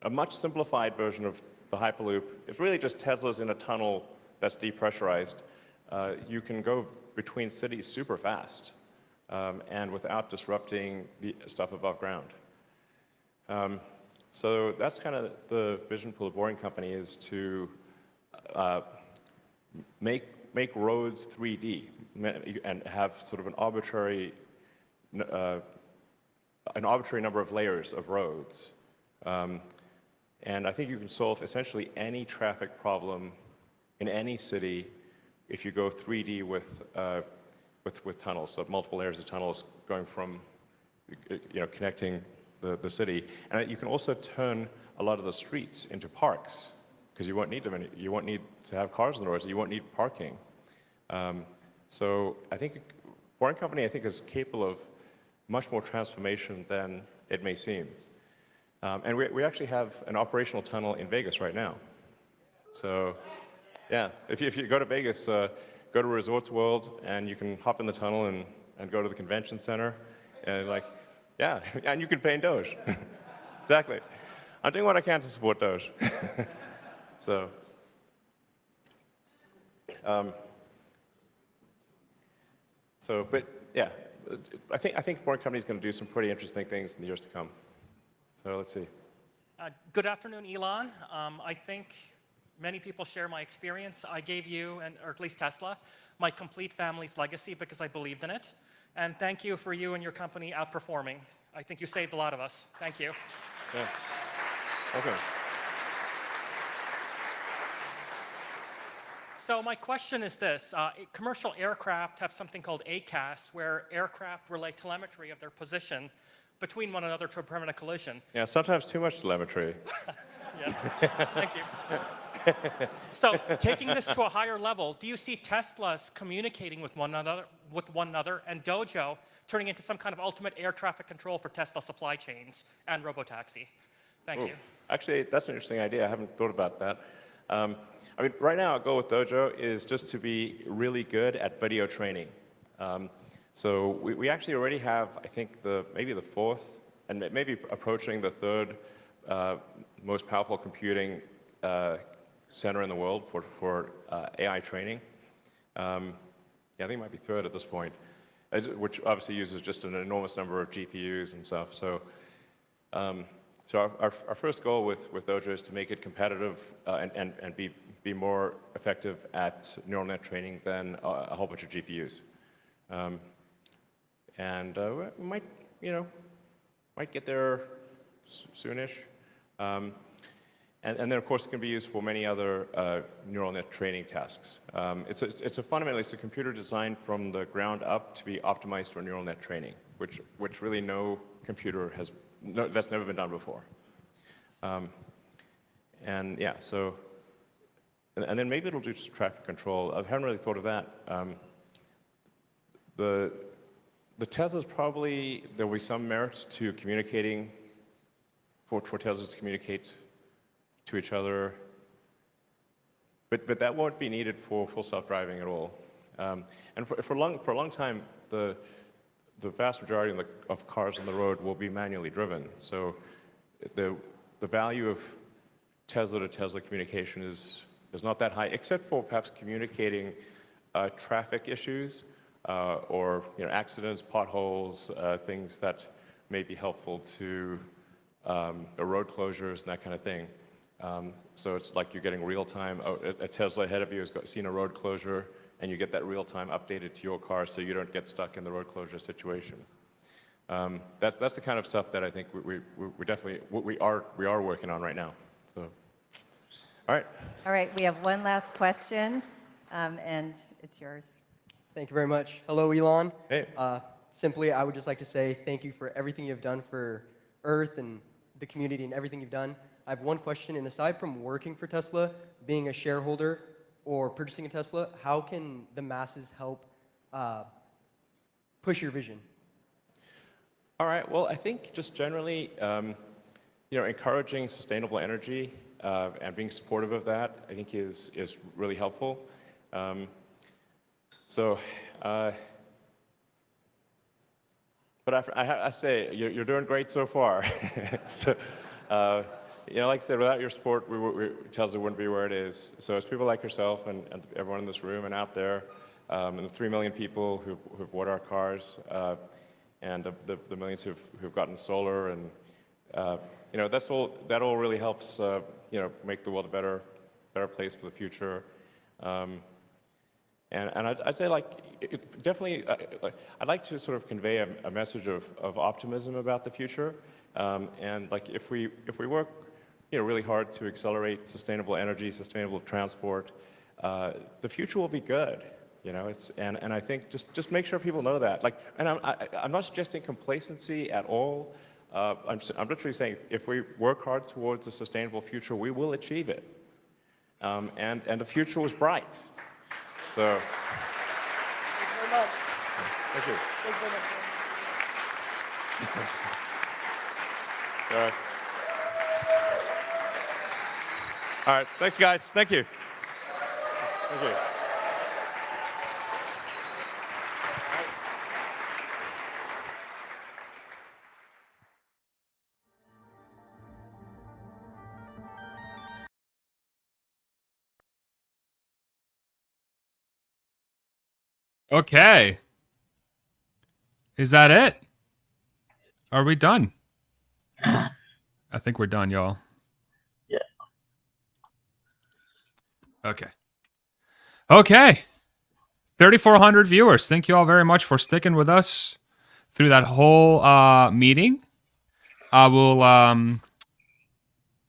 a much simplified version of the Hyperloop, it's really just Teslas in a tunnel that's depressurized. You can go between cities super fast and without disrupting the stuff above ground. So that's kind of the vision for the Boring Company, is to make roads 3D and have sort of an arbitrary number of layers of roads. And I think you can solve essentially any traffic problem in any city if you go 3D with tunnels, so multiple layers of tunnels going from, you know, connecting the city. And you can also turn a lot of the streets into parks, because you won't need them. You won't need to have cars on the roads. You won't need parking. So I think Boring Company, I think, is capable of much more transformation than it may seem. And we actually have an operational tunnel in Vegas right now. So, yeah, if you go to Vegas, go to Resorts World, and you can hop in the tunnel and go to the convention center, and like, yeah, and you can pay in Doge. Exactly. I'm doing what I can to support Doge. So, but yeah, I think Boring Company is going to do some pretty interesting things in the years to come. So let's see. Good afternoon, Elon. I think many people share my experience. I gave you, or at least Tesla, my complete family's legacy because I believed in it. And thank you for you and your company outperforming. I think you saved a lot of us. Thank you. Yeah. Okay. So my question is this. Commercial aircraft have something called ACAS, where aircraft relay telemetry of their position between one another to prevent a collision. Yeah, sometimes too much telemetry. Yes, thank you. So taking this to a higher level, do you see Teslas communicating with one another and Dojo turning into some kind of ultimate air traffic control for Tesla supply chains and robotaxi? Thank you. Actually, that's an interesting idea. I haven't thought about that. I mean, right now, our goal with Dojo is just to be really good at video training. So we actually already have, I think, maybe the fourth, and maybe approaching the third most powerful computing center in the world for AI training. Yeah, I think it might be third at this point, which obviously uses just an enormous number of GPUs and stuff. So, our first goal with Dojo is to make it competitive and be more effective at neural net training than a whole bunch of GPUs. We might, might get there soonish. And then, of course, it can be used for many other neural net training tasks. Fundamentally, it's a computer designed from the ground up to be optimized for neural net training, which really no computer that's never been done before. And yeah, so, and then maybe it'll do traffic control. I haven't really thought of that. The Teslas probably, there'll be some merits to communicating, for Teslas to communicate to each other, but that won't be needed for full self-driving at all. And for a long time, the the vast majority of cars on the road will be manually driven. So the value of Tesla to Tesla communication is not that high, except for perhaps communicating traffic issues or accidents, potholes, things that may be helpful to road closures and that kind of thing. So it's like you're getting real-time, a Tesla ahead of you has seen a road closure, and you get that real-time updated to your car so you don't get stuck in the road closure situation. That's the kind of stuff that I think we definitely, we are working on right now. So, all right. All right, we have one last question, and it's yours. Thank you very much. Hello, Elon. Hey. Simply, I would just like to say thank you for everything you've done for Earth and the community and everything you've done. I have one question, and aside from working for Tesla, being a shareholder, or purchasing a Tesla, how can the masses help push your vision? All right. Well, I think just generally, encouraging sustainable energy and being supportive of that, I think is really helpful. But I say you're doing great so far. So, like I said, without your support, Tesla wouldn't be where it is. So it's people like yourself and everyone in this room and out there, and the 3 million people who've bought our cars, and the millions who've gotten solar, and that all really helps make the world a better place for the future. And I'd say, definitely, I'd like to sort of convey a message of optimism about the future. And if we work, really hard to accelerate sustainable energy, sustainable transport, the future will be good. And I think just make sure people know that. And I'm not suggesting complacency at all. I'm literally saying if we work hard towards a sustainable future, we will achieve it. And the future was bright. So, Thank you very much. Thank you. Thank you very much. All right. All right. Thanks, guys. Thank you. Thank you. Okay. Is that it? Are we done? I think we're done, y'all. Yeah. Okay. Okay. 3,400 viewers. Thank you all very much for sticking with us through that whole meeting. I will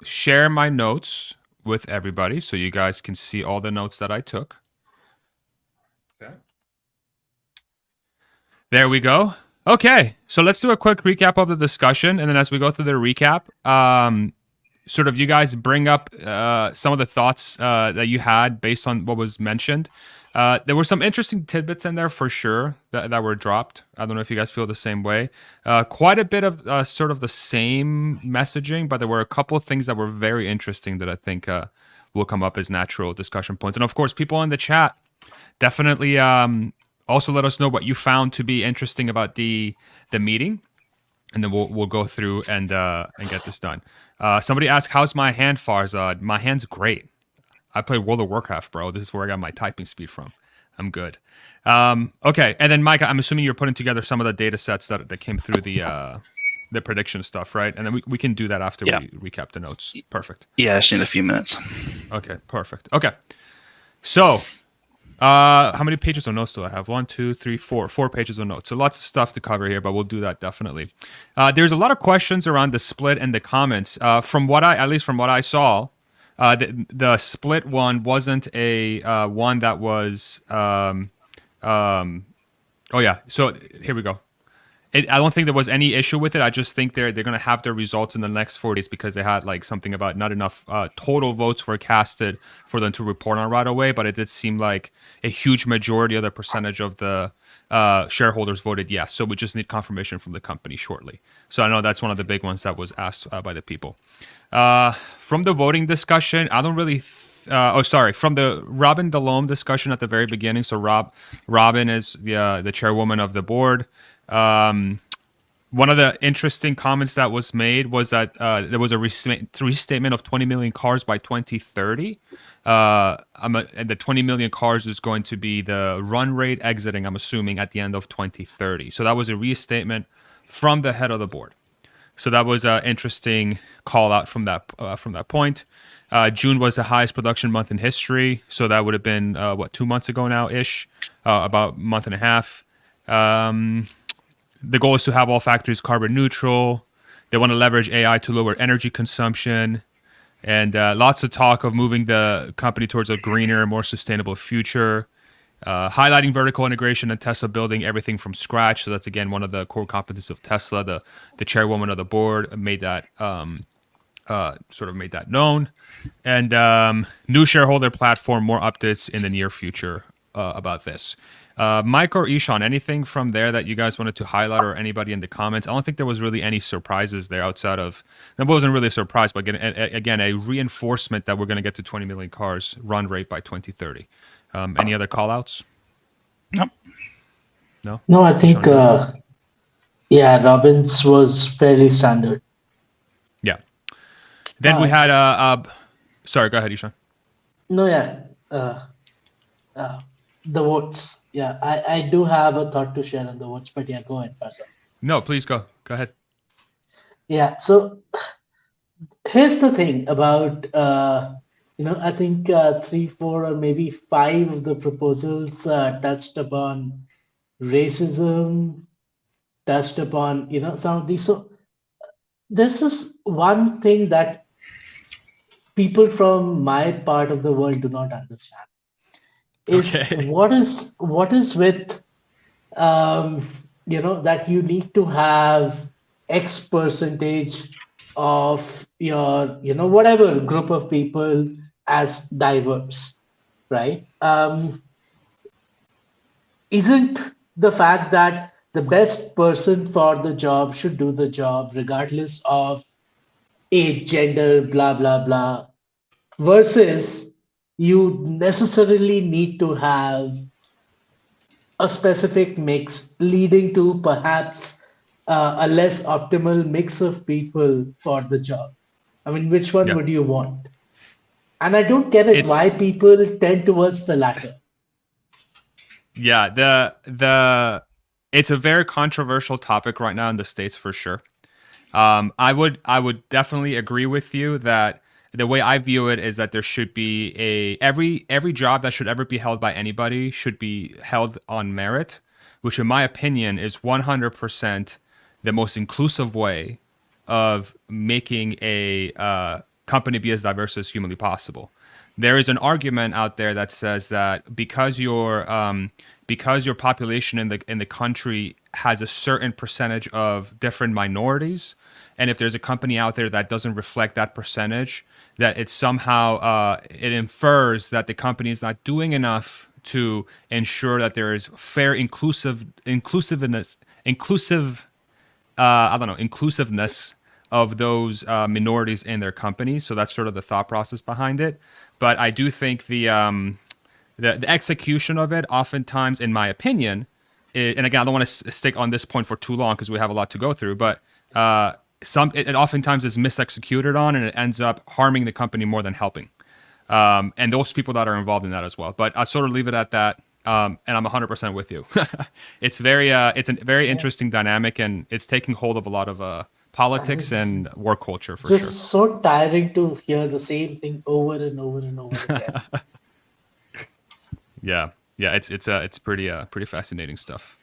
share my notes with everybody so you guys can see all the notes that I took. Okay. There we go. Okay, so let's do a quick recap of the discussion, and then as we go through the recap, sort of you guys bring up some of the thoughts that you had based on what was mentioned. There were some interesting tidbits in there for sure that were dropped. I don't know if you guys feel the same way. Quite a bit of sort of the same messaging, but there were a couple of things that were very interesting that I think will come up as natural discussion points. And of course, people in the chat definitely also let us know what you found to be interesting about the meeting, and then we'll go through and get this done. Somebody asked, "How's my hand, Farzad?" My hand's great. I play World of Warcraft, bro. This is where I got my typing speed from. I'm good. Okay, and then Mike, I'm assuming you're putting together some of the data sets that came through the prediction stuff, right? And then we can do that after we recap the notes. Perfect. Yeah, I just need a few minutes. Okay, perfect. Okay, so how many pages of notes do I have? 1, 2, 3, 4. 4 pages of notes. So lots of stuff to cover here, but we'll do that definitely. There's a lot of questions around the split in the comments. From what I saw, the split one wasn't a one that was. Oh yeah. So here we go. I don't think there was any issue with it. I just think they're going to have their results in the next 4 days because they had like something about not enough total votes were casted for them to report on right away. But it did seem like a huge majority of the percentage of the shareholders voted yes. So we just need confirmation from the company shortly. So I know that's one of the big ones that was asked by the people. From the voting discussion, I don't really... from the Robyn Delhome discussion at the very beginning. So Robyn is the chairwoman of the board. One of the interesting comments that was made was that there was a restatement of 20 million cars by 2030. And the 20 million cars is going to be the run rate exiting, I'm assuming, at the end of 2030. So that was a restatement from the head of the board. So that was an interesting call out from that point. June was the highest production month in history. So that would have been, 2 months ago now-ish, about a month and a half. The goal is to have all factories carbon neutral. They want to leverage AI to lower energy consumption. And lots of talk of moving the company towards a greener, more sustainable future. Highlighting vertical integration and Tesla building everything from scratch. So that's, again, one of the core competencies of Tesla. The chairwoman of the board made that made that known. And new shareholder platform, more updates in the near future about this. Mike or Ishan, anything from there that you guys wanted to highlight, or anybody in the comments? I don't think there was really any surprises there outside of, it wasn't really a surprise, but again, a reinforcement that we're going to get to 20 million cars run rate by 2030. Any other call outs? No. No? No, I think, Robyn's was fairly standard. Yeah. Then we had, sorry, go ahead, Ishan. No, the votes. Yeah, I do have a thought to share on the votes, but go ahead, Faisal. No, please go. Go ahead. Yeah, so here's the thing about, I think 3, 4, or maybe 5 of the proposals touched upon racism, touched upon, some of these. So this is one thing that people from my part of the world do not understand. Is what is with that you need to have X percentage of your whatever group of people as diverse, right? Isn't the fact that the best person for the job should do the job regardless of age, gender, blah blah blah, versus you necessarily need to have a specific mix leading to perhaps a less optimal mix of people for the job? I mean, which one would you want? And I don't get it why people tend towards the latter. Yeah, it's a very controversial topic right now in the States for sure. I would definitely agree with you that the way I view it is that there should be every job that should ever be held by anybody should be held on merit, which in my opinion is 100% the most inclusive way of making a company be as diverse as humanly possible. There is an argument out there that says that because your population in the country has a certain percentage of different minorities, and if there's a company out there that doesn't reflect that percentage, that it somehow it infers that the company is not doing enough to ensure that there is fair inclusiveness of those minorities in their company. So that's sort of the thought process behind it. But I do think the execution of it, oftentimes, in my opinion, and again, I don't want to stick on this point for too long because we have a lot to go through, but it oftentimes is misexecuted on, and it ends up harming the company more than helping. And those people that are involved in that as well. But I sort of leave it at that. And I'm 100% with you. It's a very interesting dynamic, and it's taking hold of a lot of politics and work culture for sure. Just so tiring to hear the same thing over and over and over again. Yeah, it's pretty fascinating stuff.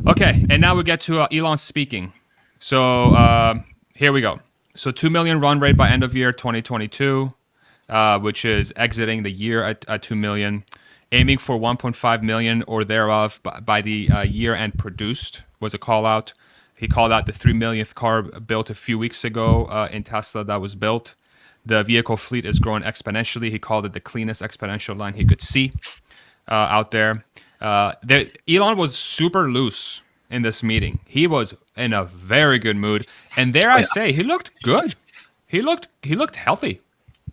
Okay, and now we get to Elon speaking. So here we go. So 2 million run rate by end of year 2022, which is exiting the year at 2 million. Aiming for 1.5 million or thereof by the year end produced was a call out. He called out the 3 millionth car built a few weeks ago in Tesla that was built. The vehicle fleet is growing exponentially. He called it the cleanest exponential line he could see out there. Elon was super loose in this meeting. He was in a very good mood, and I say he looked good. He looked healthy.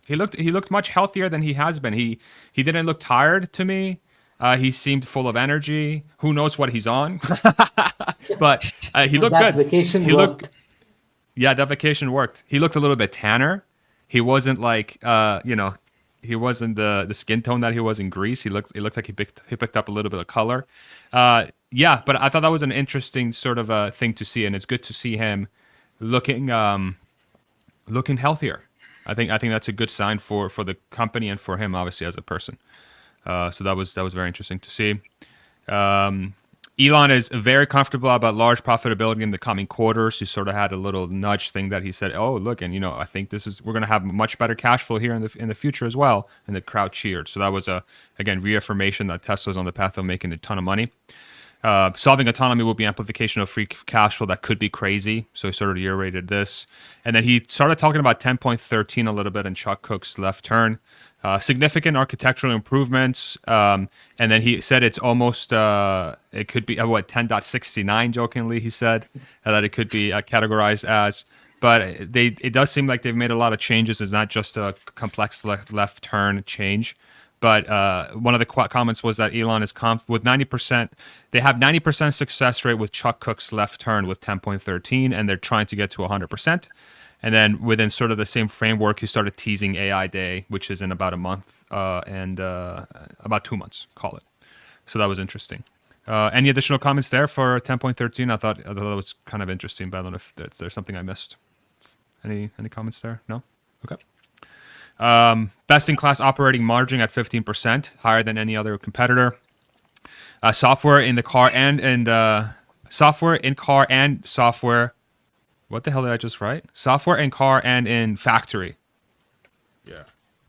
He looked much healthier than he has been. He didn't look tired to me. He seemed full of energy. Who knows what he's on? But he looked that good. vacation He worked. Yeah, that vacation worked. He looked a little bit tanner. He wasn't like, he wasn't the skin tone that he was in Greece. It looked like he picked up a little bit of color. Yeah, but I thought that was an interesting sort of thing to see, and it's good to see him looking healthier. I think that's a good sign for the company and for him, obviously, as a person. So that was very interesting to see. Elon is very comfortable about large profitability in the coming quarters. He sort of had a little nudge thing that he said, "Oh, look, and I think we're going to have much better cash flow here in the future as well." And the crowd cheered. So that was again reaffirmation that Tesla's on the path of making a ton of money. Solving autonomy will be amplification of free cash flow that could be crazy. So he sort of reiterated this. And then he started talking about 10.13 a little bit in Chuck Cook's left turn. Significant architectural improvements. And then he said it's almost, it could be, 10.69 jokingly, he said, that it could be categorized as. But it does seem like they've made a lot of changes. It's not just a complex left turn change. But one of the comments was that Elon is with 90%. They have 90% success rate with Chuck Cook's left turn with 10.13, and they're trying to get to 100%. And then within sort of the same framework, he started teasing AI Day, which is in about a month and about 2 months, call it. So that was interesting. Any additional comments there for 10.13? I thought that was kind of interesting, but I don't know if there's something I missed. Any comments there? No? Okay. Best in class operating margin at 15%, higher than any other competitor. Software in the car and software in car and software. What the hell did I just write? Software in car and in factory. Yeah,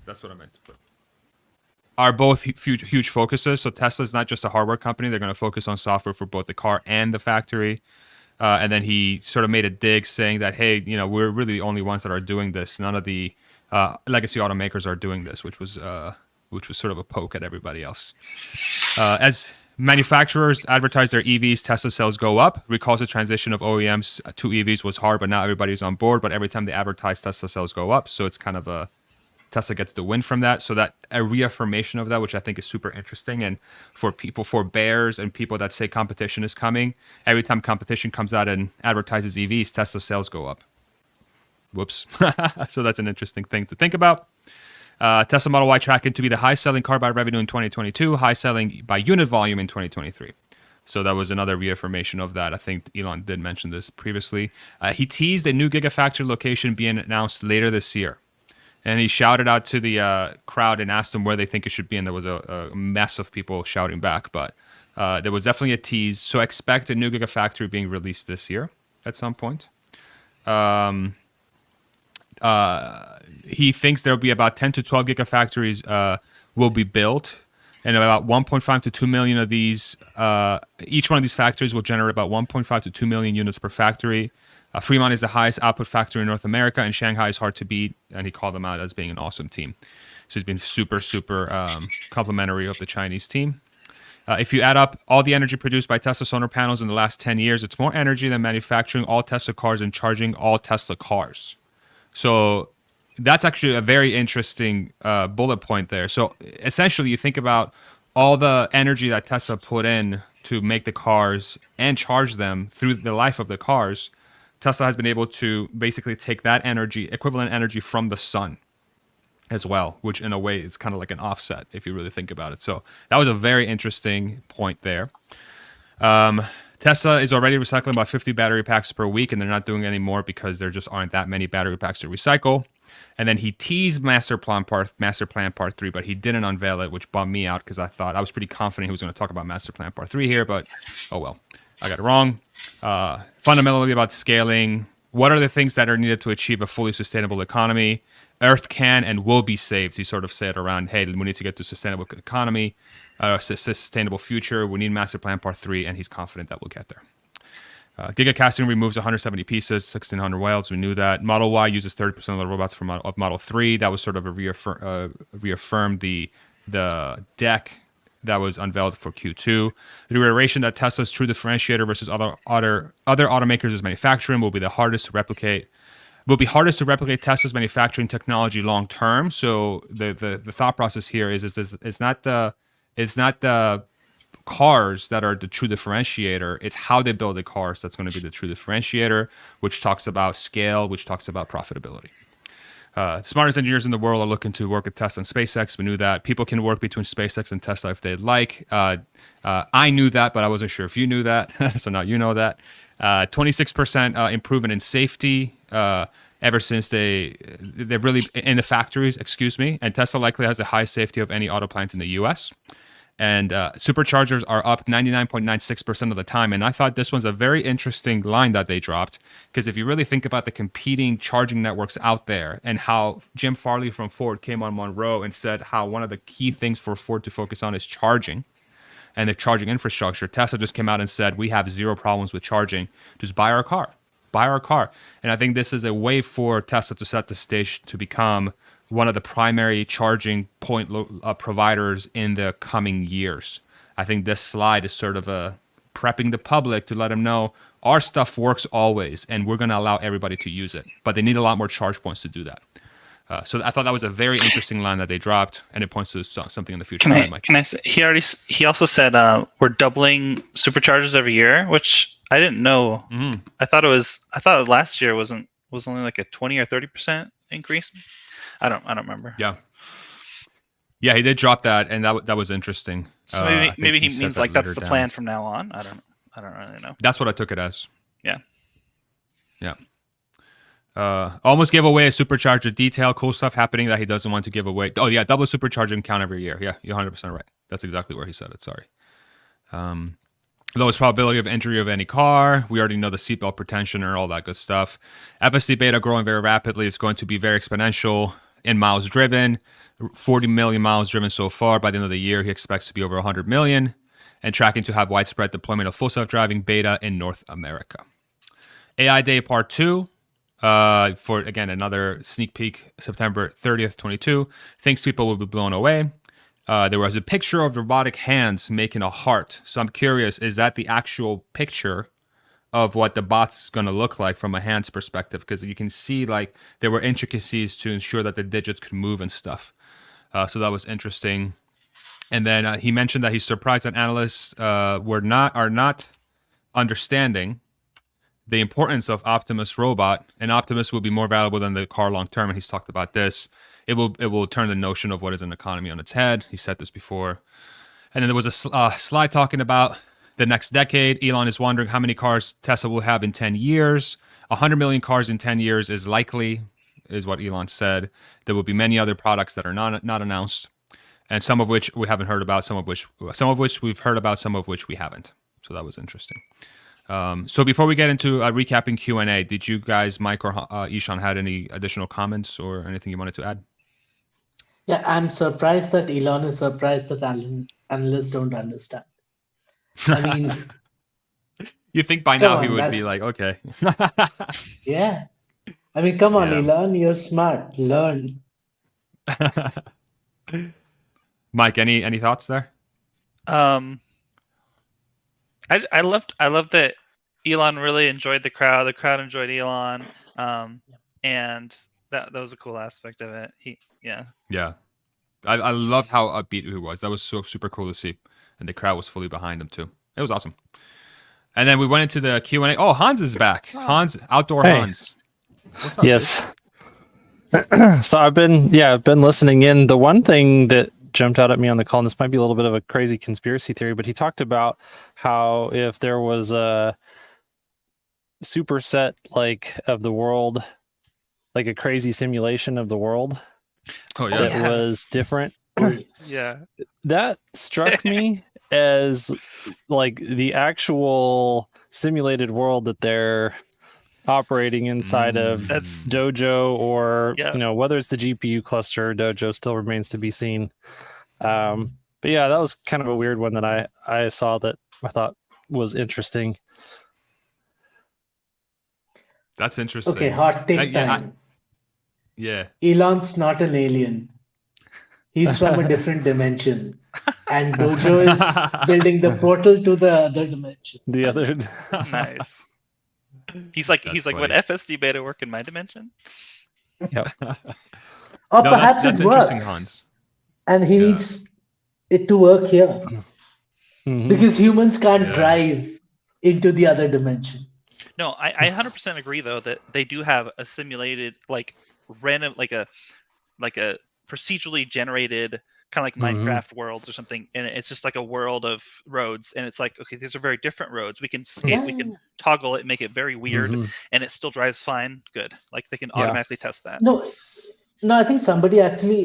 that's what I meant to put. Are both huge focuses. So Tesla's not just a hardware company. They're going to focus on software for both the car and the factory. And then he sort of made a dig saying that, hey, we're really the only ones that are doing this. None of the legacy automakers are doing this, which was sort of a poke at everybody else. As manufacturers advertise their EVs, Tesla sales go up. Recalls the transition of OEMs to EVs was hard, but now everybody's on board. But every time they advertise, Tesla sales go up. So it's kind of Tesla gets the win from that. So that a reaffirmation of that, which I think is super interesting. And for bears and people that say competition is coming, every time competition comes out and advertises EVs, Tesla sales go up. Whoops. So that's an interesting thing to think about. Tesla Model Y tracking to be the high-selling car by revenue in 2022, high-selling by unit volume in 2023. So that was another reaffirmation of that. I think Elon did mention this previously. He teased a new Gigafactory location being announced later this year. And he shouted out to the crowd and asked them where they think it should be. And there was a mess of people shouting back. But there was definitely a tease. So expect a new Gigafactory being released this year at some point. He thinks there'll be about 10 to 12 gigafactories will be built, and about 1.5 to 2 million of these, each one of these factories will generate about 1.5 to 2 million units per factory. Fremont is the highest output factory in North America, and Shanghai is hard to beat, and he called them out as being an awesome team. So he's been super complimentary of the Chinese team. If you add up all the energy produced by Tesla solar panels in the last 10 years, it's more energy than manufacturing all Tesla cars and charging all Tesla cars. So that's actually a very interesting bullet point there. So essentially, you think about all the energy that Tesla put in to make the cars and charge them through the life of the cars. Tesla has been able to basically take that energy, equivalent energy from the sun as well, which in a way is kind of like an offset if you really think about it. So that was a very interesting point there. Tesla is already recycling about 50 battery packs per week, and they're not doing any more because there just aren't that many battery packs to recycle. And then he teased Master Plan Part 3, but he didn't unveil it, which bummed me out because I was pretty confident he was going to talk about Master Plan Part 3 here, but oh well, I got it wrong. Fundamentally about scaling. What are the things that are needed to achieve a fully sustainable economy? Earth can and will be saved. He sort of said around, hey, we need to get to a sustainable economy, sustainable future. We need Master Plan Part 3, and he's confident that we'll get there. Gigacasting removes 170 pieces, 1,600 welds. We knew that. Model Y uses 30% of the robots of Model 3. That was sort of a reaffirmed the deck that was unveiled for Q2. The reiteration that Tesla's true differentiator versus other automakers is manufacturing will be hardest to replicate Tesla's manufacturing technology long term. So the thought process here is it's not the It's not the cars that are the true differentiator. It's how they build the cars that's going to be the true differentiator, which talks about scale, which talks about profitability. Smartest engineers in the world are looking to work at Tesla and SpaceX. We knew that. People can work between SpaceX and Tesla if they'd like. I knew that, but I wasn't sure if you knew that. So now you know that. 26% improvement in safety ever since they're really in the factories, and Tesla likely has the highest safety of any auto plant in the US. And superchargers are up 99.96% of the time. And I thought this was a very interesting line that they dropped, because if you really think about the competing charging networks out there and how Jim Farley from Ford came on Monroe and said how one of the key things for Ford to focus on is charging and the charging infrastructure, Tesla just came out and said, we have zero problems with charging. Just buy our car. Buy our car. And I think this is a way for Tesla to set the stage to become one of the primary charging point providers in the coming years. I think this slide is sort of prepping the public to let them know our stuff works always, and we're going to allow everybody to use it. But they need a lot more charge points to do that. So I thought that was a very interesting line that they dropped, and it points to something in the future. Can I say, he also said we're doubling superchargers every year, which I didn't know. I thought last year was only like a 20 or 30% increase. I don't remember. Yeah, he did drop that, and that was interesting. So maybe he means like that's the plan from now on. I don't really know. That's what I took it as. Yeah. Almost gave away a supercharger detail. Cool stuff happening that he doesn't want to give away. Oh yeah, double supercharging count every year. Yeah, you're 100% right. That's exactly where he said it. Sorry. Lowest probability of injury of any car. We already know the seatbelt pretension and all that good stuff. FSD beta growing very rapidly. It's going to be very exponential in miles driven. 40 million miles driven so far. By the end of the year, he expects to be over 100 million, and tracking to have widespread deployment of full self-driving beta in North America. AI Day Part 2. For, again, another sneak peek, September 30th, 22. Thinks people will be blown away. There was a picture of robotic hands making a heart. So I'm curious, is that the actual picture of what the bot's going to look like from a hand's perspective? Because you can see like there were intricacies to ensure that the digits could move and stuff. So that was interesting. And then he mentioned that he's surprised that analysts are not understanding the importance of Optimus robot, and Optimus will be more valuable than the car long term. And he's talked about this. It will turn the notion of what is an economy on its head. He said this before. And then there was a slide talking about the next decade. Elon is wondering how many cars Tesla will have in 10 years. 100 million cars in 10 years is likely, is what Elon said. There will be many other products that are not announced, and some of which we haven't heard about, some of which we've heard about, some of which we haven't. So that was interesting. So before we get into recapping Q&A, did you guys, Mike or Ishan, had any additional comments or anything you wanted to add? Yeah, I'm surprised that Elon is surprised that analysts don't understand. I mean, you think by now he would be like, okay. Yeah. I mean, come on, Elon, you're smart. Learn. Mike, any thoughts there? I loved that Elon really enjoyed the crowd. The crowd enjoyed Elon, and that was a cool aspect of it. Yeah, I love how upbeat he was. That was so super cool to see, and the crowd was fully behind him too. It was awesome. And then we went into the Q&A. Oh, Hans is back. Hans, outdoor Hans. What's up? Yes. So I've been listening in. The one thing that jumped out at me on the call, and this might be a little bit of a crazy conspiracy theory, but he talked about how if there was a superset like of the world, like a crazy simulation of the world, that was different. Yeah, that struck me as like the actual simulated world that they're operating inside of Dojo, or whether it's the GPU cluster or Dojo still remains to be seen. But yeah, that was kind of a weird one that I saw that I thought was interesting. That's interesting. Okay, hot take time. Yeah. Elon's not an alien. He's from a different dimension. And Dojo is building the portal to the other dimension. The other. Nice. He's like, would FSD beta work in my dimension? Yep. Or perhaps that's it works. interesting, Hans. And he needs it to work here because humans can't Yeah. drive into the other dimension. No, I 100% agree though that they do have a simulated like random like a procedurally generated kind of like Minecraft worlds or something, and it's just like a world of roads, and it's like, okay, these are very different roads. We can skate, we can toggle it, and make it very weird, and it still drives fine. Good, like they can automatically test that. No, I think somebody actually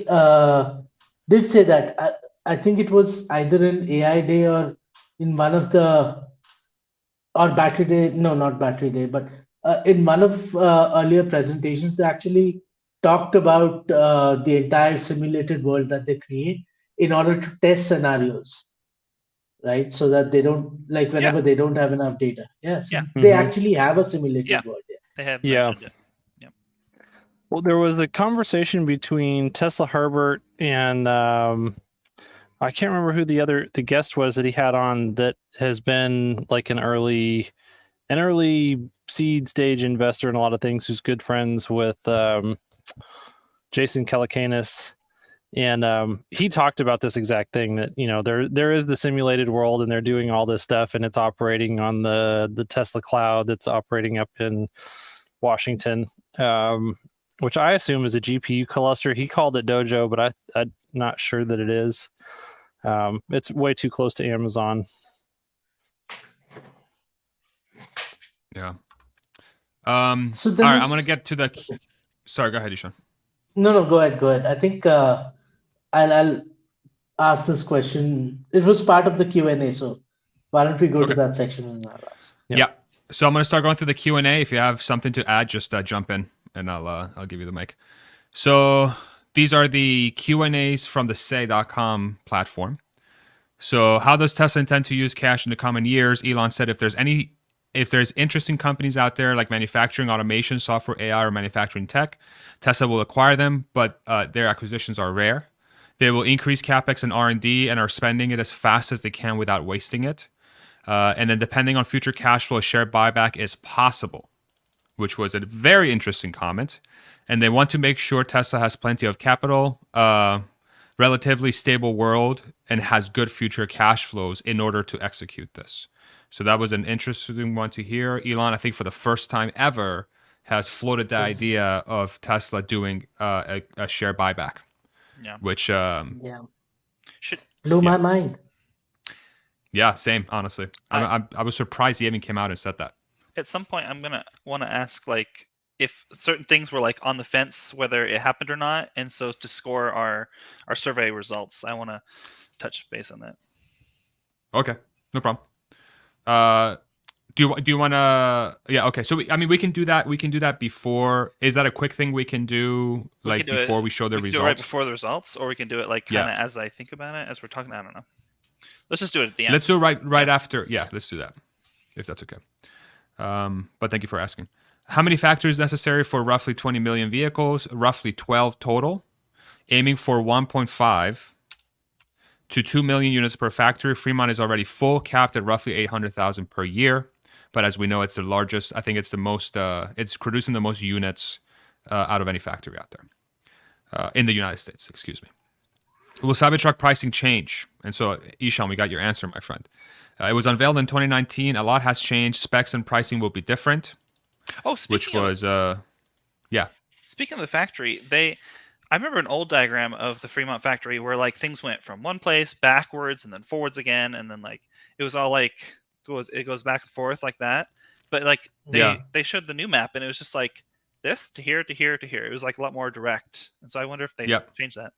did say that. I think it was either in AI Day or in one of the or Battery Day. No, not Battery Day, but in one of earlier presentations, they actually talked about the entire simulated world that they create in order to test scenarios, right? So that they don't, like whenever they don't have enough data. Yes, they actually have a simulated world. They have mentioned it. Well, there was a conversation between Tesla Herbert and I can't remember who the guest was that he had on that has been like an early seed stage investor in a lot of things, who's good friends with Jason Calacanis. And he talked about this exact thing, that, you know, there is the simulated world and they're doing all this stuff and it's operating on the Tesla cloud that's operating up in Washington, which I assume is a GPU cluster. He called it Dojo, but I'm not sure that it is. It's way too close to Amazon. Yeah. So all right, I'm going to get to the... Sorry, go ahead, Ishan. No, go ahead. I think I'll ask this question. It was part of the Q&A, so why don't we go to that section and I'll ask. Yeah. So I'm going to start going through the Q&A. If you have something to add, just jump in and I'll give you the mic. So these are the Q&As from the say.com platform. So how does Tesla intend to use cash in the coming years? Elon said if there's interesting companies out there like manufacturing, automation, software, AI, or manufacturing tech, Tesla will acquire them, but their acquisitions are rare. They will increase CapEx and R&D and are spending it as fast as they can without wasting it. And then depending on future cash flow, a share buyback is possible, which was a very interesting comment. And they want to make sure Tesla has plenty of capital, relatively stable world, and has good future cash flows in order to execute this. So that was an interesting one to hear. Elon, I think for the first time ever, has floated the idea of Tesla doing a share buyback, which blew my mind. Yeah, same. Honestly, I was surprised he even came out and said that. At some point, I'm gonna want to ask like if certain things were like on the fence, whether it happened or not, and so to score our survey results, I want to touch base on that. Okay, no problem. Do you want to? Yeah. Okay. So we can do that. We can do that before. Is that a quick thing we can do? Like before we show the results? Do it right before the results, or we can do it like kind of as I think about it, as we're talking. I don't know. Let's just do it at the end. Let's do it right after. Yeah, let's do that, if that's okay. But thank you for asking. How many factories necessary for roughly 20 million vehicles? Roughly 12 total. Aiming for 1.5 to 2 million units per factory. Fremont is already full, capped at roughly 800,000 per year. But as we know, it's the largest. I think it's the most. It's producing the most units out of any factory out there in the United States. Excuse me. Will Cybertruck pricing change? And so, Ishan, we got your answer, my friend. It was unveiled in 2019. A lot has changed. Specs and pricing will be different. Oh, speaking Speaking of the factory, I remember an old diagram of the Fremont factory where like things went from one place backwards and then forwards again, and then like it was all like it goes back and forth like that. But like they showed the new map and it was just like this to here to here to here. It was like a lot more direct, and so I wonder if they changed that.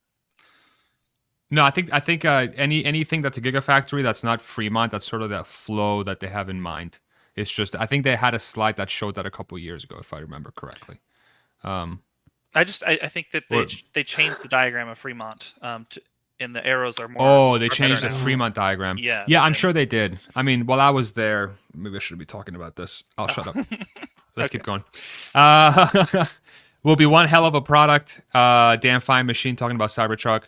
No, I think anything that's a gigafactory that's not Fremont, that's sort of that flow that they have in mind. It's just I think they had a slide that showed that a couple of years ago, if I remember correctly. I think that they changed the diagram of Fremont and the arrows are more. Oh, they changed the Fremont diagram. Yeah, I'm sure they did. I mean, while I was there, maybe I shouldn't be talking about this. I'll shut up. Let's keep going. Will be one hell of a product. Dan Fine Machine talking about Cybertruck.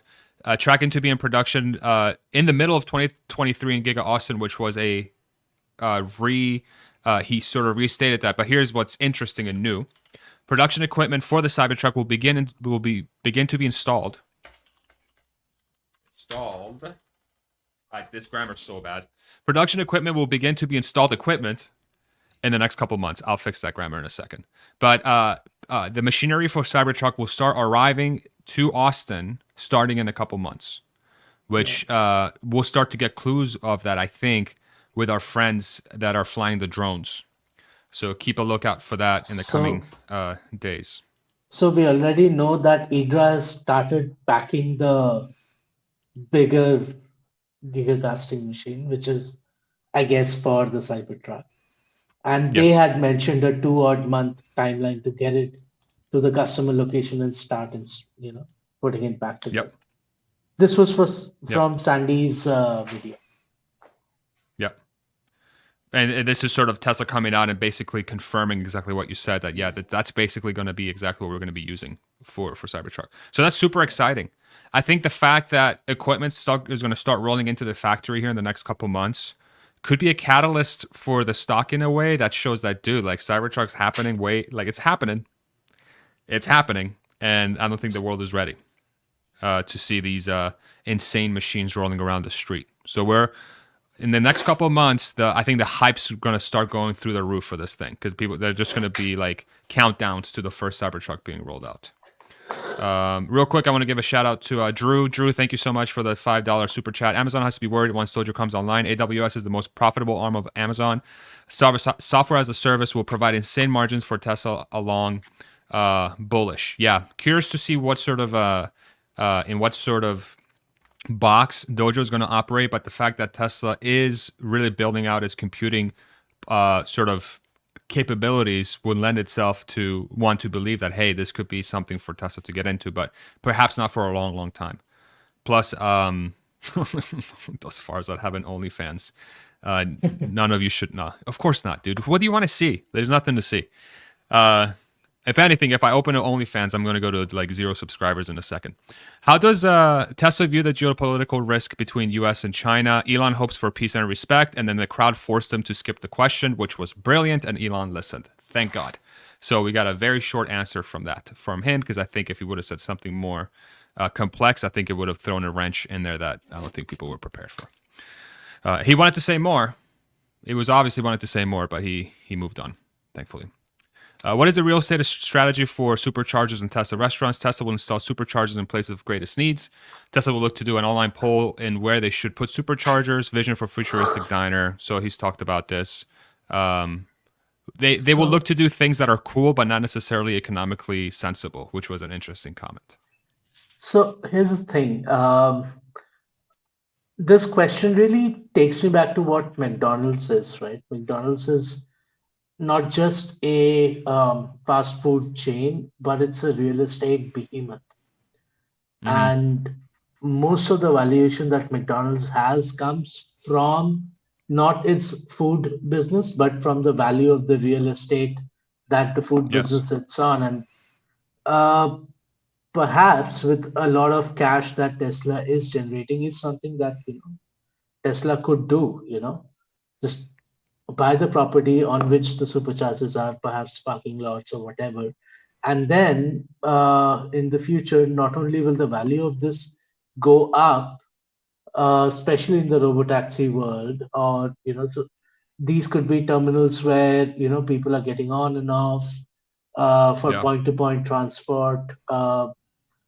Tracking to be in production in the middle of 2023 in Giga Austin, which was he sort of restated that. But here's what's interesting and new. Production equipment for the Cybertruck will begin to be installed This grammar's so bad. Production equipment will begin to be installed equipment in the next couple months. I'll fix that grammar in a second. But the machinery for Cybertruck will start arriving to Austin starting in a couple months, which we'll start to get clues of that, I think, with our friends that are flying the drones. So keep a lookout for that in the coming days. So we already know that Idra has started packing the bigger gigacasting machine, which is, I guess, for the Cybertruck. And they had mentioned a 2-odd month timeline to get it to the customer location and start, putting it back together. Yep. This was from Sandy's video. Yep. And this is sort of Tesla coming out and basically confirming exactly what you said, that that's basically going to be exactly what we're going to be using for Cybertruck. So that's super exciting. I think the fact that equipment stock is going to start rolling into the factory here in the next couple months could be a catalyst for the stock in a way that shows that, dude, like Cybertruck's happening, it's happening. It's happening. And I don't think the world is ready to see these insane machines rolling around the street. So we're in the next couple of months, I think the hype's going to start going through the roof for this thing because they're just going to be like countdowns to the first Cybertruck being rolled out. Real quick, I want to give a shout out to Drew. Drew, thank you so much for the $5 super chat. Amazon has to be worried once Dojo comes online. AWS is the most profitable arm of Amazon. Software as a service will provide insane margins for Tesla along bullish. Yeah, curious to see what sort of in what sort of box Dojo is going to operate, but the fact that Tesla is really building out its computing sort of capabilities would lend itself to want to believe that, hey, this could be something for Tesla to get into, but perhaps not for a long, long time. Plus, those fars that have an OnlyFans, none of you should know. Of course not, dude. What do you want to see? There's nothing to see. If anything, if I open an OnlyFans, I'm going to go to like 0 subscribers in a second. How does Tesla view the geopolitical risk between U.S. and China? Elon hopes for peace and respect, and then the crowd forced him to skip the question, which was brilliant, and Elon listened. Thank God. So we got a very short answer from him, because I think if he would have said something more complex, I think it would have thrown a wrench in there that I don't think people were prepared for. He wanted to say more. He was obviously wanted to say more, but he moved on, thankfully. What is the real estate strategy for superchargers in Tesla restaurants? Tesla will install superchargers in places of greatest needs. Tesla will look to do an online poll in where they should put superchargers, vision for futuristic diner. So he's talked about this. They will look to do things that are cool, but not necessarily economically sensible, which was an interesting comment. So here's the thing. This question really takes me back to what McDonald's is, right? McDonald's is not just a fast food chain, but it's a real estate behemoth. Mm-hmm. And most of the valuation that McDonald's has comes from not its food business, but from the value of the real estate that the food business sits on. And perhaps with a lot of cash that Tesla is generating is something that, Tesla could do, just buy the property on which the superchargers are, perhaps parking lots or whatever. And then in the future, not only will the value of this go up, especially in the robotaxi world, or, so these could be terminals where, people are getting on and off for point-to-point transport,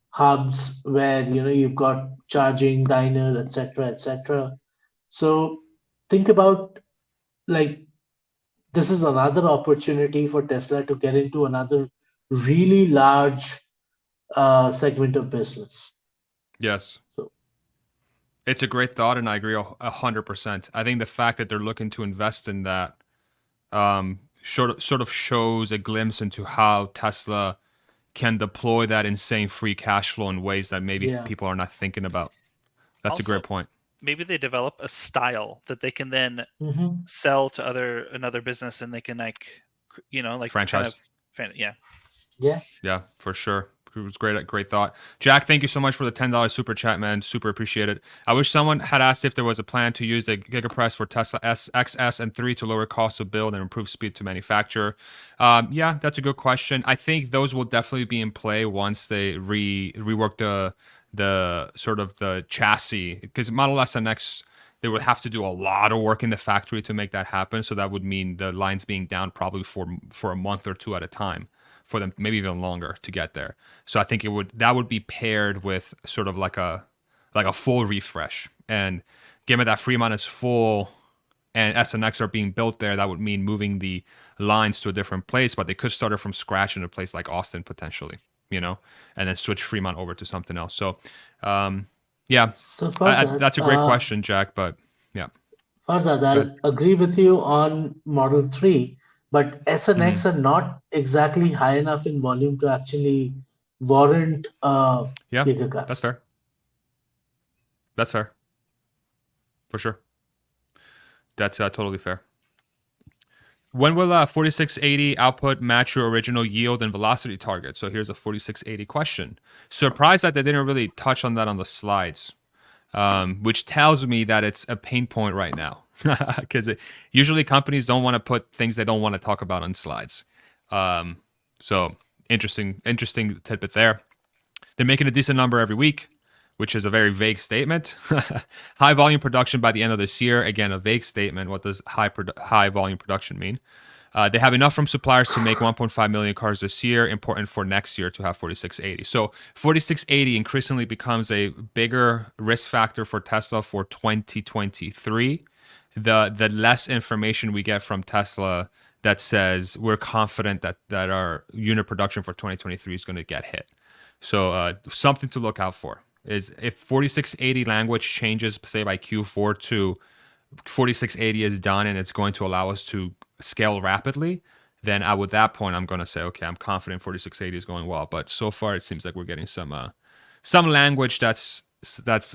hubs where, you've got charging, diner, etc., etc. So think about, this is another opportunity for Tesla to get into another really large segment of business. Yes. It's a great thought, and I agree 100%. I think the fact that they're looking to invest in that sort of shows a glimpse into how Tesla can deploy that insane free cash flow in ways that maybe people are not thinking about. That's also a great point. Maybe they develop a style that they can then sell to another business, and they can franchise. Yeah, for sure. It was great thought. Jack, thank you so much for the $10 super chat, man. Super appreciate it. I wish someone had asked if there was a plan to use the GigaPress for Tesla S, XS, and 3 to lower costs of build and improve speed to manufacture. Yeah, that's a good question. I think those will definitely be in play once they rework the sort of the chassis, because Model S and X, They would have to do a lot of work in the factory to make that happen. So that would mean the lines being down probably for a month or two at a time for them, maybe even longer to get there. So I think that would be paired with sort of like a full refresh. And given that Fremont is full and SNX are being built there, that would mean moving the lines to a different place, but they could start it from scratch in a place like Austin potentially, and then switch Fremont over to something else. So, yeah, So Farzad, that's a great question, Jack, but yeah. Farzad, I'll agree with you on Model 3, but SNX are not exactly high enough in volume to actually warrant gigacast. That's fair. That's fair. For sure. That's totally fair. When will 4680 output match your original yield and velocity target? So here's a 4680 question. Surprised that they didn't really touch on that on the slides, which tells me that it's a pain point right now. Because usually companies don't want to put things they don't want to talk about on slides. So interesting tidbit there. They're making a decent number every week, which is a very vague statement. High volume production by the end of this year. Again, a vague statement. What does high volume production mean? They have enough from suppliers to make 1.5 million cars this year. Important for next year to have 4680. So 4680 increasingly becomes a bigger risk factor for Tesla for 2023. The less information we get from Tesla that says we're confident that our unit production for 2023 is going to get hit. So something to look out for is if 4680 language changes, say by Q4 to 4680 is done and it's going to allow us to scale rapidly, then at that point I'm going to say, okay, I'm confident 4680 is going well. But so far it seems like we're getting some language that's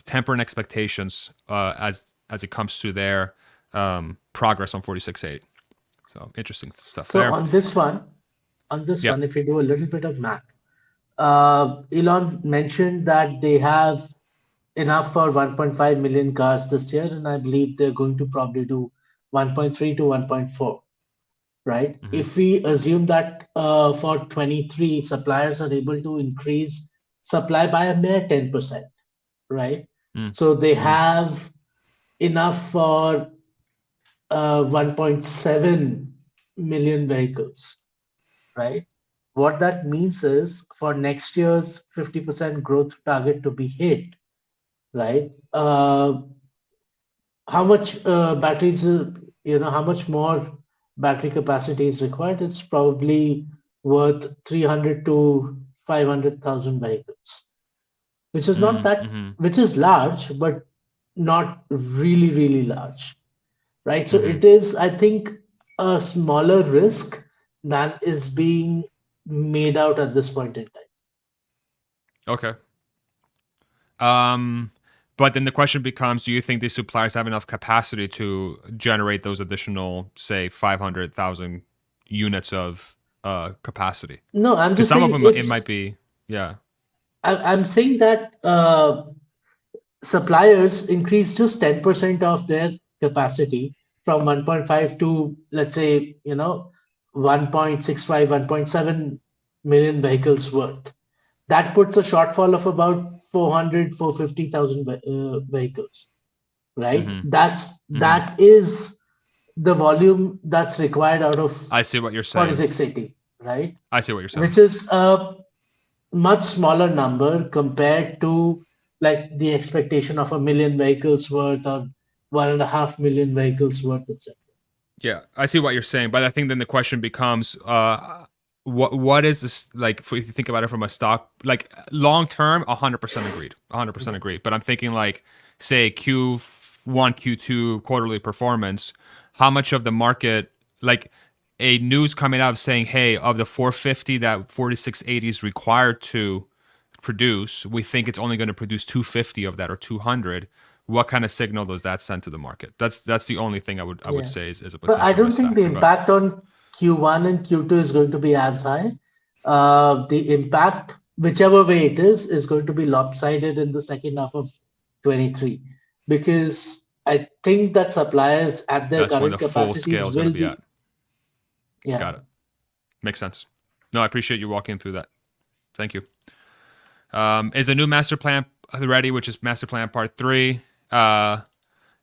tempering expectations as it comes to their progress on 4680. So interesting stuff there. So on this one, if we do a little bit of math, Elon mentioned that they have enough for 1.5 million cars this year, and I believe they're going to probably do 1.3 to 1.4, right? If we assume that for 23, suppliers are able to increase supply by a mere 10%, right? So they have enough for 1.7 million vehicles, right? What that means is for next year's 50% growth target to be hit, right? How much batteries, how much more battery capacity is required? It's probably worth 300 to 500,000 vehicles, which is not that, which is large, but not really, really large, right? So it is, I think, a smaller risk than is being made out at this point in time. Okay. But then the question becomes, do you think these suppliers have enough capacity to generate those additional, say, 500,000 units of capacity? No, I'm just some saying of them, it might be, yeah. I'm saying that suppliers increase just 10% of their capacity from 1.5 to, let's say, 1.65, 1.7 million vehicles worth. That puts a shortfall of about 450,000 vehicles, right? That is the volume that's required out of I see what you're saying. 4680, right? I see what you're saying. Which is a much smaller number compared to like the expectation of 1 million vehicles worth or 1.5 million vehicles worth, etc. Yeah, I see what you're saying, but I think then the question becomes, what is this like? If you think about it from a stock, like long term, 100% agreed, 100% agreed. But I'm thinking like, say Q1, Q2 quarterly performance, how much of the market, like a news coming out saying, hey, of the 450 that 4680 is required to produce, we think it's only going to produce 250 of that or 200. What kind of signal does that send to the market? That's the only thing I would say is a potential. But I don't think the impact on Q1 and Q2 is going to be as high. The impact, whichever way it is going to be lopsided in the second half of 23, because I think that suppliers at their current capacities will be. Yeah. Got it. Makes sense. No, I appreciate you walking through that. Thank you. Is a new master plan ready, which is master plan part 3.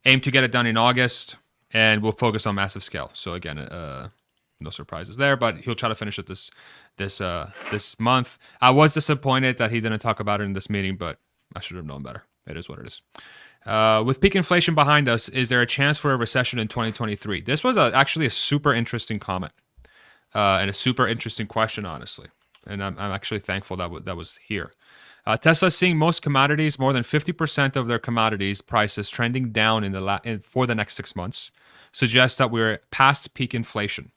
Aim to get it done in August, and we'll focus on massive scale. So again, no surprises there, but he'll try to finish it this month. I was disappointed that he didn't talk about it in this meeting, but I should have known better. It is what it is. With peak inflation behind us, is there a chance for a recession in 2023? This was actually a super interesting comment and a super interesting question, honestly. And I'm actually thankful that was here. Tesla is seeing most commodities, more than 50% of their commodities prices trending down for the next 6 months, suggests that we're past peak inflation.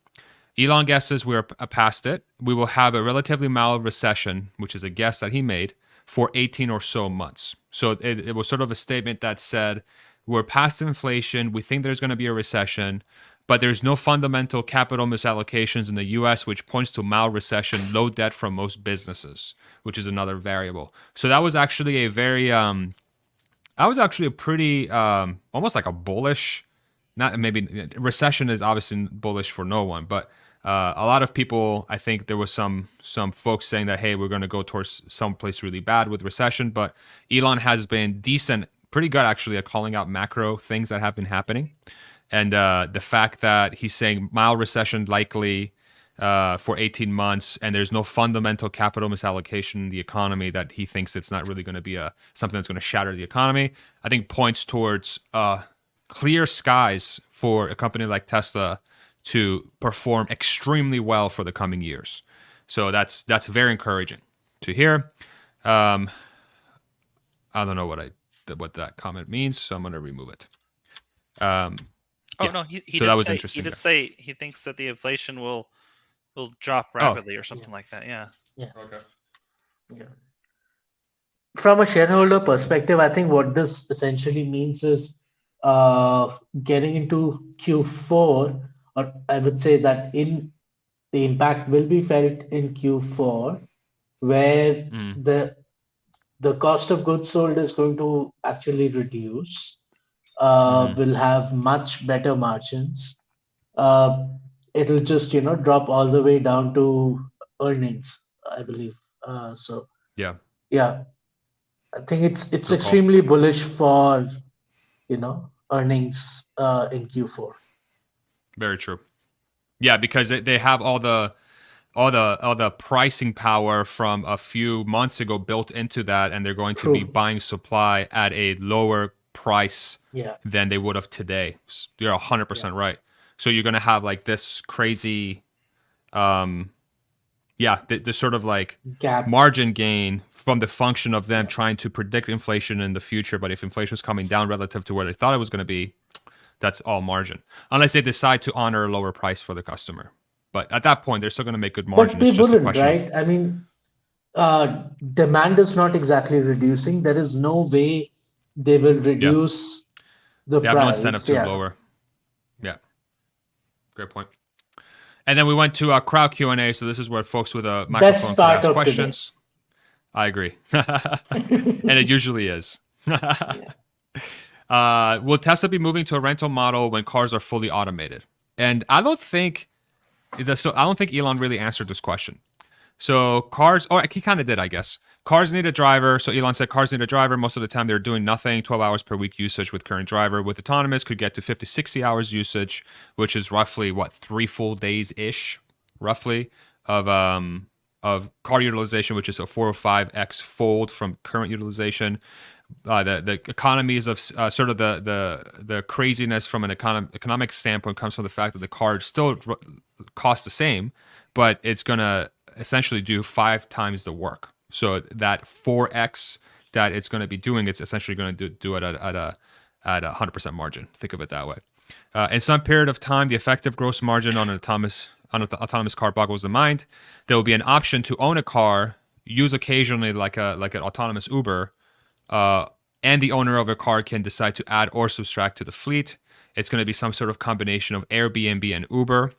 Elon guesses we're past it. We will have a relatively mild recession, which is a guess that he made, for 18 or so months. So it was sort of a statement that said, we're past inflation, we think there's going to be a recession, but there's no fundamental capital misallocations in the US, which points to mild recession, low debt from most businesses, which is another variable. So that was actually a pretty, almost like a bullish, recession is obviously bullish for no one, but a lot of people, I think there was some folks saying that, hey, we're going to go towards someplace really bad with recession, but Elon has been pretty good actually at calling out macro things that have been happening. And the fact that he's saying mild recession likely for 18 months, and there's no fundamental capital misallocation in the economy, that he thinks it's not really going to be something that's going to shatter the economy, I think points towards clear skies for a company like Tesla to perform extremely well for the coming years. So that's very encouraging to hear. I don't know what that comment means, so I'm going to remove it. No, So that was interesting. He did say he thinks that the inflation will drop rapidly or something like that. Yeah. Okay. Yeah. From a shareholder perspective, I think what this essentially means is getting into Q4, or I would say that the impact will be felt in Q4, where the cost of goods sold is going to actually reduce. Will have much better margins. It'll just drop all the way down to earnings, I believe. Yeah, I think it's extremely bullish for earnings in Q4. Very true. Yeah, because they have all the pricing power from a few months ago built into that, and they're going to be buying supply at a lower price than they would have today. You're 100% right. So you're going to have like this crazy, this sort of like margin gain from the function of them trying to predict inflation in the future. But if inflation is coming down relative to where they thought it was going to be, that's all margin. Unless they decide to honor a lower price for the customer. But at that point, they're still going to make good margin. But they wouldn't, right? I mean, demand is not exactly reducing. There is no way they will reduce the price. They have no incentive to lower. Yeah. Great point. And then we went to our crowd Q&A. So this is where folks with a microphone can ask questions. I agree. And it usually is. Will Tesla be moving to a rental model when cars are fully automated? And I don't think Elon really answered this question. So cars, he kind of did, I guess. Cars need a driver. So Elon said cars need a driver. Most of the time they're doing nothing, 12 hours per week usage with current driver. With autonomous could get to 50, 60 hours usage, which is roughly 3 full days-ish, roughly, of car utilization, which is a 4 or 5x fold from current utilization. The economies of sort of the craziness from an economic standpoint comes from the fact that the car still costs the same, but it's going to essentially do 5 times the work. So that 4x that it's going to be doing, it's essentially going to do it at a 100% margin. Think of it that way. In some period of time, the effective gross margin on an autonomous car boggles the mind. There will be an option to own a car, use occasionally like an autonomous Uber, and the owner of a car can decide to add or subtract to the fleet. It's going to be some sort of combination of Airbnb and Uber.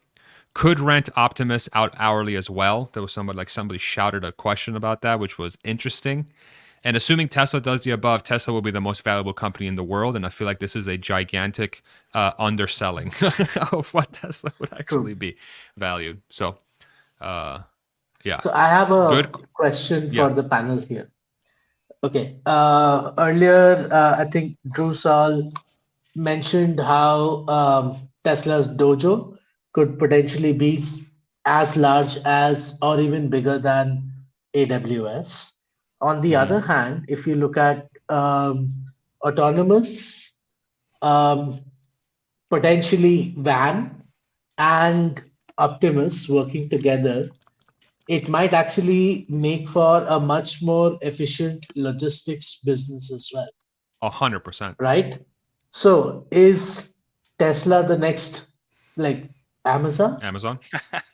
Could rent Optimus out hourly as well. There was somebody shouted a question about that, which was interesting. And assuming Tesla does the above, Tesla will be the most valuable company in the world. And I feel like this is a gigantic underselling of what Tesla would actually be valued. So, yeah. So I have a question for the panel here. Okay. Earlier, I think Drew Saul mentioned how Tesla's Dojo could potentially be as large as or even bigger than AWS. On the other hand, if you look at autonomous, potentially Van and Optimus working together, it might actually make for a much more efficient logistics business as well. 100%. Right? So is Tesla the next like Amazon? Amazon?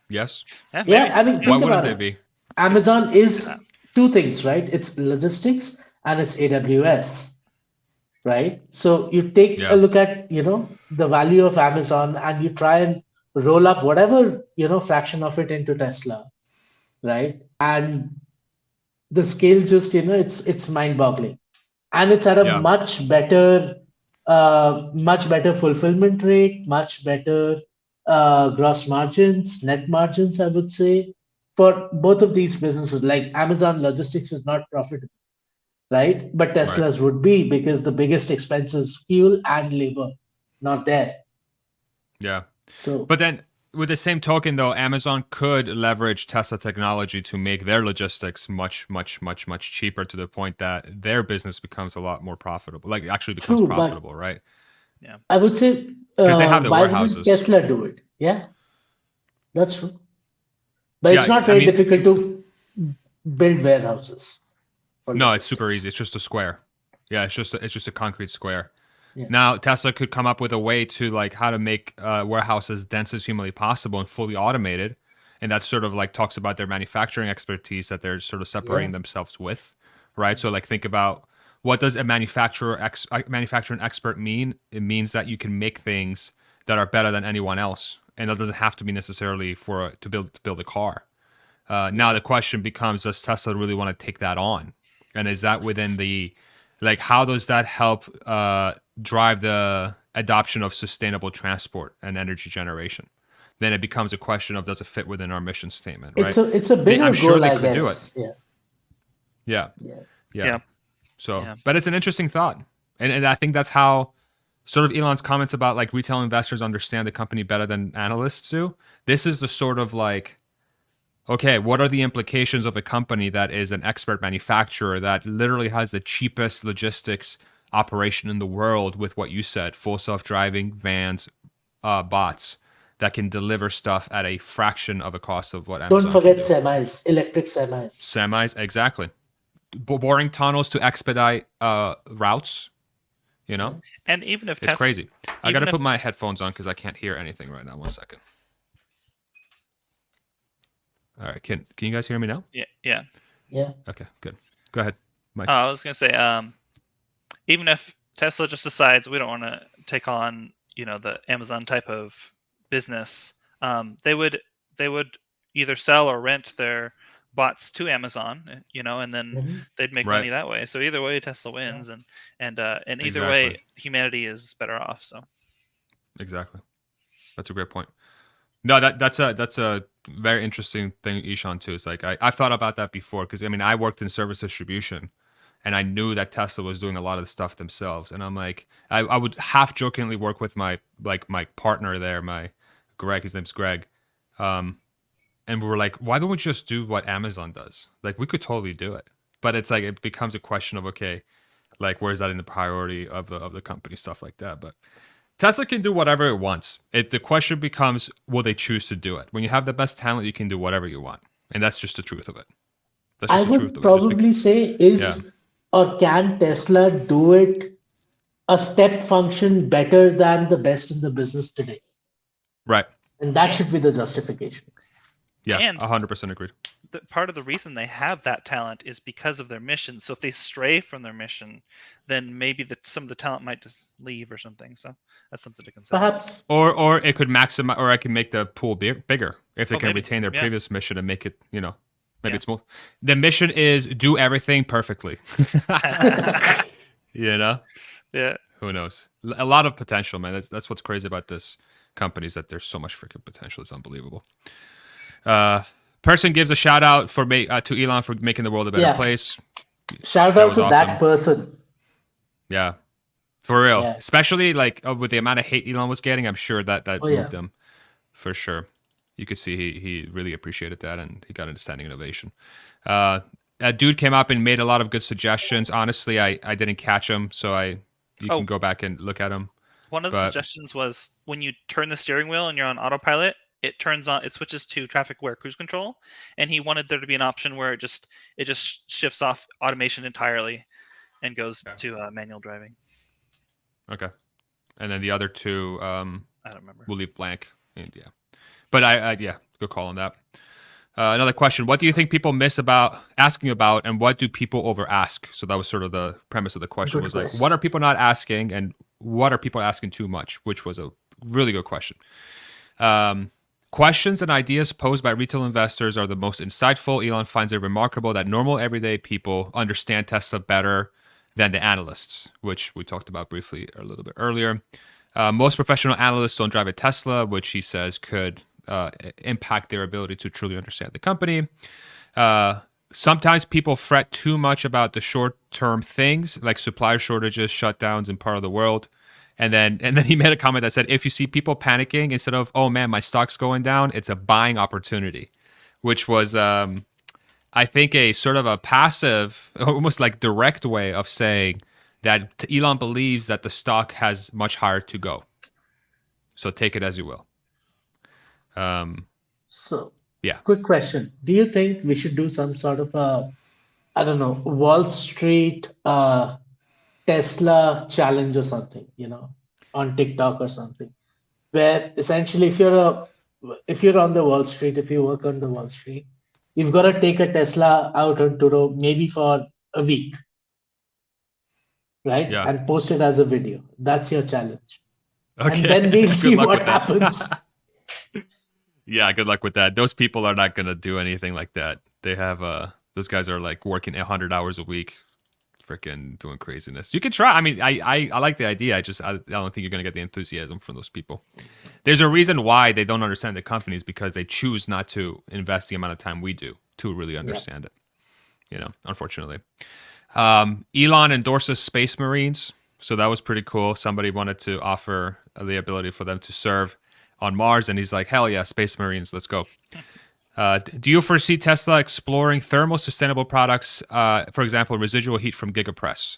Yes. Yeah, I mean, Why think wouldn't about they it. be? Amazon is two things, right? It's logistics and it's AWS, right? So you take a look at, the value of Amazon and you try and roll up whatever, fraction of it into Tesla, right? And the scale just, it's mind-boggling. And it's at a much better fulfillment rate, much better gross margins, net margins, I would say, for both of these businesses. Like Amazon logistics is not profitable, right? But Tesla's would be, because the biggest expense is fuel and labor, not there. Yeah. So, but then with the same token, though, Amazon could leverage Tesla technology to make their logistics much, much, much, much cheaper, to the point that their business becomes a lot more profitable. Like, actually becomes True, but profitable, right? Yeah. I would say, Because they have the why warehouses. would Tesla do it? Yeah, that's true. But it's not very difficult to build warehouses. No, it's super easy. It's just a square. Yeah, it's just a concrete square. Yeah. Now Tesla could come up with a way to like how to make warehouses dense as humanly possible and fully automated, and that sort of like talks about their manufacturing expertise that they're sort of separating themselves with, right? So like think about, what does a manufacturing expert mean? It means that you can make things that are better than anyone else, and that doesn't have to be necessarily to build a car. Now the question becomes, does Tesla really want to take that on? And is that within the, like, how does that help drive the adoption of sustainable transport and energy generation? Then it becomes a question of, does it fit within our mission statement, right? It's a bigger I'm sure goal, they I could guess. do it. Yeah. Yeah. So, but it's an interesting thought. And I think that's how sort of Elon's comments about like retail investors understand the company better than analysts do. This is the sort of like, okay, what are the implications of a company that is an expert manufacturer that literally has the cheapest logistics operation in the world with what you said, full self-driving vans, bots that can deliver stuff at a fraction of a cost of what Amazon Don't forget can do. semis, electric semis. Semis, exactly. Boring tunnels to expedite routes, And even if it's Tesla, crazy. I got to put my headphones on because I can't hear anything right now. 1 second. All right, can you guys hear me now? Yeah. Okay, good. Go ahead, Mike. I was gonna say, even if Tesla just decides we don't want to take on, the Amazon type of business, they would either sell or rent their bots to Amazon, and then they'd make money that way. So either way, Tesla wins, and either way, humanity is better off. So exactly, that's a great point. No, that's a very interesting thing, Ishan, too. It's like I've thought about that before, because I worked in service distribution, and I knew that Tesla was doing a lot of the stuff themselves. And I'm like, I would half jokingly work with my partner there, my Greg. His name's Greg, and we were like, why don't we just do what Amazon does? Like, we could totally do it. But it's like, it becomes a question of, okay, like, where's that in the priority of the company, stuff like that. But Tesla can do whatever it wants. The question becomes, will they choose to do it? When you have the best talent, you can do whatever you want. And that's just the truth of it. That's just I the truth would of probably say or can Tesla do it a step function better than the best in the business today? Right. And that should be the justification. Yeah, And 100% agreed. Part of the reason they have that talent is because of their mission. So if they stray from their mission, then maybe some of the talent might just leave or something. So that's something to consider. Perhaps. Or it could maximize, or I can make the pool bigger if they can maybe. retain their previous mission and make it, maybe Yeah. it's more. The mission is do everything perfectly. Yeah. Who knows? A lot of potential, man. That's what's crazy about this company, is that there's so much freaking potential. It's unbelievable. Person gives a shout out to Elon for making the world a better place. Shout That out was to awesome. that person. Yeah. For real. Yeah. Especially like with the amount of hate Elon was getting, I'm sure that moved him. For sure. You could see he really appreciated that, and he got into standing ovation. A dude came up and made a lot of good suggestions. Honestly, I didn't catch him, so you can go back and look at them. One of the suggestions was when you turn the steering wheel and you're on autopilot, it switches to traffic aware cruise control, and he wanted there to be an option where it just shifts off automation entirely and goes to manual driving. Okay. And then the other two, I don't remember. We'll leave blank. And yeah. But good call on that. Another question: what do you think people miss about asking about, and what do people over ask? So that was sort of the premise of the question. Was like, what are people not asking, and what are people asking too much? Which was a really good question. Questions and ideas posed by retail investors are the most insightful. Elon finds it remarkable that normal, everyday people understand Tesla better than the analysts, which we talked about briefly a little bit earlier. Most professional analysts don't drive a Tesla, which he says could impact their ability to truly understand the company. Sometimes people fret too much about the short-term things like supply shortages, shutdowns in part of the world. And then he made a comment that said, if you see people panicking, instead of, oh man, my stock's going down, it's a buying opportunity, which was, I think, a sort of a passive, almost like direct way of saying that Elon believes that the stock has much higher to go. So take it as you will. So, yeah. Quick question. Do you think we should do some sort of Wall Street Tesla challenge or something, on TikTok or something, where essentially if you're on the Wall Street, if you work on the Wall Street, you've got to take a Tesla out on the road maybe for a week, right? Yeah. And post it as a video. That's your challenge. Okay. And then we'll see luck what with that. happens. Yeah, good luck with that. Those people are not going to do anything like that. They have those guys are like working 100 hours a week, freaking doing craziness. You could try. I mean, I like the idea. I don't think you're going to get the enthusiasm from those people. There's a reason why they don't understand the companies, because they choose not to invest the amount of time we do to really understand it. Unfortunately. Elon endorses Space Marines, so that was pretty cool. Somebody wanted to offer the ability for them to serve on Mars, and he's like, hell yeah, Space Marines, let's go. Do you foresee Tesla exploring thermal sustainable products, for example, residual heat from Gigapress?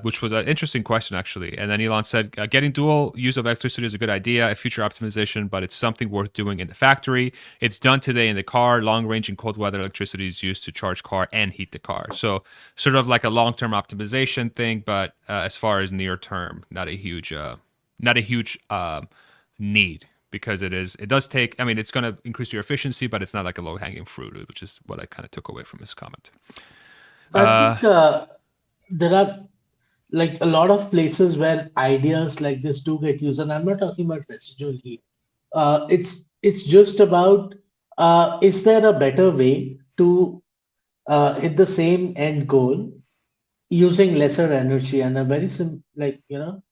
Which was an interesting question, actually. And then Elon said, getting dual use of electricity is a good idea, a future optimization, but it's something worth doing in the factory. It's done today in the car. Long-range and cold weather electricity is used to charge car and heat the car. So sort of like a long-term optimization thing, but as far as near-term, not a huge need, because it does take, I mean, it's going to increase your efficiency, but it's not like a low-hanging fruit, which is what I kind of took away from his comment. I think there are like a lot of places where ideas like this do get used, and I'm not talking about residual heat. It's just about is there a better way to hit the same end goal using lesser energy? And a very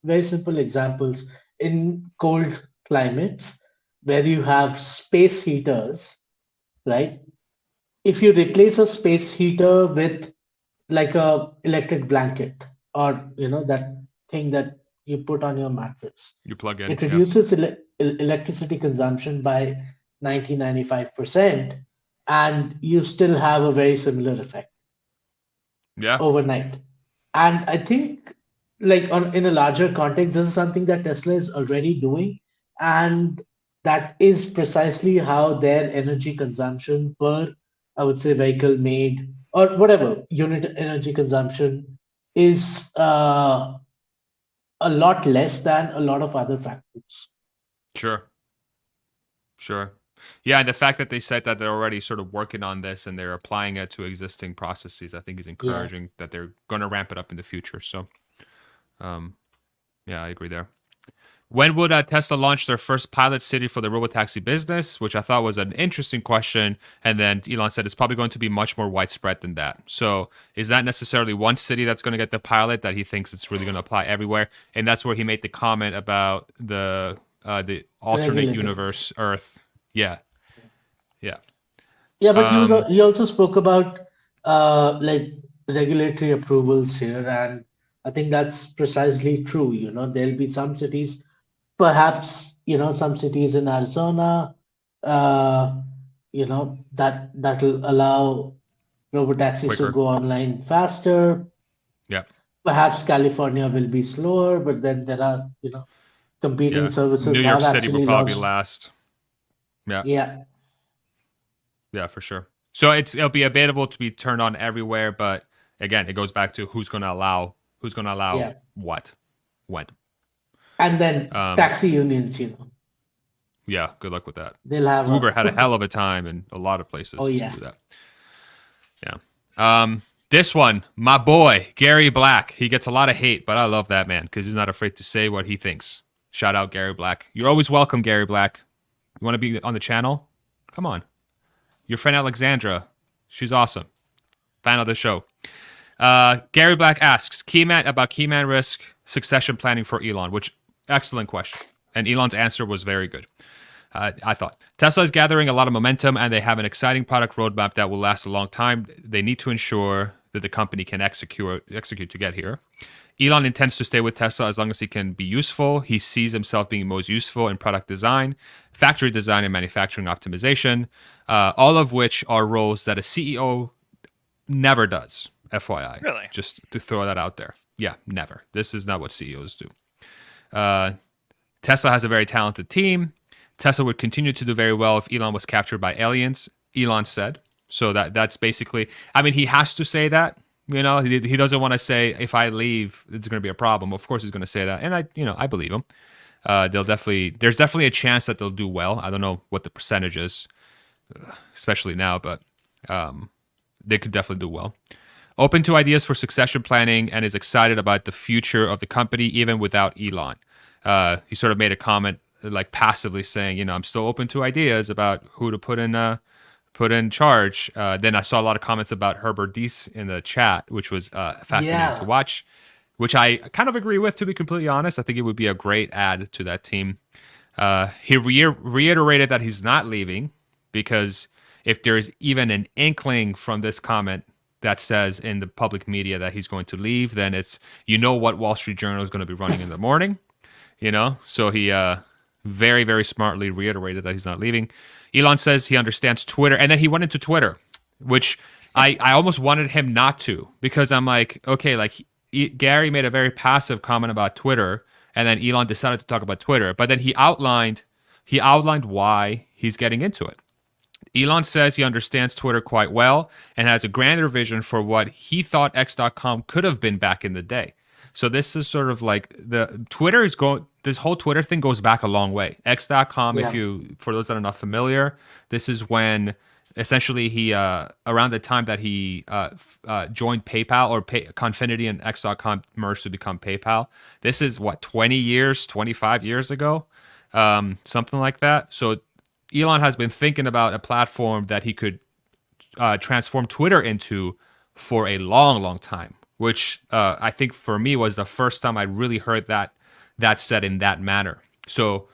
very simple examples in cold climates where you have space heaters, right? If you replace a space heater with like a electric blanket, or that thing that you put on your mattress, you plug in, it reduces electricity consumption by 95%, and you still have a very similar effect overnight. And I think in a larger context, this is something that Tesla is already doing, and that is precisely how their energy consumption per, I would say, vehicle made or whatever unit energy consumption is a lot less than a lot of other factories. Sure. Yeah, and the fact that they said that they're already sort of working on this and they're applying it to existing processes, I think is encouraging that they're going to ramp it up in the future. So, yeah, I agree there. When would Tesla launch their first pilot city for the robotaxi business? Which I thought was an interesting question. And then Elon said it's probably going to be much more widespread than that. So is that necessarily one city that's going to get the pilot, that he thinks it's really going to apply everywhere? And that's where he made the comment about the alternate universe Earth. Yeah. But he also spoke about like regulatory approvals here, and I think that's precisely true. There'll be some cities, perhaps, some cities in Arizona, that'll allow robotaxis to Quicker. go online faster. Yeah. Perhaps California will be slower, but then there are, competing Yeah. services New York have City will actually probably launched. last. Yeah. Yeah. Yeah, for sure. So it'll be available to be turned on everywhere, but again, it goes back to who's going to allow Yeah. what, when. And then taxi unions, Yeah, good luck with that. they'll have Uber had a hell of a time in a lot of places Oh, yeah. to do that. Yeah. This one, my boy, Gary Black. He gets a lot of hate, but I love that man because he's not afraid to say what he thinks. Shout out Gary Black. You're always welcome, Gary Black. You want to be on the channel? Come on. Your friend Alexandra, she's awesome. Fan of the show. Gary Black asks, about Keyman risk succession planning for Elon, which, excellent question. And Elon's answer was very good. I thought. Tesla is gathering a lot of momentum and they have an exciting product roadmap that will last a long time. They need to ensure that the company can execute to get here. Elon intends to stay with Tesla as long as he can be useful. He sees himself being most useful in product design, factory design, and manufacturing optimization, all of which are roles that a CEO never does, FYI. Really? Just to throw that out there. Yeah, never. This is not what CEOs do. Tesla has a very talented team. Tesla would continue to do very well if Elon was captured by aliens, Elon said. So that's basically, I mean, he has to say that. He doesn't want to say, if I leave, it's going to be a problem. Of course he's going to say that. And I believe him. There's definitely a chance that they'll do well. I don't know what the percentage is, especially now, but they could definitely do well. Open to ideas for succession planning and is excited about the future of the company, even without Elon. He sort of made a comment, like passively saying, I'm still open to ideas about who to put in charge. Then I saw a lot of comments about Herbert Diess in the chat, which was fascinating to watch, which I kind of agree with, to be completely honest. I think it would be a great add to that team. He reiterated that he's not leaving because if there's even an inkling from this comment that says in the public media that he's going to leave, then it's, what Wall Street Journal is going to be running in the morning, So he very, very smartly reiterated that he's not leaving. Elon says he understands Twitter, and then he went into Twitter, which I almost wanted him not to, because I'm like, okay, like Gary made a very passive comment about Twitter, and then Elon decided to talk about Twitter, but then he outlined why he's getting into it. Elon says he understands Twitter quite well and has a grander vision for what he thought X.com could have been back in the day. So this is sort of like this whole Twitter thing goes back a long way. X.com, for those that are not familiar, this is when essentially he, around the time that he joined PayPal, or Confinity and X.com merged to become PayPal. This is 25 years ago, something like that. So Elon has been thinking about a platform that he could transform Twitter into for a long, long time, which I think for me was the first time I really heard that said in that manner. So,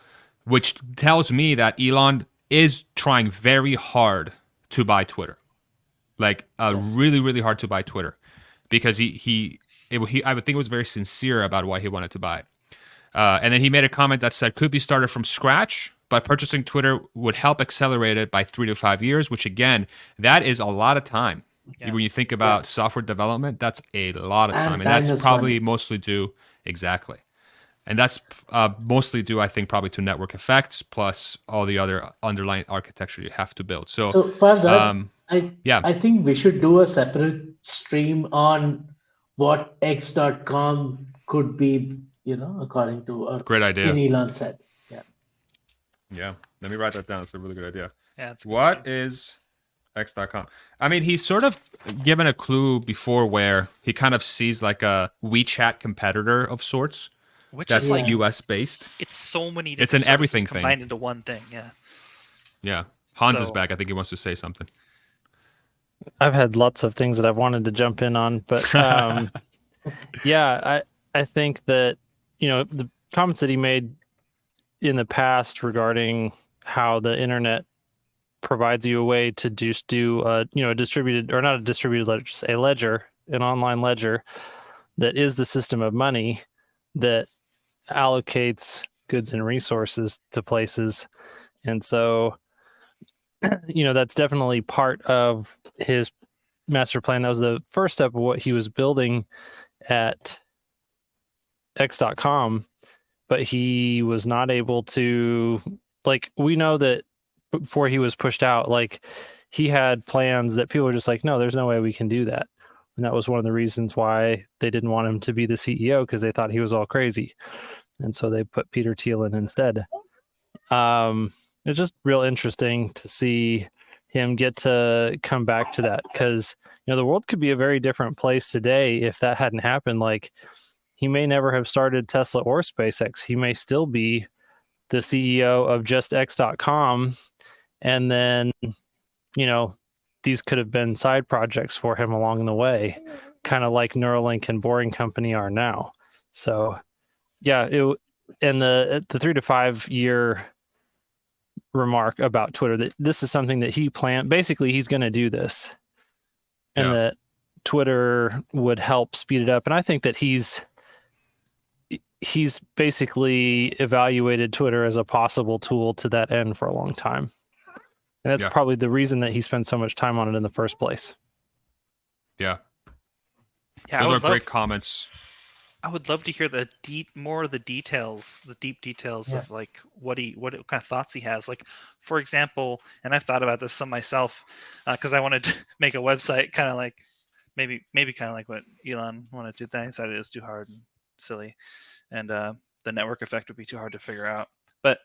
which tells me that Elon is trying very hard to buy Twitter, like really, really hard to buy Twitter, because he I would think it was very sincere about why he wanted to buy it. And then he made a comment that said could be started from scratch, but purchasing Twitter would help accelerate it by 3 to 5 years, which again, that is a lot of time. Yeah. When you think about software development, that's a lot of time. And that's probably mostly due, exactly. And that's mostly due, I think, probably to network effects plus all the other underlying architecture you have to build. So Farzad, I think we should do a separate stream on what X.com could be, according to great idea. Elon said. Yeah. Let me write that down. It's a really good idea. Yeah. What is X.com? I mean, he's sort of given a clue before where he kind of sees like a WeChat competitor of sorts. Which that's is like US based. It's so many different it's an everything thing combined into one thing. Yeah. Yeah. Hans is back. I think he wants to say something. I've had lots of things that I've wanted to jump in on, but yeah, I think that, the comments that he made in the past regarding how the internet provides you a way to just do a distributed, or not a distributed ledger, just a ledger, an online ledger that is the system of money that allocates goods and resources to places. And so, that's definitely part of his master plan. That was the first step of what he was building at X.com, but he was not able to, we know that before he was pushed out, he had plans that people were just like, no, there's no way we can do that. And that was one of the reasons why they didn't want him to be the CEO, because they thought he was all crazy. And so they put Peter Thiel in instead. It's just real interesting to see him get to come back to that, because the world could be a very different place today if that hadn't happened. He may never have started Tesla or SpaceX. He may still be the CEO of just X.com, and then these could have been side projects for him along the way, kind of like Neuralink and Boring Company are now. So yeah, and the 3 to 5 year remark about Twitter, that this is something that he planned. Basically, he's going to do this, and that Twitter would help speed it up. And I think that he's basically evaluated Twitter as a possible tool to that end for a long time. And that's probably the reason that he spent so much time on it in the first place. Yeah. Yeah, Those are great comments. I would love to hear more of the details, the deep details of what kind of thoughts he has. For example, and I've thought about this some myself, because I wanted to make a website kind of like maybe kind of like what Elon wanted to do. Then I decided it was too hard and silly, and the network effect would be too hard to figure out. But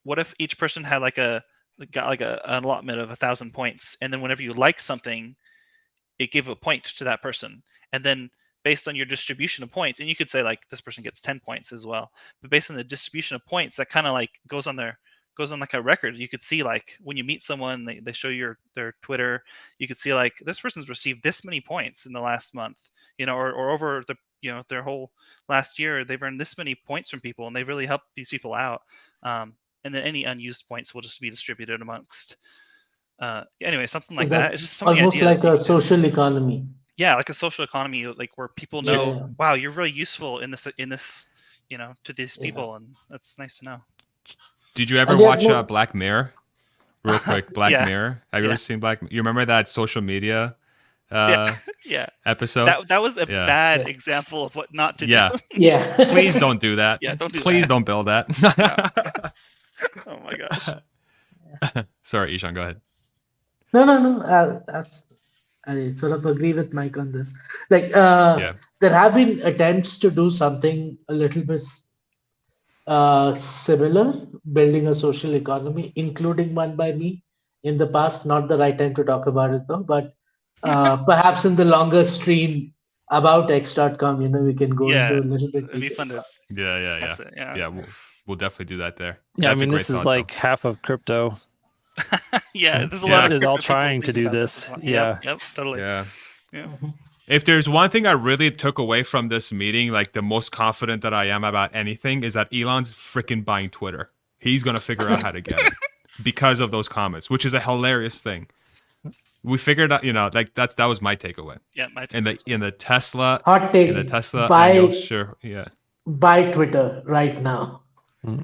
what if each person had an allotment of 1,000 points, and then whenever you like something, it gave a point to that person, and then based on your distribution of points, and you could say this person gets 10 points as well, but based on the distribution of points, that kind of goes on a record. You could see when you meet someone, they show their Twitter, you could see this person's received this many points in the last month, or over their whole last year, they've earned this many points from people, and they really helped these people out. And then any unused points will just be distributed amongst. Anyway, something like that. It's just so many almost ideas like a social economy. Yeah, like a social economy, where people know, wow, you're really useful in this, to these people, and that's nice to know. Did you ever watch Black Mirror? Real quick, Black Mirror. Have you ever seen Black Mirror? You remember that social media episode? That was a bad example of what not to do. Yeah. Please don't do that. Yeah, don't do Please that. don't build that. Oh my gosh. Sorry, Ishan, go ahead. No. I sort of agree with Mike on this. There have been attempts to do something a little bit similar, building a social economy, including one by me in the past. Not the right time to talk about it though, but perhaps in the longer stream about X.com, we can go into a little bit. It'd be fun to discuss it. Yeah, we'll definitely do that there. Yeah, That's I mean, this is half of crypto. There's a lot of is all people trying to thinking do about this. one. Yeah. Yep, totally. Yeah. Yeah. If there's one thing I really took away from this meeting, the most confident that I am about anything, is that Elon's freaking buying Twitter. He's going to figure out how to get it because of those comments, which is a hilarious thing. We figured out, that was my takeaway. Yeah, my takeaway. In the Tesla. Hot take. In the Tesla. Buy Twitter right now.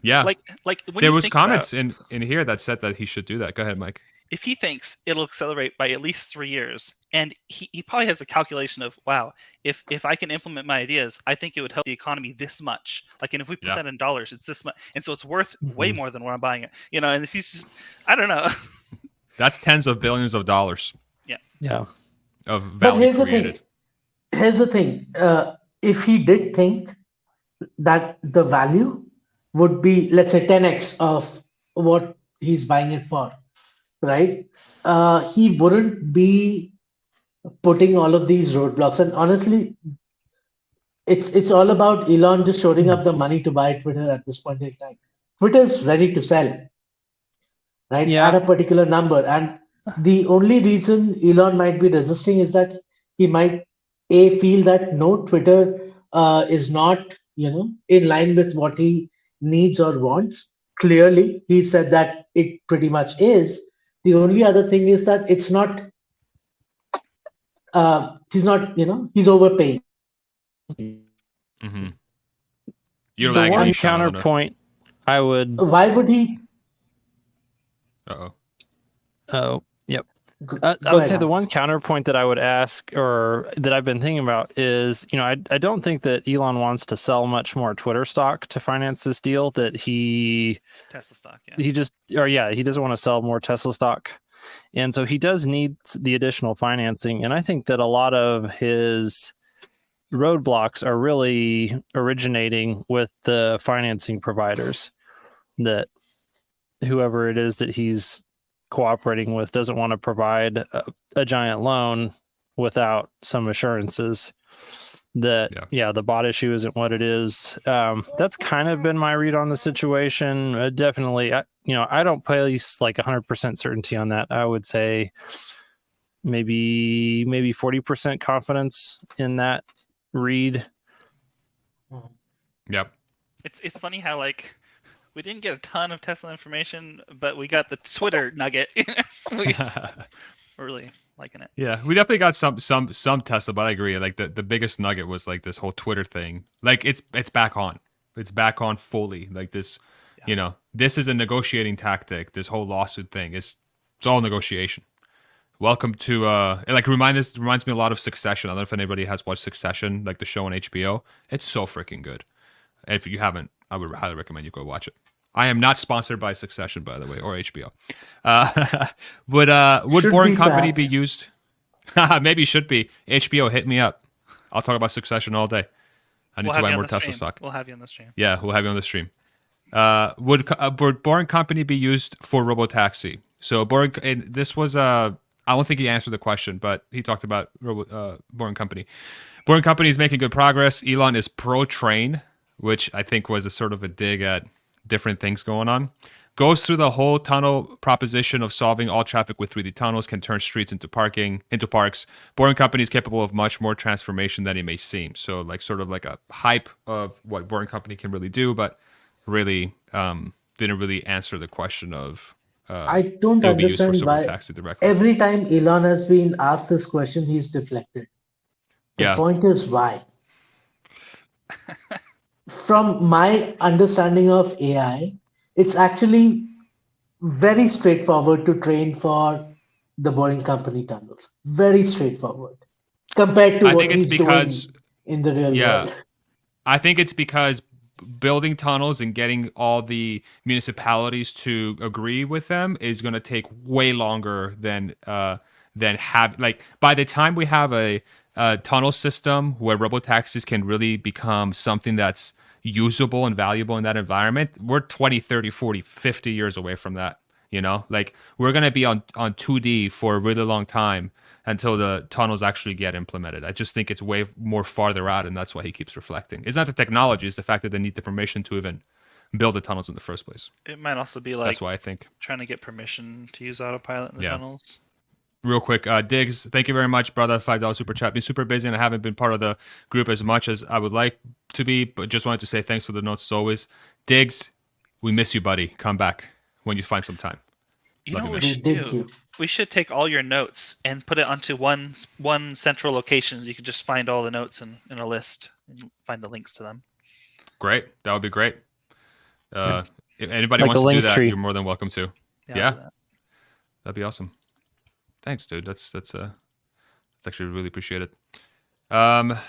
Yeah. When there you was think comments about, in here that said that he should do that. Go ahead, Mike. If he thinks it'll accelerate by at least 3 years, and he probably has a calculation of, wow, if I can implement my ideas, I think it would help the economy this much. And if we put that in dollars, it's this much, and so it's worth way more than what I'm buying it. And he's just, I don't know. That's tens of billions of dollars. Yeah. Of value created. Here's the thing. If he did think that the value would be, let's say, 10x of what he's buying it for, right? He wouldn't be putting all of these roadblocks. And honestly, it's all about Elon just showing up the money to buy Twitter at this point in time. Twitter's ready to sell, right? At a particular number. And the only reason Elon might be resisting is that he might feel that Twitter is not, in line with what he needs or wants. Clearly, he said that it pretty much is. The only other thing is that it's not he's not, he's overpaying. Mm-hmm. You're the lagging one me, Sean. I don't know if- counterpoint I would. Why would he? Uh-oh. Oh, yep. Go I would ahead, say the Hans. one counterpoint that I would ask, or that I've been thinking about, is I don't think that Elon wants to sell much more Twitter stock to finance this deal. That Tesla stock, yeah. he doesn't want to sell more Tesla stock, and so he does need the additional financing. And I think that a lot of his roadblocks are really originating with the financing providers, that whoever it is that he's cooperating with doesn't want to provide a giant loan without some assurances that the bot issue isn't what it is. That's kind of been my read on the situation. Definitely, I don't place like 100% certainty on that. I would say maybe 40% confidence in that read. Yep. It's funny how like we didn't get a ton of Tesla information, but we got the Twitter nugget. We're really liking it. Yeah, we definitely got some Tesla, but I agree. Like the biggest nugget was like this whole Twitter thing. Like it's back on. It's back on fully. Like this, this is a negotiating tactic. This whole lawsuit thing it's all negotiation. Welcome to it like reminds me a lot of Succession. I don't know if anybody has watched Succession, like the show on HBO. It's so freaking good. And if you haven't, I would highly recommend you go watch it. I am not sponsored by Succession, by the way, or HBO. Would Boring Company be used? Maybe should be. HBO, hit me up. I'll talk about Succession all day. I need to buy more Tesla stock. We'll have you on the stream. Yeah, we'll have you on the stream. Would Boring Company be used for robotaxi? So Boring, and this was I don't think he answered the question, but he talked about Boring Company. Boring Company is making good progress. Elon is pro-train, which I think was a sort of a dig at different things going on. Goes through the whole tunnel proposition of solving all traffic with 3D tunnels, can turn streets into parks. Boring Company is capable of much more transformation than it may seem. So like sort of like a hype of what Boring Company can really do, but really didn't really answer the question of I don't it'll be used for understand why taxi directly. every time Elon has been asked this question, he's deflected. The point is why. From my understanding of AI, it's actually very straightforward to train for the Boring Company tunnels. Very straightforward compared to what he's doing in the real world. I think it's because building tunnels and getting all the municipalities to agree with them is going to take way longer than have by the time we have a tunnel system where robotaxis can really become something that's usable and valuable in that environment, we're 20, 30, 40, 50 years away from that. Like we're going to be on 2D for a really long time until the tunnels actually get implemented. I just think it's way more farther out, and that's why he keeps reflecting. It's not the technology, it's the fact that they need the permission to even build the tunnels in the first place. It might also be like that's why I think trying to get permission to use autopilot in the tunnels. Real quick, Diggs, thank you very much, brother. $5 super chat. Been super busy and I haven't been part of the group as much as I would like to be, but just wanted to say thanks for the notes as always. Diggs, we miss you, buddy. Come back when you find some time. You know what we should do? We should take all your notes and put it onto one central location. You can just find all the notes in a list and find the links to them. Great. That would be great. If anybody wants to do that, you're more than welcome to. Yeah. That'd be awesome. Thanks, dude. That's actually really appreciated. Yeah.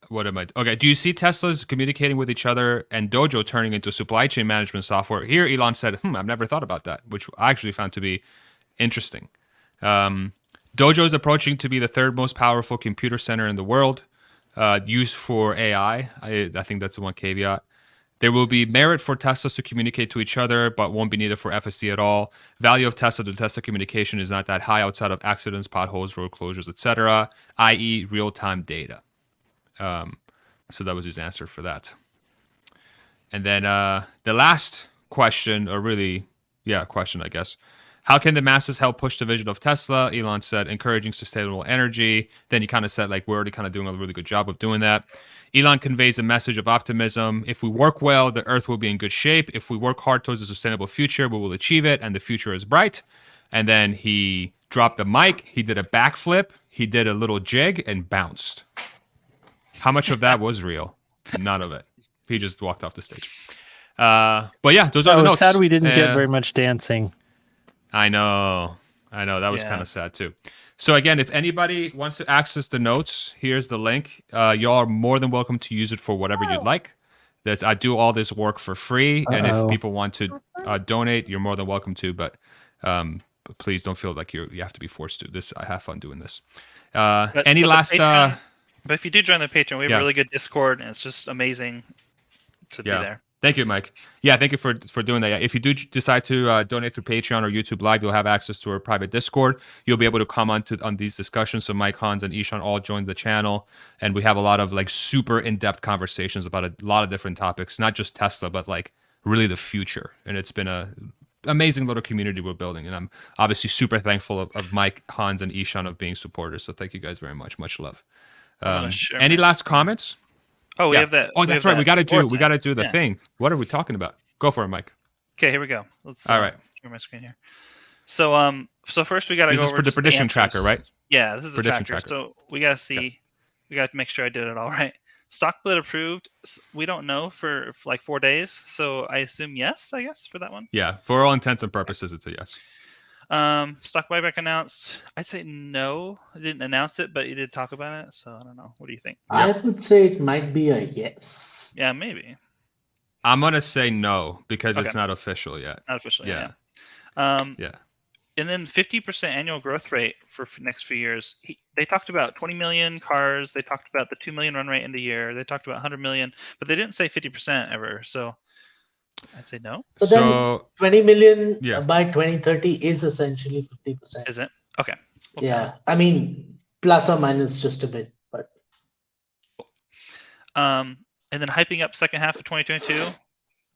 What am I? Okay. Do you see Teslas communicating with each other and Dojo turning into supply chain management software? Here, Elon said, I've never thought about that, which I actually found to be interesting. Dojo is approaching to be the third most powerful computer center in the world, used for AI. I think that's the one caveat. There will be merit for Teslas to communicate to each other, but won't be needed for FSD at all. Value of Tesla to Tesla communication is not that high outside of accidents, potholes, road closures, etc., i.e. real-time data. So that was his answer for that. And then the last question, or really, question, I guess. How can the masses help push the vision of Tesla? Elon said, encouraging sustainable energy. Then he kind of said, we're already kind of doing a really good job of doing that. Elon conveys a message of optimism. If we work well, the Earth will be in good shape. If we work hard towards a sustainable future, we will achieve it, and the future is bright. And then he dropped the mic, he did a backflip, he did a little jig and bounced. How much of that was real? None of it. He just walked off the stage. But yeah, those are the notes. Sad we didn't get very much dancing. I know. That was kind of sad too. So again, if anybody wants to access the notes, here's the link. Y'all are more than welcome to use it for whatever you'd like. I do all this work for free, and if people want to donate, you're more than welcome to. But please don't feel like you have to be forced to. I have fun doing this. Any last? But if you do join the Patreon, we have a really good Discord, and it's just amazing to be there. Thank you, Mike. Yeah, thank you for doing that. If you do decide to donate through Patreon or YouTube Live, you'll have access to our private Discord. You'll be able to comment on these discussions. So Mike, Hans, and Ishan all joined the channel, and we have a lot of like super in-depth conversations about a lot of different topics, not just Tesla, but like really the future. And it's been a amazing little community we're building, and I'm obviously super thankful of Mike, Hans, and Ishan of being supporters. So thank you guys very much. Much love. Any last comments? Oh, we have that. Oh, that's right. We got to do the thing. What are we talking about? Go for it, Mike. Okay, here we go. Let's all right. Share my screen here. So so first we got to go over for the prediction tracker, right? Yeah, this is the prediction tracker. So we got to see. We got to make sure I did it all right. Stock split approved. We don't know for like 4 days, so I assume yes. I guess for that one. Yeah, for all intents and purposes, it's a yes. Stock buyback announced. I'd say no. I didn't announce it, but you did talk about it. So I don't know. What do you think? I would say it might be a yes. Yeah, maybe. I'm gonna say no because it's not official yet. Not official. Yeah. Yeah. And then 50% annual growth rate for next few years. They talked about 20 million cars. They talked about the 2 million run rate in the year. They talked about 100 million, but they didn't say 50% ever. So I'd say no. But then 20 million by 2030 is essentially 50%. Is it? Okay. Yeah. I mean, plus or minus just a bit, but. And then hyping up second half of 2022,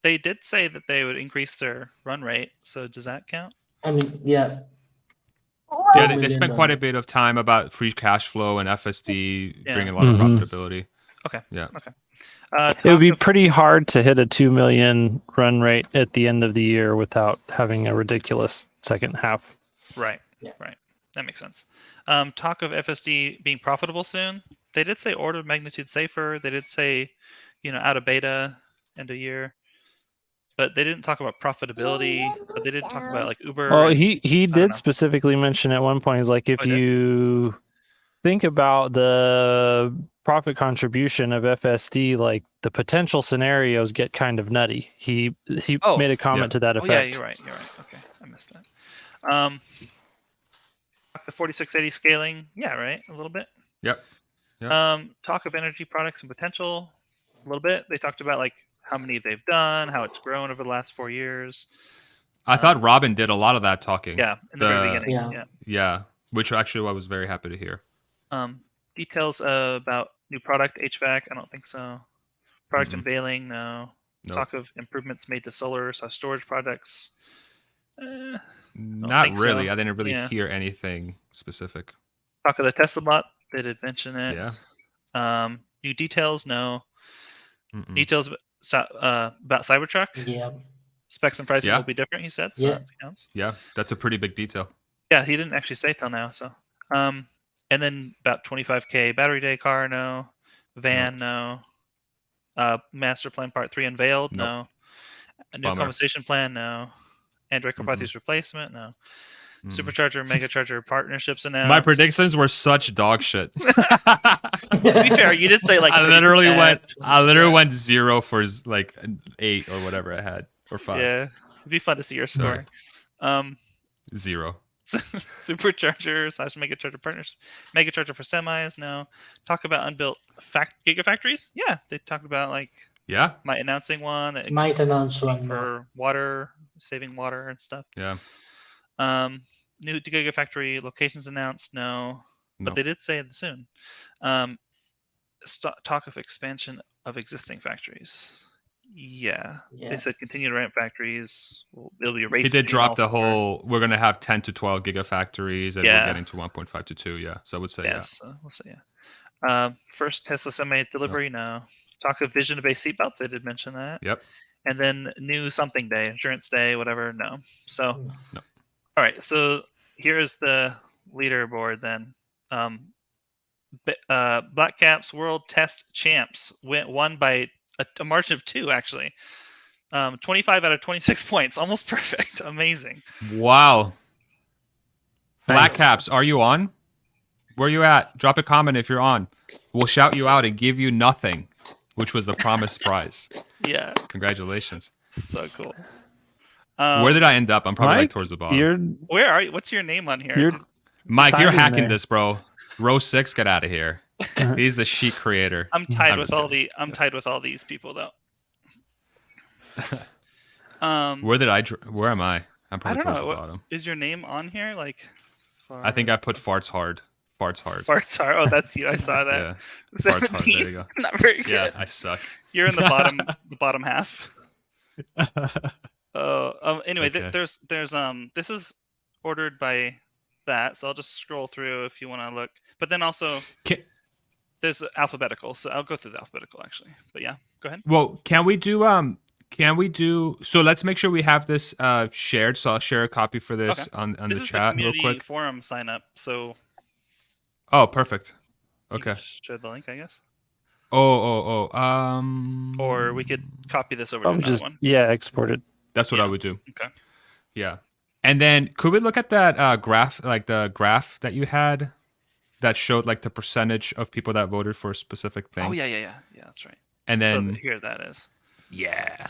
they did say that they would increase their run rate. So does that count? I mean, yeah. Yeah, they spent quite a bit of time about free cash flow and FSD bringing a lot of profitability. Okay. Yeah. Okay. It would be pretty hard to hit a 2 million run rate at the end of the year without having a ridiculous second half. Right. Right. That makes sense. Talk of FSD being profitable soon. They did say order of magnitude safer. They did say, out of beta end of year. But they didn't talk about profitability. But they didn't talk about like Uber. Well, he did specifically mention at one point, he's like, if you think about the profit contribution of FSD, like the potential scenarios get kind of nutty. He made a comment to that effect. Yeah, you're right. Okay, I missed that. The 4680 scaling, yeah, right, a little bit. Yep. Talk of energy products and potential, a little bit. They talked about like how many they've done, how it's grown over the last 4 years. I thought Robyn did a lot of that talking. Yeah, in the very beginning. Yeah, which actually I was very happy to hear. Details about new product, HVAC, I don't think so. Product unveiling, no. Nope. Talk of improvements made to solar storage products. Not really. So. I didn't really hear anything specific. Talk of the Tesla bot, they did mention it. Yeah. New details, no. Details about Cybertruck. Yeah. Specs and pricing will be different, he said. So that counts. Yeah, that's a pretty big detail. Yeah, he didn't actually say till now. So, and then about 25K battery day car, no. Van, no. Master plan part 3 unveiled, no. A new conversation plan, no. Android Carpathia's replacement, no. Supercharger, Megacharger partnerships announced. My predictions were such dog shit. To be fair, you did say like I literally went 0 for like an 8 or whatever I had, or 5. Yeah, it'd be fun to see your score. 0. Supercharger / Megacharger partners. Megacharger for semis, no. Talk about unbuilt gigafactories. Yeah, they talked about like might announcing one. Might announce one for water, saving water and stuff. Yeah. New gigafactory locations announced, no. But they did say it soon. Talk of expansion of existing factories. Yeah. They said continue to ramp factories. It'll be a race. He did drop the whole. We're gonna have 10 to 12 gigafactories, and we're getting to 1.5 to 2. Yeah, so I would say we'll say first Tesla semi delivery. No. Talk of vision-based seatbelts. They did mention that. Yep. And then new something day, insurance day, whatever. No. So. No. All right. So here's the leaderboard then. Black Caps World Test Champs won by a margin of 2, actually. 25 out of 26 points, almost perfect. Amazing. Wow. Black Nice. Caps, are you on? Where you at? Drop a comment if you're on. We'll shout you out and give you nothing, which was the promised prize. Yeah. Congratulations. So cool. Where did I end up? I'm probably like towards the bottom. Where are you? What's your name on here? Mike, you're tied in hacking there. this, bro. Row 6, get out of here. He's the sheet creator. I'm tied with just all kidding. I'm tied with all these people though. Where am I? I'm I probably don't towards know. the bottom. Is your name on here? Like, I think I put farts hard. Farts hard. Farts hard. Oh, that's you. I saw that. Yeah. Farts hard. There you go. Not very good. Yeah, I suck. You're in the bottom half. Anyway, Okay. there's this is ordered by that, so I'll just scroll through if you want to look. But then also there's alphabetical, so I'll go through the alphabetical actually. But yeah, go ahead. Well, can we do so let's make sure we have this shared, so I'll share a copy for this on This the is chat the real community quick. forum sign up, so Oh, perfect. Okay. share the link, I guess. Or we could copy this over to another just one. export it. That's what I would do. Okay. Yeah. And then could we look at that graph, like the graph that you had that showed like the percentage of people that voted for a specific thing? Oh yeah, that's right. And then so here that is. Yeah.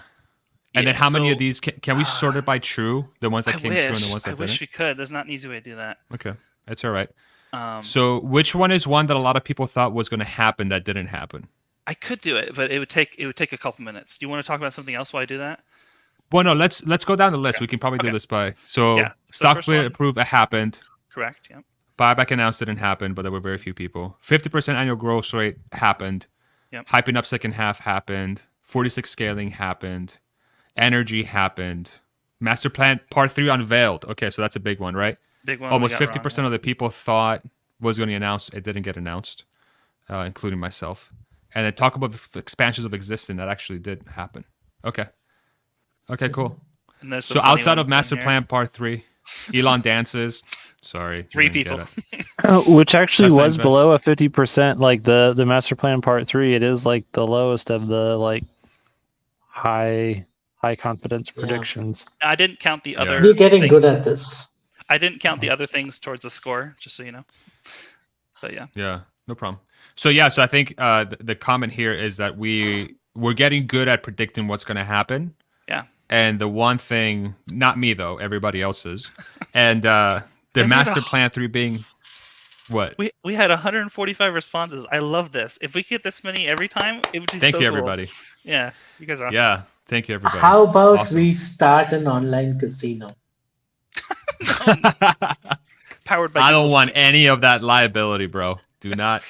And then how many of these can we sort it by true? The ones that came true and the ones that I didn't? wish we could. There's not an easy way to do that. Okay. That's all right. Um, So which one is one that a lot of people thought was going to happen that didn't happen? I could do it, but it would take a couple minutes. Do you want to talk about something else while I do that? Well, no, let's go down the list. We can probably do this by stock first split one- approved, it happened. Correct. Yeah. Buyback announced didn't happen, but there were very few people. 50% annual growth rate happened. Yep. Hyping up second half happened. 46 scaling happened. Energy happened. Master plan part 3 unveiled. Okay, so that's a big one, right? Big one we Almost got 50% wrong, of the people thought was going to be announced. It didn't get announced, including myself. And then talk about expansions of existing that actually did happen. Okay. Okay, cool. And there's some So funny outside of ones in Master here. Plan Part 3, Elon dances. Sorry. you 3 didn't get people. it. Which actually That's was not below a 50%. Like the master plan part 3, it is like the lowest of the like high confidence predictions. I didn't count the other. We're getting things. good at this. I didn't count the other things towards the score, just so you know. But yeah. Yeah, no problem. So yeah, so I think the comment here is that we're getting good at predicting what's going to happen. Yeah. And the one thing, not me though, everybody else is, and the Maybe Master the- Plan 3 being what? We had 145 responses. I love this. If we get this many every time, it would be Thank so you, cool. everybody. Yeah, you guys are awesome. Yeah, thank you, everybody. How about Awesome. we start an online casino? Powered by I don't Google. want any of that liability, bro. Do not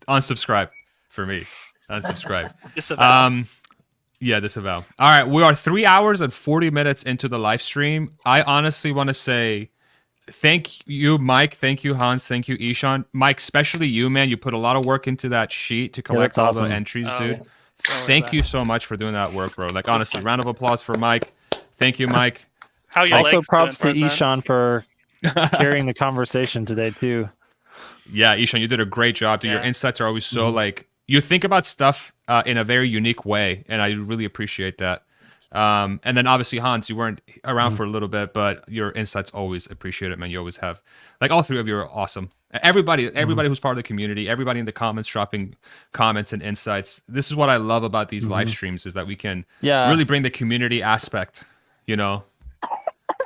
unsubscribe for me. Unsubscribe. Disavow. Yeah, disavow. All right, we are 3 hours and 40 minutes into the live stream. I honestly want to say thank you, Mike. Thank you, Hans. Thank you, Ishan. Mike, especially you, man. You put a lot of work into that sheet to collect that's all awesome. the entries, Oh, dude. so was Thank that. you so much for doing that work, bro. Like, honestly, round of applause for Mike. Thank you, Mike. How are your Also, legs props to doing, Tarzan? Ishan for carrying the conversation today too. Yeah, Ishan, you did a great job. Dude. Your Yeah. insights are always so like you think about stuff in a very unique way, and I really appreciate that. And then obviously Hans, you weren't around for a little bit, but your insights always appreciated, man. You always have. Like all three of you are awesome. Everybody who's part of the community, everybody in the comments dropping comments and insights. This is what I love about these live streams is that we can really bring the community aspect,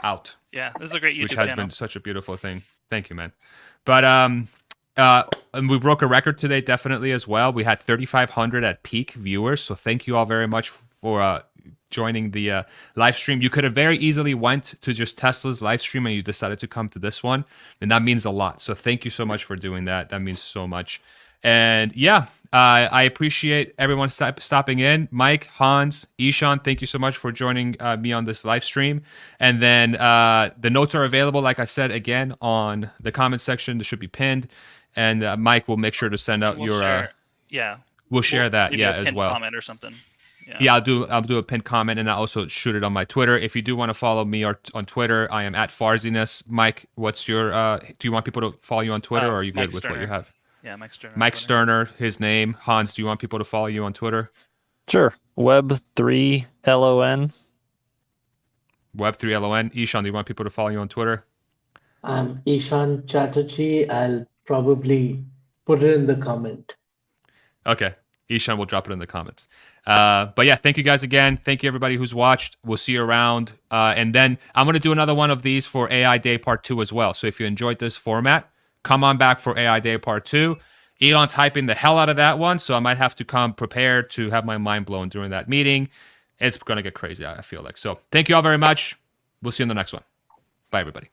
out. Yeah, this is a great YouTube Which has channel. been such a beautiful thing. Thank you, man. But and we broke a record today, definitely as well. We had 3,500 at peak viewers, so thank you all very much for joining the live stream. You could have very easily went to just Tesla's live stream, and you decided to come to this one, and that means a lot. So thank you so much for doing that. That means so much. And yeah, I appreciate everyone stopping in. Mike, Hans, Ishan, thank you so much for joining me on this live stream. And then the notes are available, like I said, again, on the comment section. They should be pinned. And Mike will make sure to send out We'll your... share. Yeah. We'll share that, maybe yeah, a as pinned well. comment or something. Yeah, I'll do a pinned comment, and I'll also shoot it on my Twitter. If you do want to follow me on Twitter, I am at Farziness. Mike, what's your? Do you want people to follow you on Twitter, or are you good with what you have? Yeah, Mike Sterner. Mike Sterner, his name. Hans, do you want people to follow you on Twitter? Sure. Web3LON. Web3LON. Ishan, do you want people to follow you on Twitter? I'm Ishan Chatterjee. I'll probably put it in the comment. Okay. Ishan will drop it in the comments. But yeah, thank you guys again. Thank you everybody who's watched. We'll see you around. And then I'm going to do another one of these for AI Day Part 2 as well. So if you enjoyed this format, come on back for AI Day Part 2. Elon's hyping the hell out of that one, so I might have to come prepared to have my mind blown during that meeting. It's going to get crazy, I feel like. So thank you all very much. We'll see you in the next one. Bye, everybody.